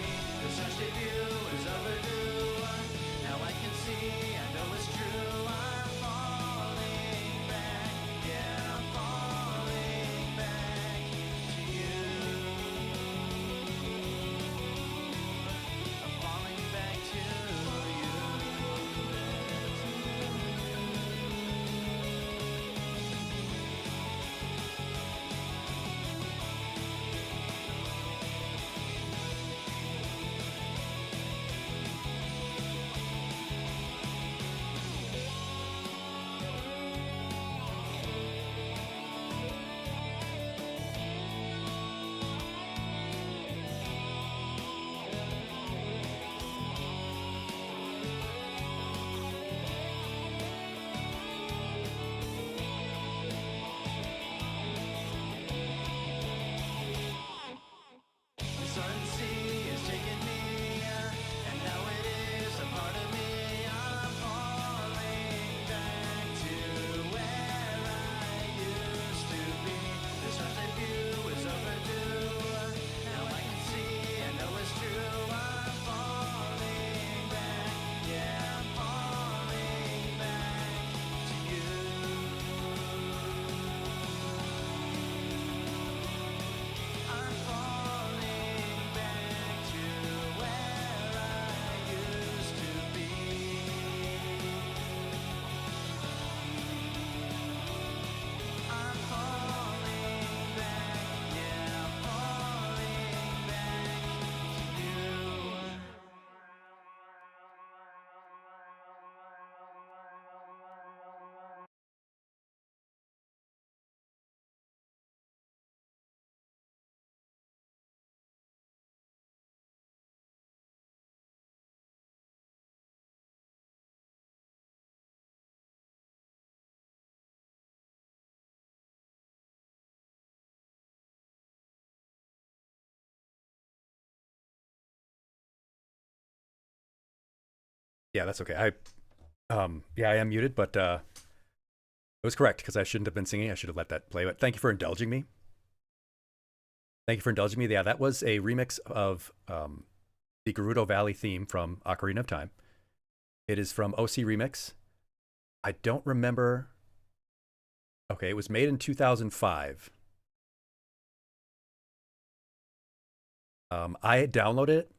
Yeah, that's okay. I am muted, but it was correct because I shouldn't have been singing. I should have let that play. But thank you for indulging me. Thank you for indulging me. Yeah, that was a remix of the the Gerudo Valley theme from Ocarina of Time. It is from OC Remix. I don't remember. Okay, it was made in 2005. I downloaded it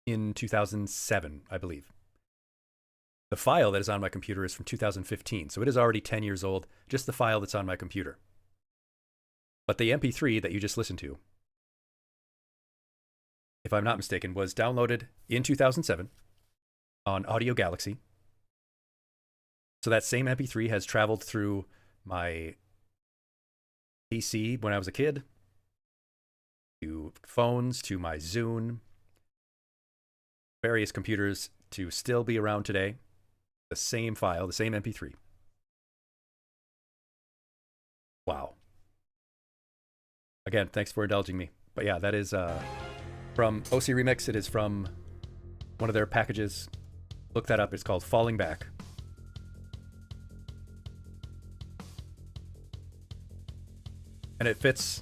in 2007, I believe. The file that is on my computer is from 2015, so it is already 10 years old, just the file that's on my computer. But the MP3 that you just listened to, if I'm not mistaken, was downloaded in 2007 on Audio Galaxy. So that same MP3 has traveled through my PC when I was a kid, to phones, to my Zune, various computers to still be around today. The same file, the same MP3. Wow. Again, thanks for indulging me. But yeah, that is from OC Remix. It is from one of their packages. Look that up. It's called Falling Back. And it fits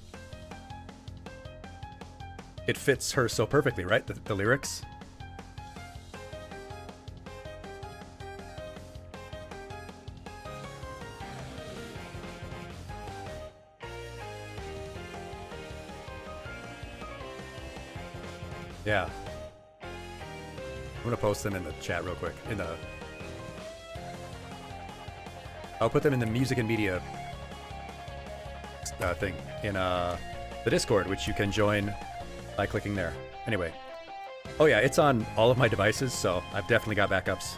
her so perfectly, right? The lyrics. Yeah. I'm gonna post them in the chat real quick. I'll put them in the music and media thing in the Discord, which you can join by clicking there. Anyway. Oh yeah, it's on all of my devices, so I've definitely got backups.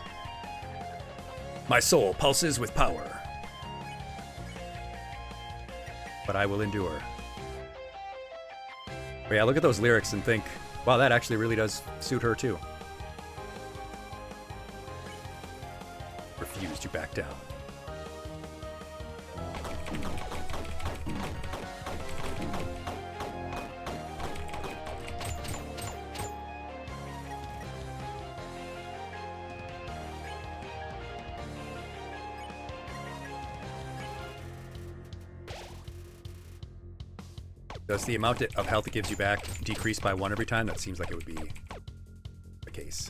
My soul pulses with power, but I will endure. But yeah, look at those lyrics and think, wow, that actually really does suit her too. Refuse to back down. Does the amount of health it gives you back decrease by 1 every time? That seems like it would be the case.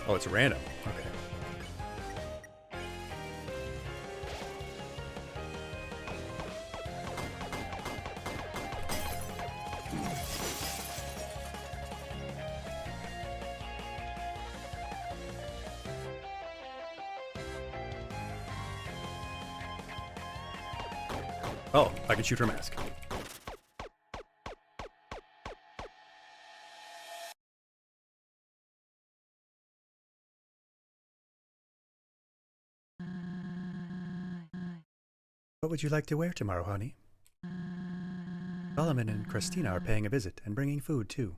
Oh, it's random. Okay. Oh, I can shoot her mask. What would you like to wear tomorrow, honey? Solomon and Christina are paying a visit and bringing food, too.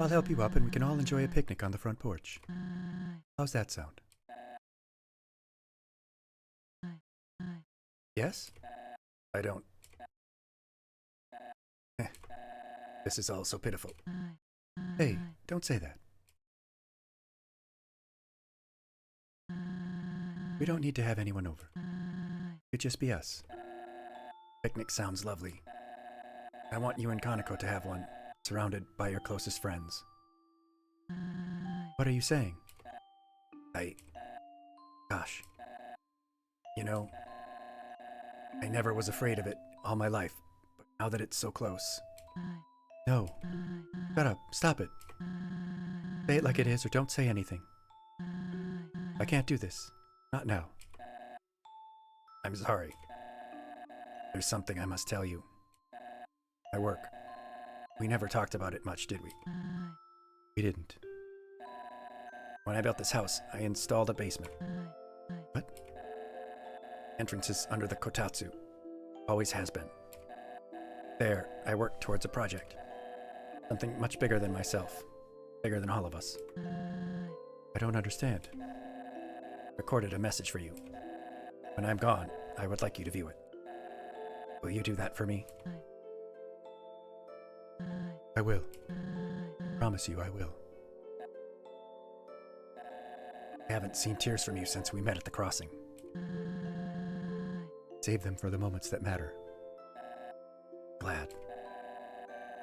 I'll help you up and we can all enjoy a picnic on the front porch. How's that sound? Yes? I don't. This is all so pitiful. Hey, don't say that. We don't need to have anyone over. It'd just be us. Picnic sounds lovely. I want you and Kaneko to have one, surrounded by your closest friends. What are you saying? Gosh. You know, I never was afraid of it all my life, but now that it's so close. No. Shut up. Stop it. Say it like it is or don't say anything. I can't do this. Not now. I'm sorry. There's something I must tell you. My work. We never talked about it much, did we? We didn't. When I built this house, I installed a basement. What? Entrance is under the kotatsu. Always has been. There, I worked towards a project. Something much bigger than myself. Bigger than all of us. I don't understand. Recorded a message for you. When I'm gone, I would like you to view it. Will you do that for me? I will. Promise you I will. I haven't seen tears from you since we met at the crossing. Save them for the moments that matter. Glad.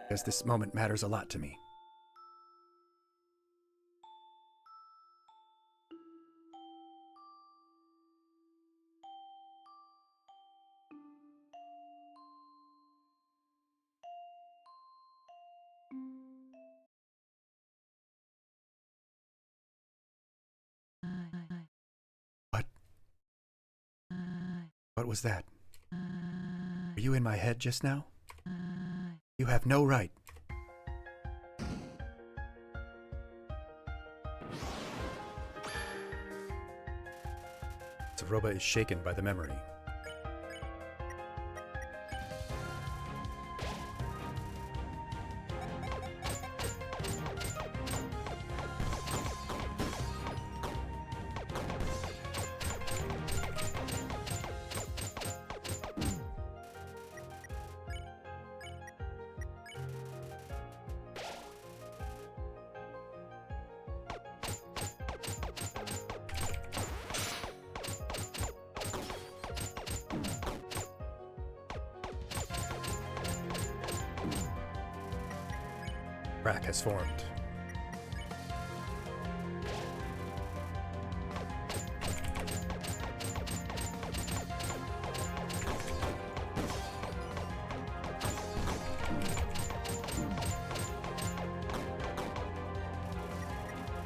Because this moment matters a lot to me. What? What was that? Were you in my head just now? You have no right. Zaroba is shaken by the memory. Crack has formed.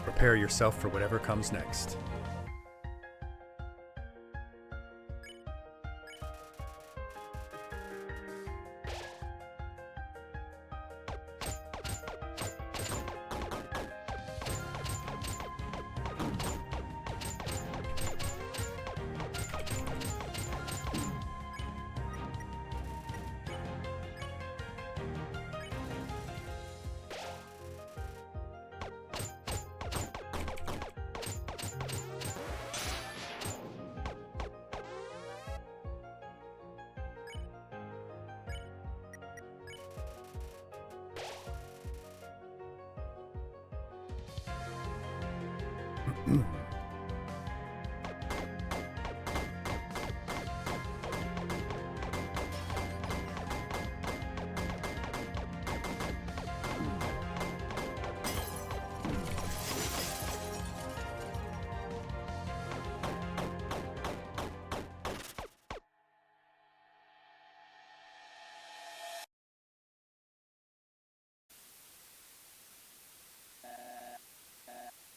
Prepare yourself for whatever comes next.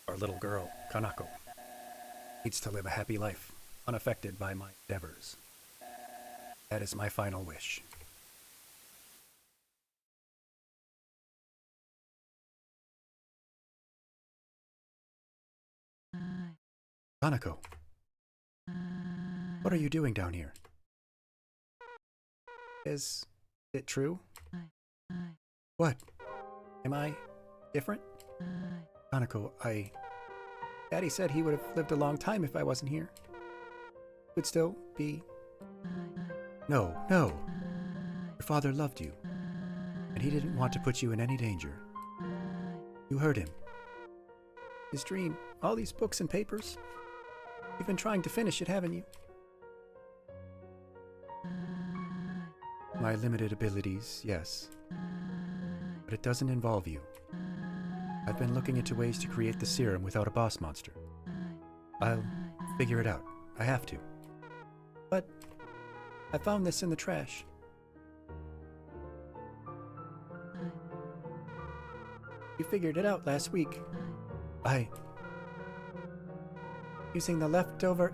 Our little girl, Kanako, needs to live a happy life, unaffected by my endeavors. That is my final wish. Kanako, what are you doing down here? Is it true? What? Am I different? Kanako, Daddy said he would have lived a long time if I wasn't here. Would still be... No. Your father loved you, and he didn't want to put you in any danger. You heard him. His dream, all these books and papers. You've been trying to finish it, haven't you? My limited abilities, yes. But it doesn't involve you. I've been looking into ways to create the serum without a boss monster. I'll figure it out. I have to. But I found this in the trash. You figured it out last week. Using the leftover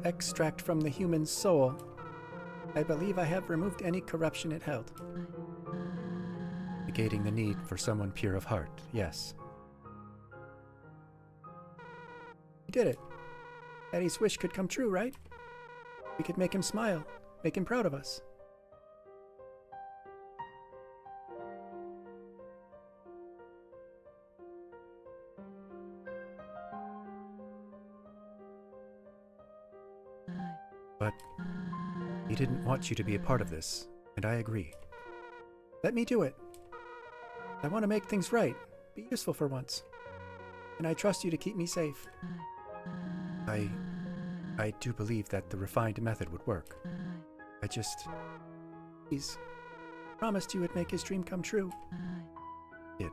extract from the human soul, I believe I have removed any corruption it held. Negating the need for someone pure of heart, yes. You did it. Daddy's wish could come true, right? We could make him smile, make him proud of us. But he didn't want you to be a part of this, And I agree. Let me do it. I want to make things right, be useful for once. And I trust you to keep me safe. I do believe that the refined method would work. I just Please. Promised you would make his dream come true. did.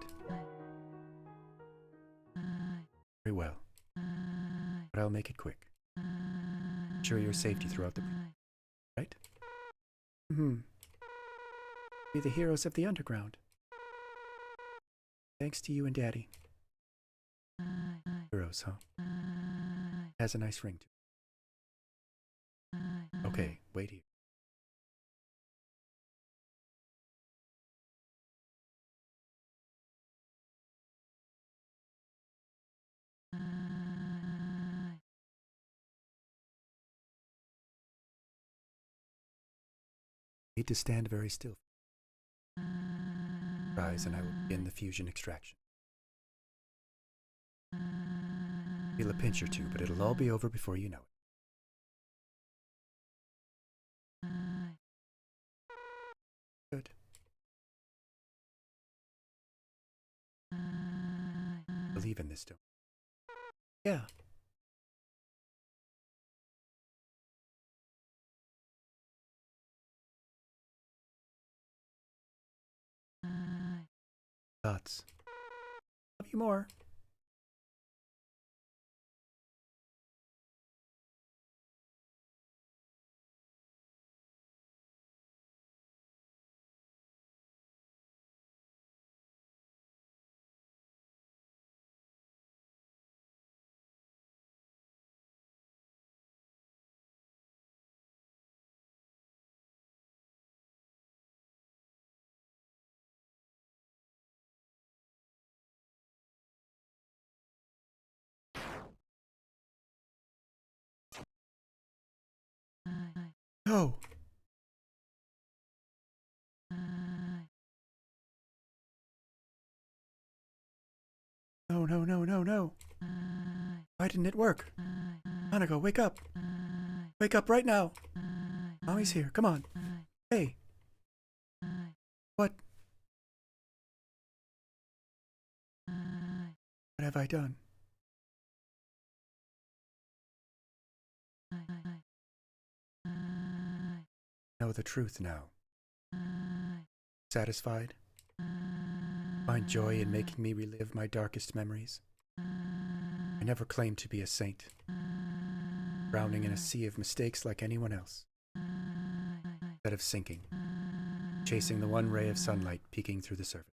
Very well. But I'll make it quick. Ensure your safety throughout the... Right? Be the heroes of the underground. Thanks to you and Daddy. Heroes, huh? Has a nice ring to it. Okay, wait here. Need to stand very still. Rise and I will begin the fusion extraction. Feel a pinch or two, but it'll all be over before you know it. Good. Believe in this, don't you? Yeah. Thoughts. Love you more. No! No. Why didn't it work? Hanako, wake up. Wake up right now. Mommy's here. Come on. Hey. What? What have I done? Know the truth now. Satisfied? Find joy in making me relive my darkest memories. I never claimed to be a saint, drowning in a sea of mistakes like anyone else. Instead of sinking, chasing the one ray of sunlight peeking through the surface.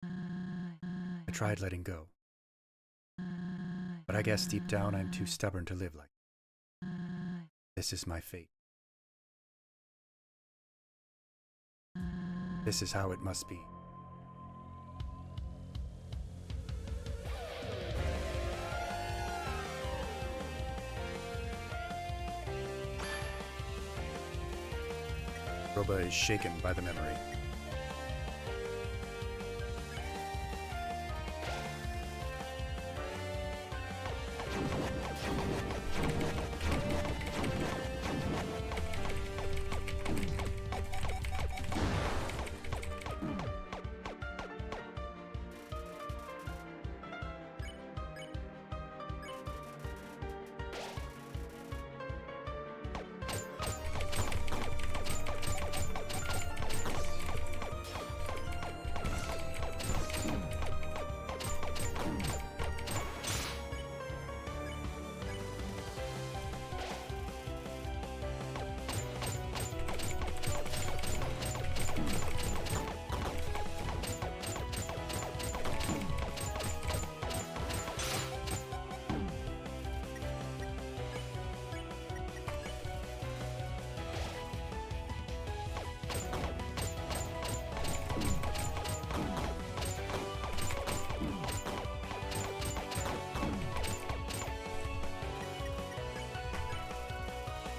I tried letting go, but I guess deep down I'm too stubborn to live like it. This is my fate. This is how it must be. Roba is shaken by the memory.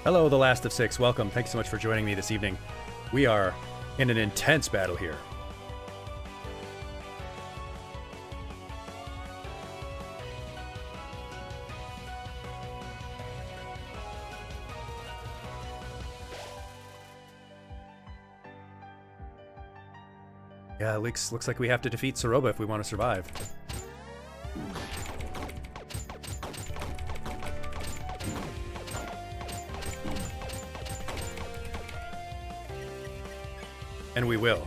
Hello, the last of six. Welcome. Thanks so much for joining me this evening. We are in an intense battle here. Yeah, looks like we have to defeat Soroba if we want to survive. And we will.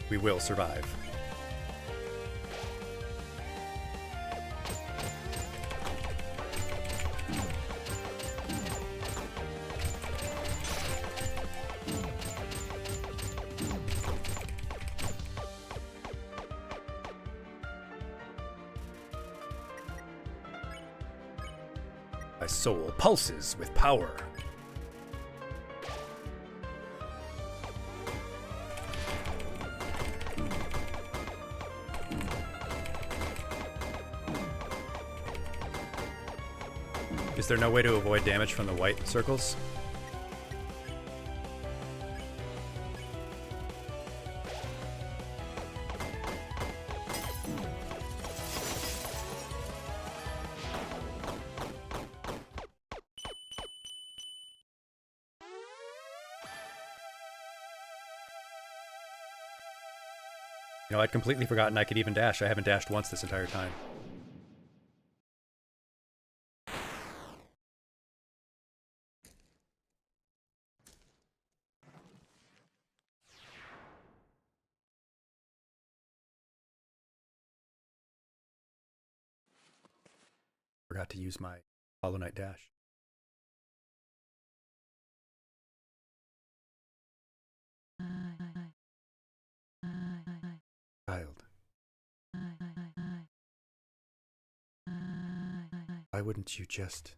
We will survive. My soul pulses with power. Is there no way to avoid damage from the white circles? You know, I'd completely forgotten I could even dash. I haven't dashed once this entire time. Forgot to use my Hollow Knight dash. Child. Why wouldn't you just...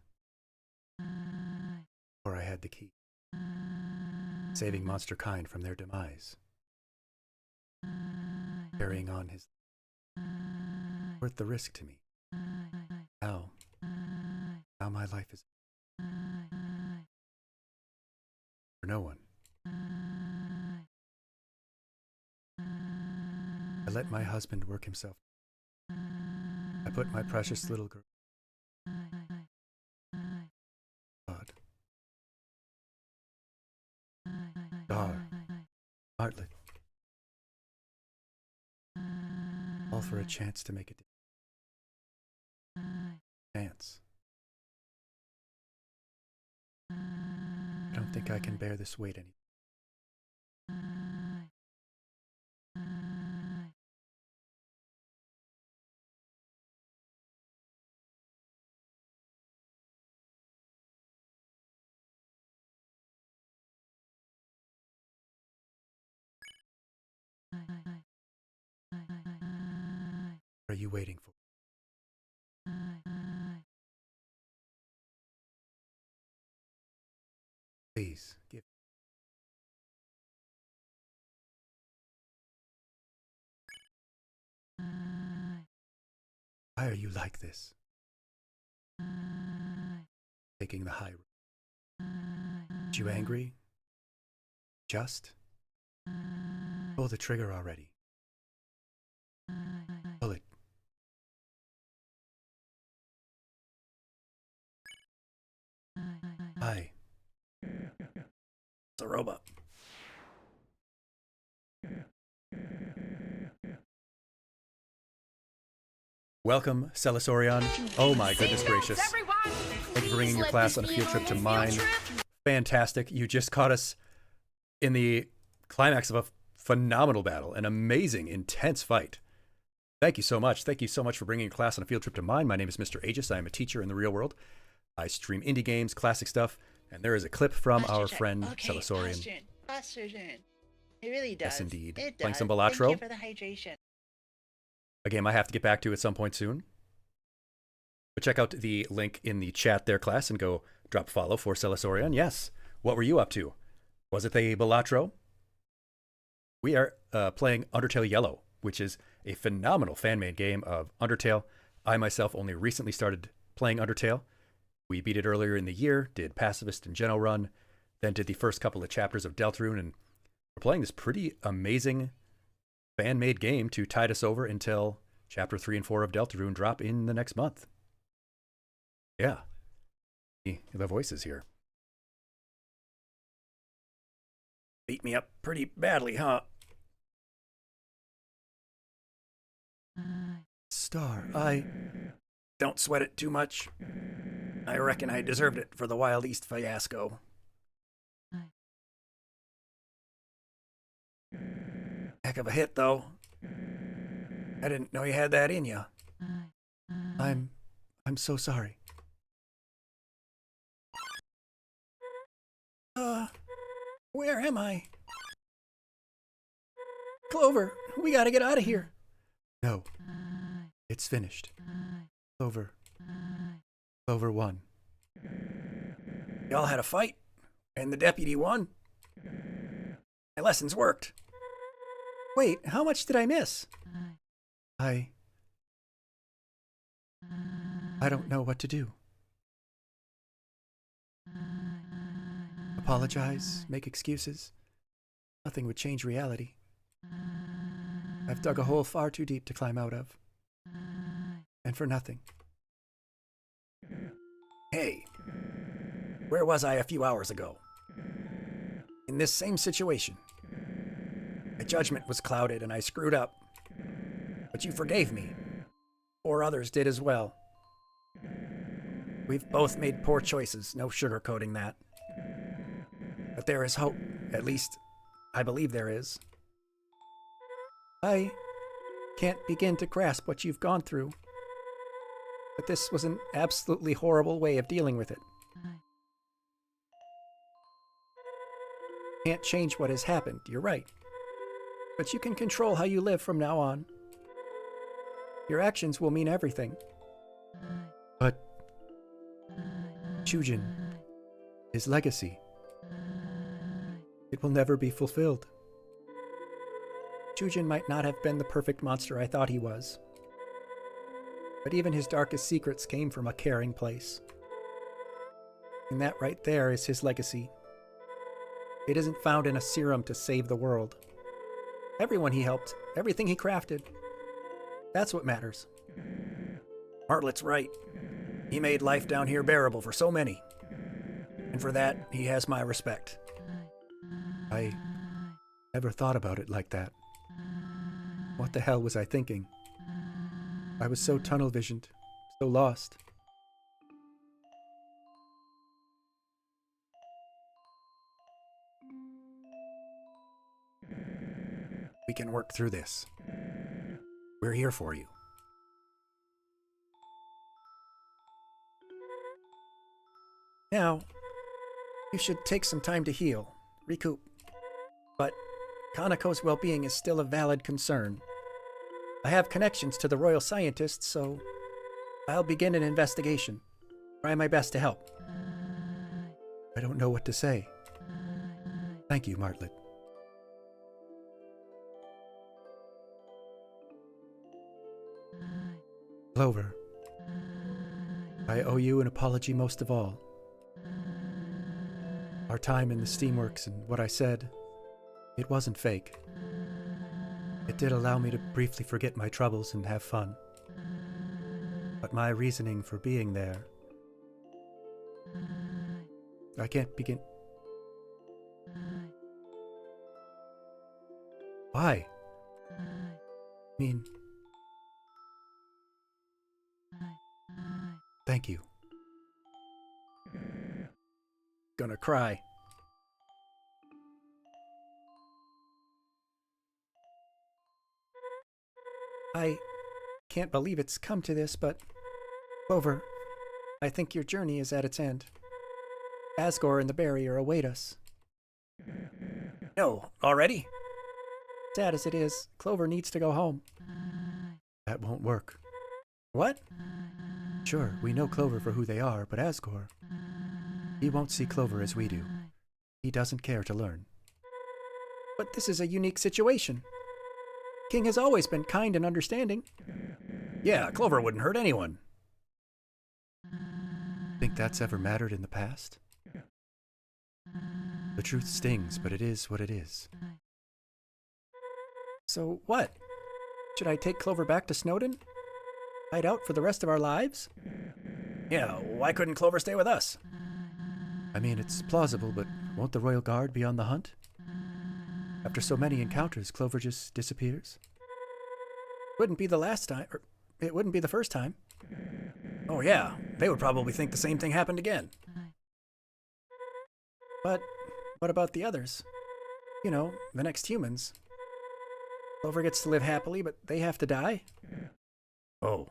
Or I had the key. Saving monster kind from their demise. Carrying on his... Worth the risk to me. Now my life is... For no one. I let my husband work himself. I put my precious little girl... God. Bartlett. All for a chance to make it. Chance. I don't think I can bear this weight anymore. What are you waiting for? Please, give. Why are you like this? Taking the high road. Are you angry? Just? Pull the trigger already. Pull it. Hi. It's a robot. Welcome, Celisorion. Oh my goodness gracious. Thank you for bringing your class on a field trip to mine. Fantastic. You just caught us in the climax of a phenomenal battle, an amazing, intense fight. Thank you so much. Thank you so much for bringing your class on a field trip to mine. My name is Mr. Aegis. I am a teacher in the real world. I stream indie games, classic stuff, and there is a clip from our friend Celisorion. It really does. Yes, indeed. It Playing does. some Balatro. Thank you for the hydration. A game I have to get back to at some point soon. But check out the link in the chat there, class, and go drop follow for Celisorion. Yes. What were you up to? Was it the Balatro? We are playing Undertale Yellow, which is a phenomenal fan-made game of Undertale. I myself only recently started playing Undertale. We beat it earlier in the year, did Pacifist and Geno run, then did the first couple of chapters of Deltarune, and we're playing this pretty amazing fan-made game to tide us over until Chapter 3 and 4 of Deltarune drop in the next month. Yeah. The voices here. Beat me up pretty badly, huh? scar. Don't sweat it too much. I reckon I deserved it for the Wild East fiasco. Heck of a hit, though. I didn't know you had that in you. I'm so sorry. Where am I? Clover, we gotta get out of here. No. It's finished. Clover. Clover won. Y'all had a fight, and the deputy won. My lessons worked. Wait, how much did I miss? I don't know what to do. Apologize, make excuses. Nothing would change reality. I've dug a hole far too deep to climb out of. And for nothing. Hey, where was I a few hours ago? In this same situation. My judgment was clouded and I screwed up. But you forgave me. 4 others did as well. We've both made poor choices, no sugarcoating that. But there is hope. At least, I believe there is. I can't begin to grasp what you've gone through. But this was an absolutely horrible way of dealing with it. Can't change what has happened, you're right. But you can control how you live from now on. Your actions will mean everything. But Chujin, his legacy, it will never be fulfilled. Chujin might not have been the perfect monster I thought he was. But even his darkest secrets came from a caring place. And that right there is his legacy. It isn't found in a serum to save the world. Everyone he helped, everything he crafted. That's what matters. Martlet's right. He made life down here bearable for so many. And for that, he has my respect. I never thought about it like that. What the hell was I thinking? I was so tunnel visioned, so lost. We can work through this. We're here for you. Now, you should take some time to heal, recoup. But Kanako's well-being is still a valid concern. I have connections to the royal scientists, so I'll begin an investigation. Try my best to help. I don't know what to say. Thank you, Martlet. Clover, I owe you an apology most of all. Our time in the steamworks and what I said, it wasn't fake. It did allow me to briefly forget my troubles and have fun. But my reasoning for being there, I can't begin. Why? I mean, thank you. Gonna cry. I can't believe it's come to this, but Clover, I think your journey is at its end. Asgore and the barrier await us. No, already? Sad as it is, Clover needs to go home. That won't work. What? Sure, we know Clover for who they are, but Asgore, he won't see Clover as we do. He doesn't care to learn. But this is a unique situation. King has always been kind and understanding. Yeah, Clover wouldn't hurt anyone. Think that's ever mattered in the past? The truth stings, but it is what it is. So what? Should I take Clover back to Snowdin? Hide out for the rest of our lives? Yeah, why couldn't Clover stay with us? I mean, it's plausible, but won't the Royal Guard be on the hunt? After so many encounters, Clover just disappears? Wouldn't be the last time, or it wouldn't be the first time. Oh yeah, they would probably think the same thing happened again. But what about the others? You know, the next humans. Clover gets to live happily, but they have to die? Oh,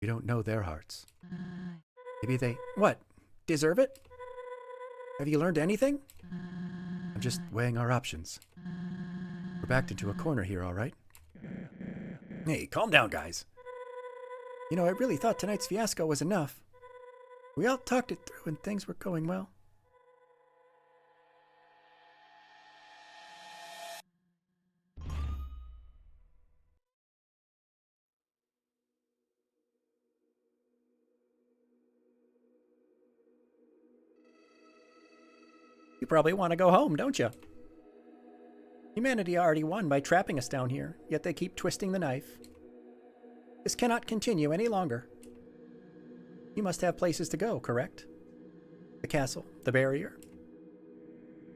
You don't know their hearts. Maybe they, what, deserve it? Have you learned anything? I'm just weighing our options. We're backed into a corner here, all right? hey, calm down, guys. You know, I really thought tonight's fiasco was enough. We all talked it through and things were going well. You probably want to go home, don't you? Humanity already won by trapping us down here, yet they keep twisting the knife. This cannot continue any longer. You must have places to go, correct? The castle, the barrier.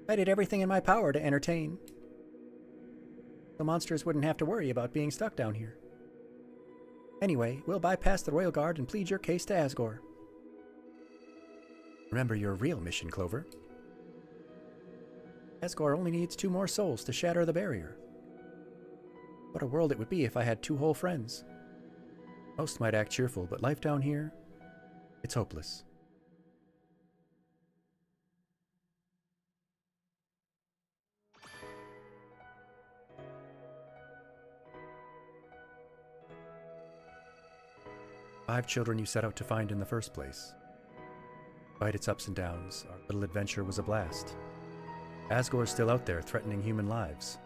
I did everything in my power to entertain. The monsters wouldn't have to worry about being stuck down here. Anyway, we'll bypass the Royal Guard and plead your case to Asgore. Remember your real mission, Clover. Asgore only needs 2 more souls to shatter the barrier. What a world it would be if I had 2 whole friends. Most might act cheerful, but life down here, it's hopeless. Five children you set out to find in the first place. Despite its ups and downs, our little adventure was a blast. Asgore's still out there threatening human lives.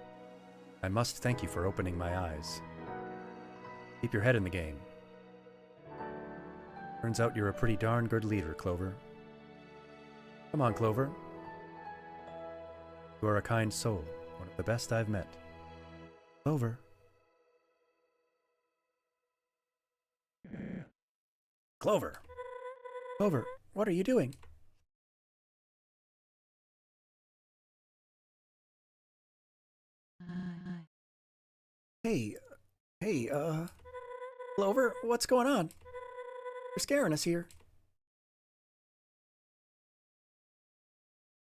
I must thank you for opening my eyes. Keep your head in the game. Turns out you're a pretty darn good leader, Clover. Come on, Clover. You are a kind soul, one of the best I've met. Clover. Clover. Clover, what are you doing? Hey, Clover, what's going on? You're scaring us here.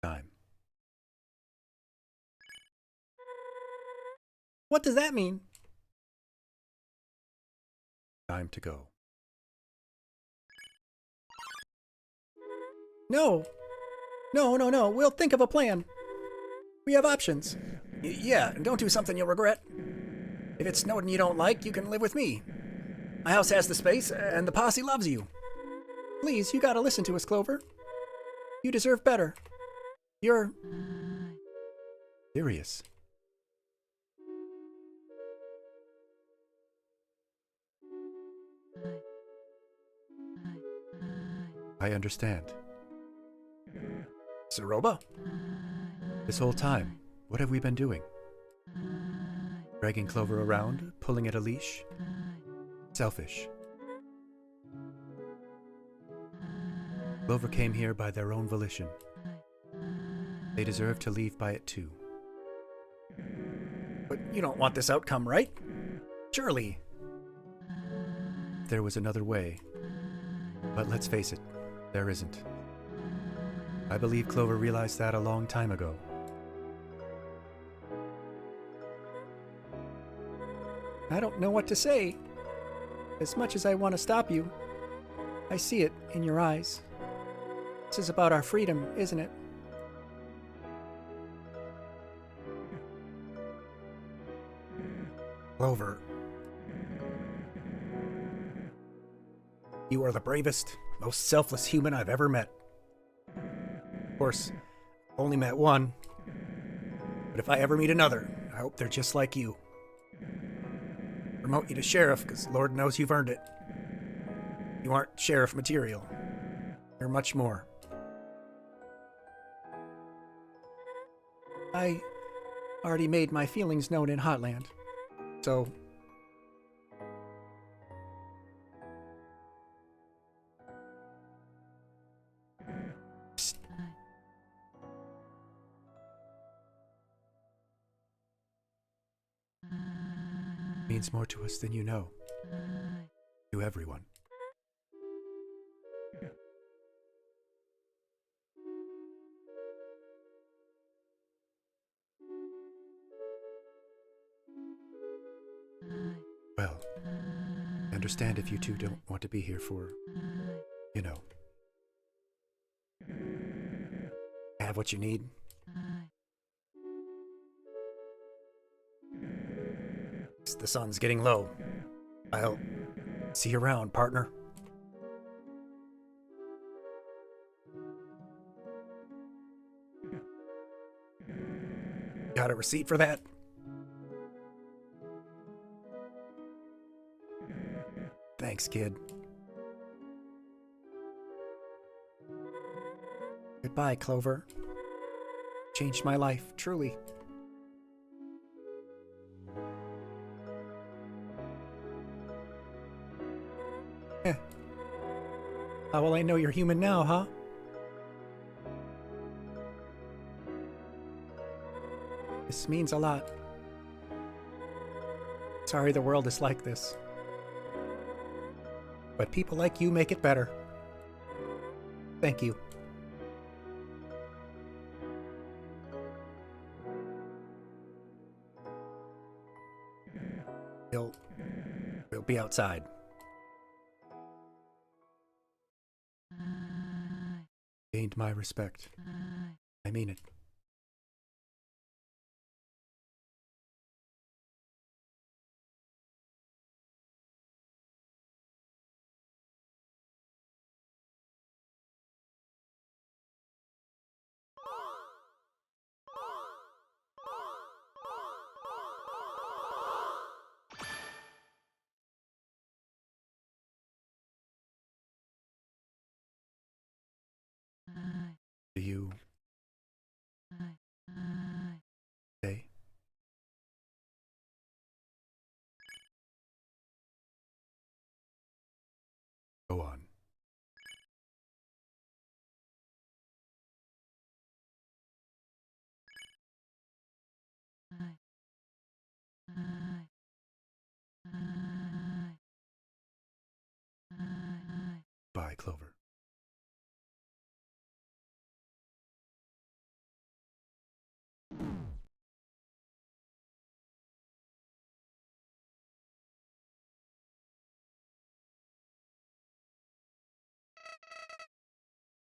Time. What does that mean? Time to go. No. No. We'll think of a plan. We have options. Yeah, don't do something you'll regret. If it's Snowden you don't like, you can live with me. My house has the space, and the posse loves you. Please, you gotta listen to us, Clover. You deserve better. You're... Serious. I understand. Saroba? This whole time, what have we been doing? Dragging Clover around, pulling at a leash? Selfish. Clover came here by their own volition. They deserve to leave by it too. But you don't want this outcome, right? Surely. If there was another way. But let's face it, there isn't. I believe Clover realized that a long time ago. I don't know what to say. As much as I want to stop you, I see it in your eyes. This is about our freedom, isn't it? Clover. You are the bravest, most selfless human I've ever met. Of course, only met one. But if I ever meet another, I hope they're just like you. Promote you to sheriff, because Lord knows you've earned it. You aren't sheriff material. You're much more. I already made my feelings known in Heartland. So... Psst. Means more to us than you know. To everyone. Well, I understand if you two don't want to be here for, you know, have what you need. The sun's getting low. I'll see you around, partner. Got a receipt for that? Thanks, kid. Goodbye, Clover. Changed my life, truly. How will I know you're human now, huh? This means a lot. Sorry the world is like this. But people like you make it better. Thank you. We'll be outside. Gained my respect. I mean it. Do you stay? Go on. Bye, Clover.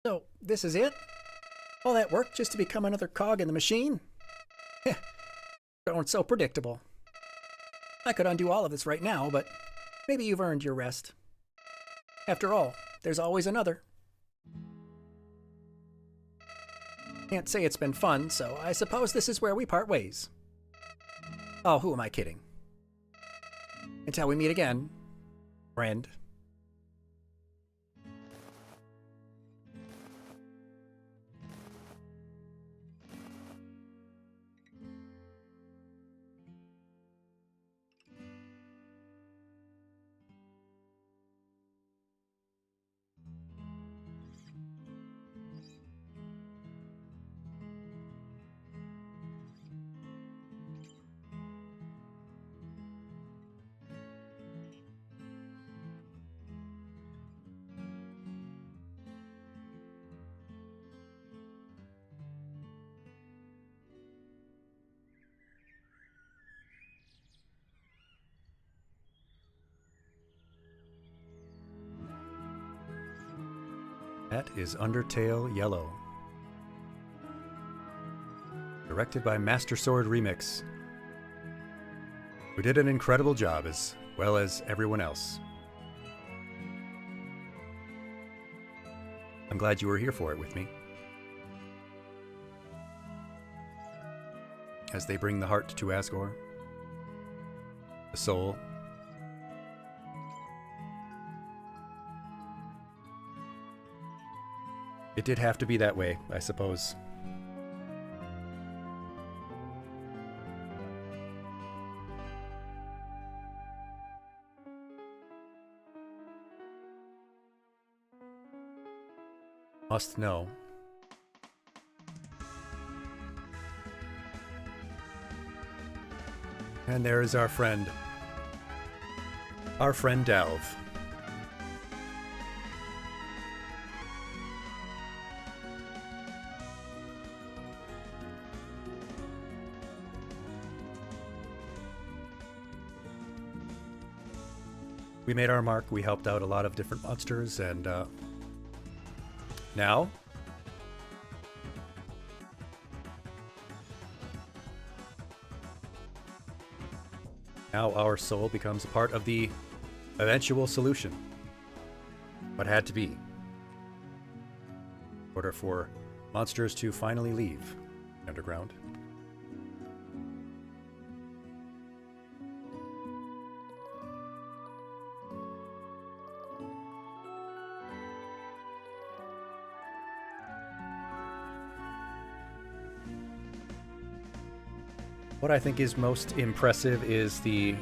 So, this is it? All that work just to become another cog in the machine? Going so predictable. I could undo all of this right now, but maybe you've earned your rest. After all, there's always another. Can't say it's been fun, so I suppose this is where we part ways. Oh, who am I kidding? Until we meet again, friend. That is Undertale Yellow. Directed by Master Sword Remix, who did an incredible job as well as everyone else. I'm glad you were here for it with me. As they bring the heart to Asgore, the soul. It did have to be that way, I suppose. Must know. And there is our friend, Our friend Dalv. We made our mark. We helped out a lot of different monsters, and now our soul becomes a part of the eventual solution. What had to be in order for monsters to finally leave the underground. What I think is most impressive is the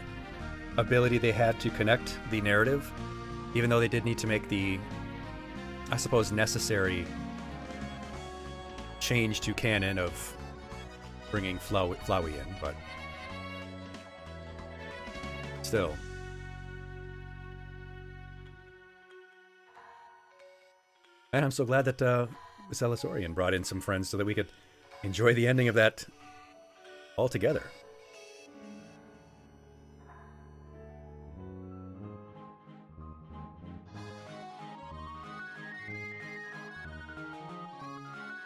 ability they had to connect the narrative, even though they did need to make the, I suppose, necessary change to canon of bringing Flowey in, but still. And I'm so glad that Celisorian brought in some friends so that we could enjoy the ending of that all together.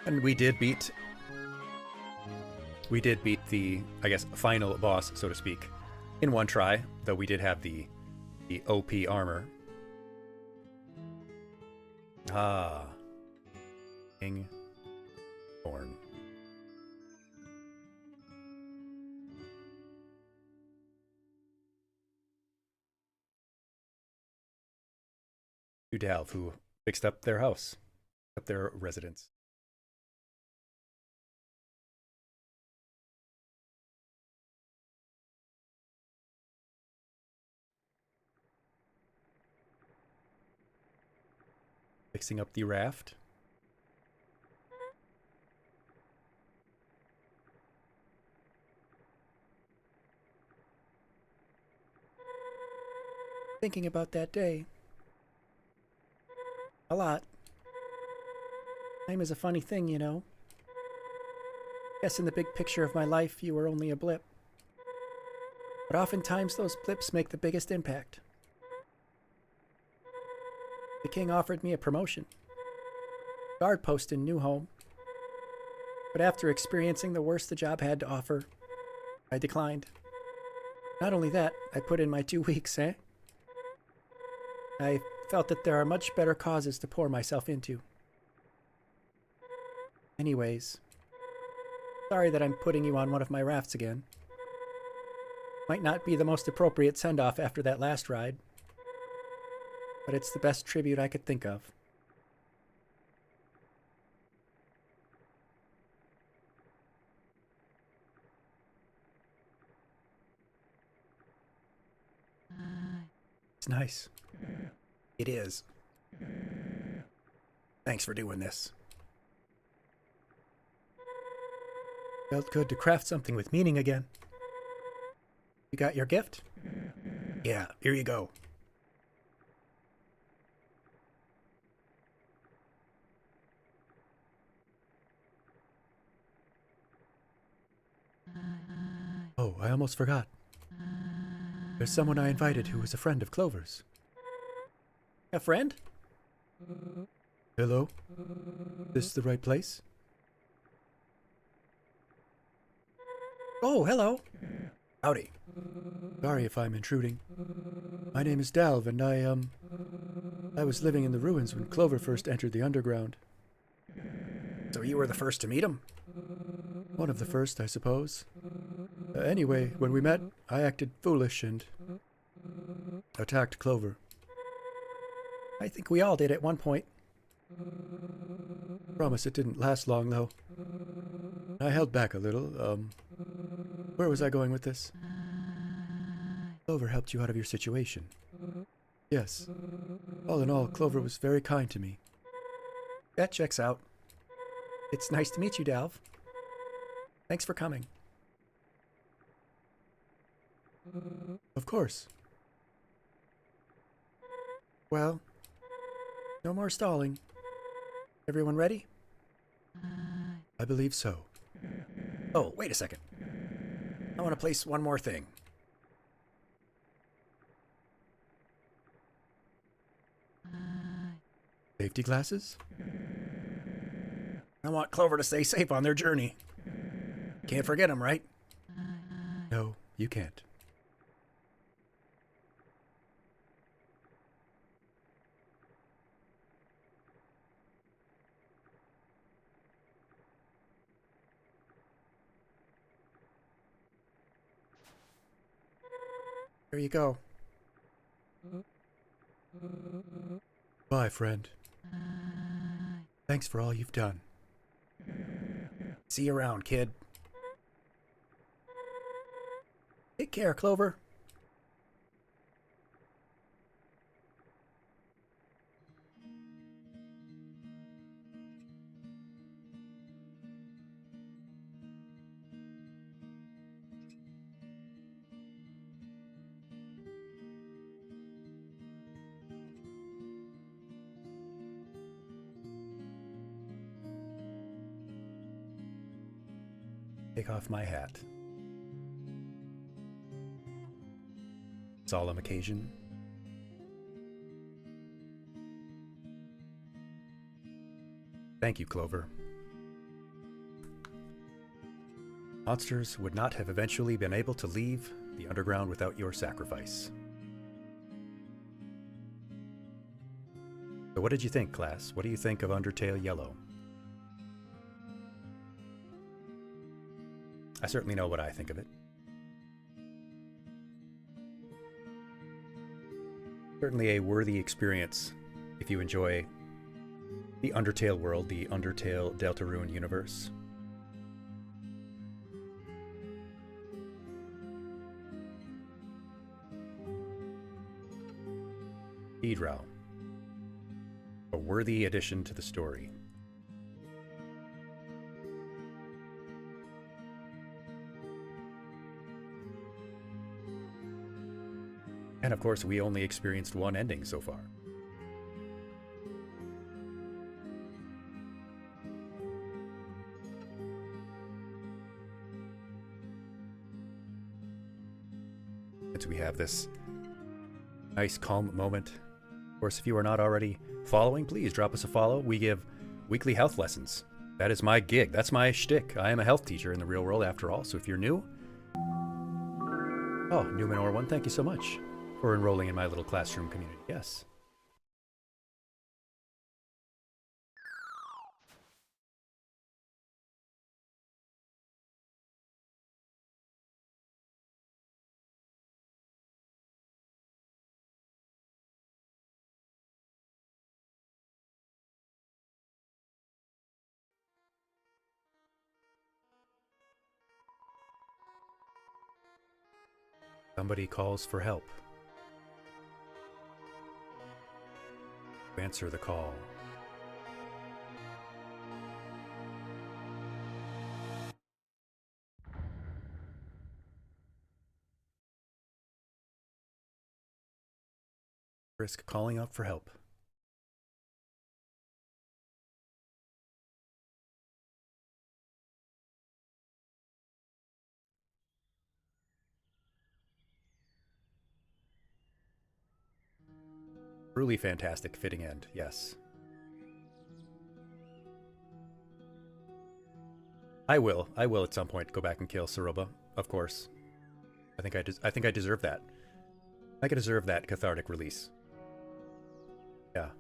And we did beat the, I guess, final boss, so to speak, in one try, though we did have the OP armor. Ah. King Thorn. To Dalv, who fixed up their house, up their residence. Fixing up the raft. Thinking about that day. A lot. Time is a funny thing, you know. Guess in the big picture of my life, you were only a blip. But oftentimes those blips make the biggest impact. The king offered me a promotion. Guard post in new home. But after experiencing the worst the job had to offer, I declined. Not only that, I put in my 2 weeks, eh? I felt that there are much better causes to pour myself into. Anyways, sorry that I'm putting you on one of my rafts again. Might not be the most appropriate send-off after that last ride, but it's the best tribute I could think of. It's nice. It is. Thanks for doing this. Felt good to craft something with meaning again. You got your gift? Yeah, here you go. Oh, I almost forgot. There's someone I invited who was a friend of Clover's. A friend? Hello? Is this the right place? Oh, hello. Howdy. Sorry if I'm intruding. My name is Dalv, and I was living in the ruins when Clover first entered the underground. So you were the first to meet him? One of the first, I suppose. Anyway, when we met, I acted foolish and attacked Clover. I think we all did at one point. Promise it didn't last long, though. I held back a little. Where was I going with this? Clover helped you out of your situation. Yes. All in all, Clover was very kind to me. That checks out. It's nice to meet you, Dalv. Thanks for coming. Of course. Well, no more stalling. Everyone ready? I believe so. Oh, wait a second. I want to place one more thing. Safety glasses? I want Clover to stay safe on their journey. Can't forget them, right? No, you can't. There you go. Bye, friend. Thanks for all you've done. See you around, kid. Take care, Clover. Take off my hat. Solemn occasion. Thank you, Clover. Monsters would not have eventually been able to leave the underground without your sacrifice. So what did you think, class? What do you think of Undertale Yellow? I certainly know what I think of it. Certainly a worthy experience if you enjoy the Undertale world, the Undertale Deltarune universe. Edrau. A worthy addition to the story. And of course, we only experienced one ending so far. Since we have this nice calm moment. Of course, if you are not already following, please drop us a follow. We give weekly health lessons. That is my gig. That's my shtick. I am a health teacher in the real world after all. So if you're new, oh, Numenor1, thank you so much for enrolling in my little classroom community. Yes. Somebody calls for help. Answer the call. Risk calling out for help. Truly fantastic, fitting end, yes. I will at some point go back and kill Saroba, of course. I think I deserve that. I think I deserve that cathartic release. Yeah.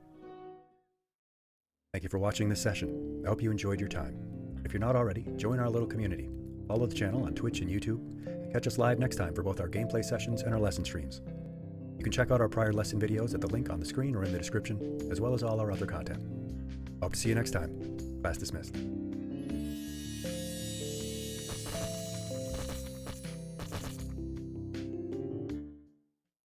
Thank you for watching this session. I hope you enjoyed your time. If you're not already, join our little community. Follow the channel on Twitch and YouTube, and catch us live next time for both our gameplay sessions and our lesson streams. You can check out our prior lesson videos at the link on the screen or in the description, as well as all our other content. Hope to see you next time. Class dismissed.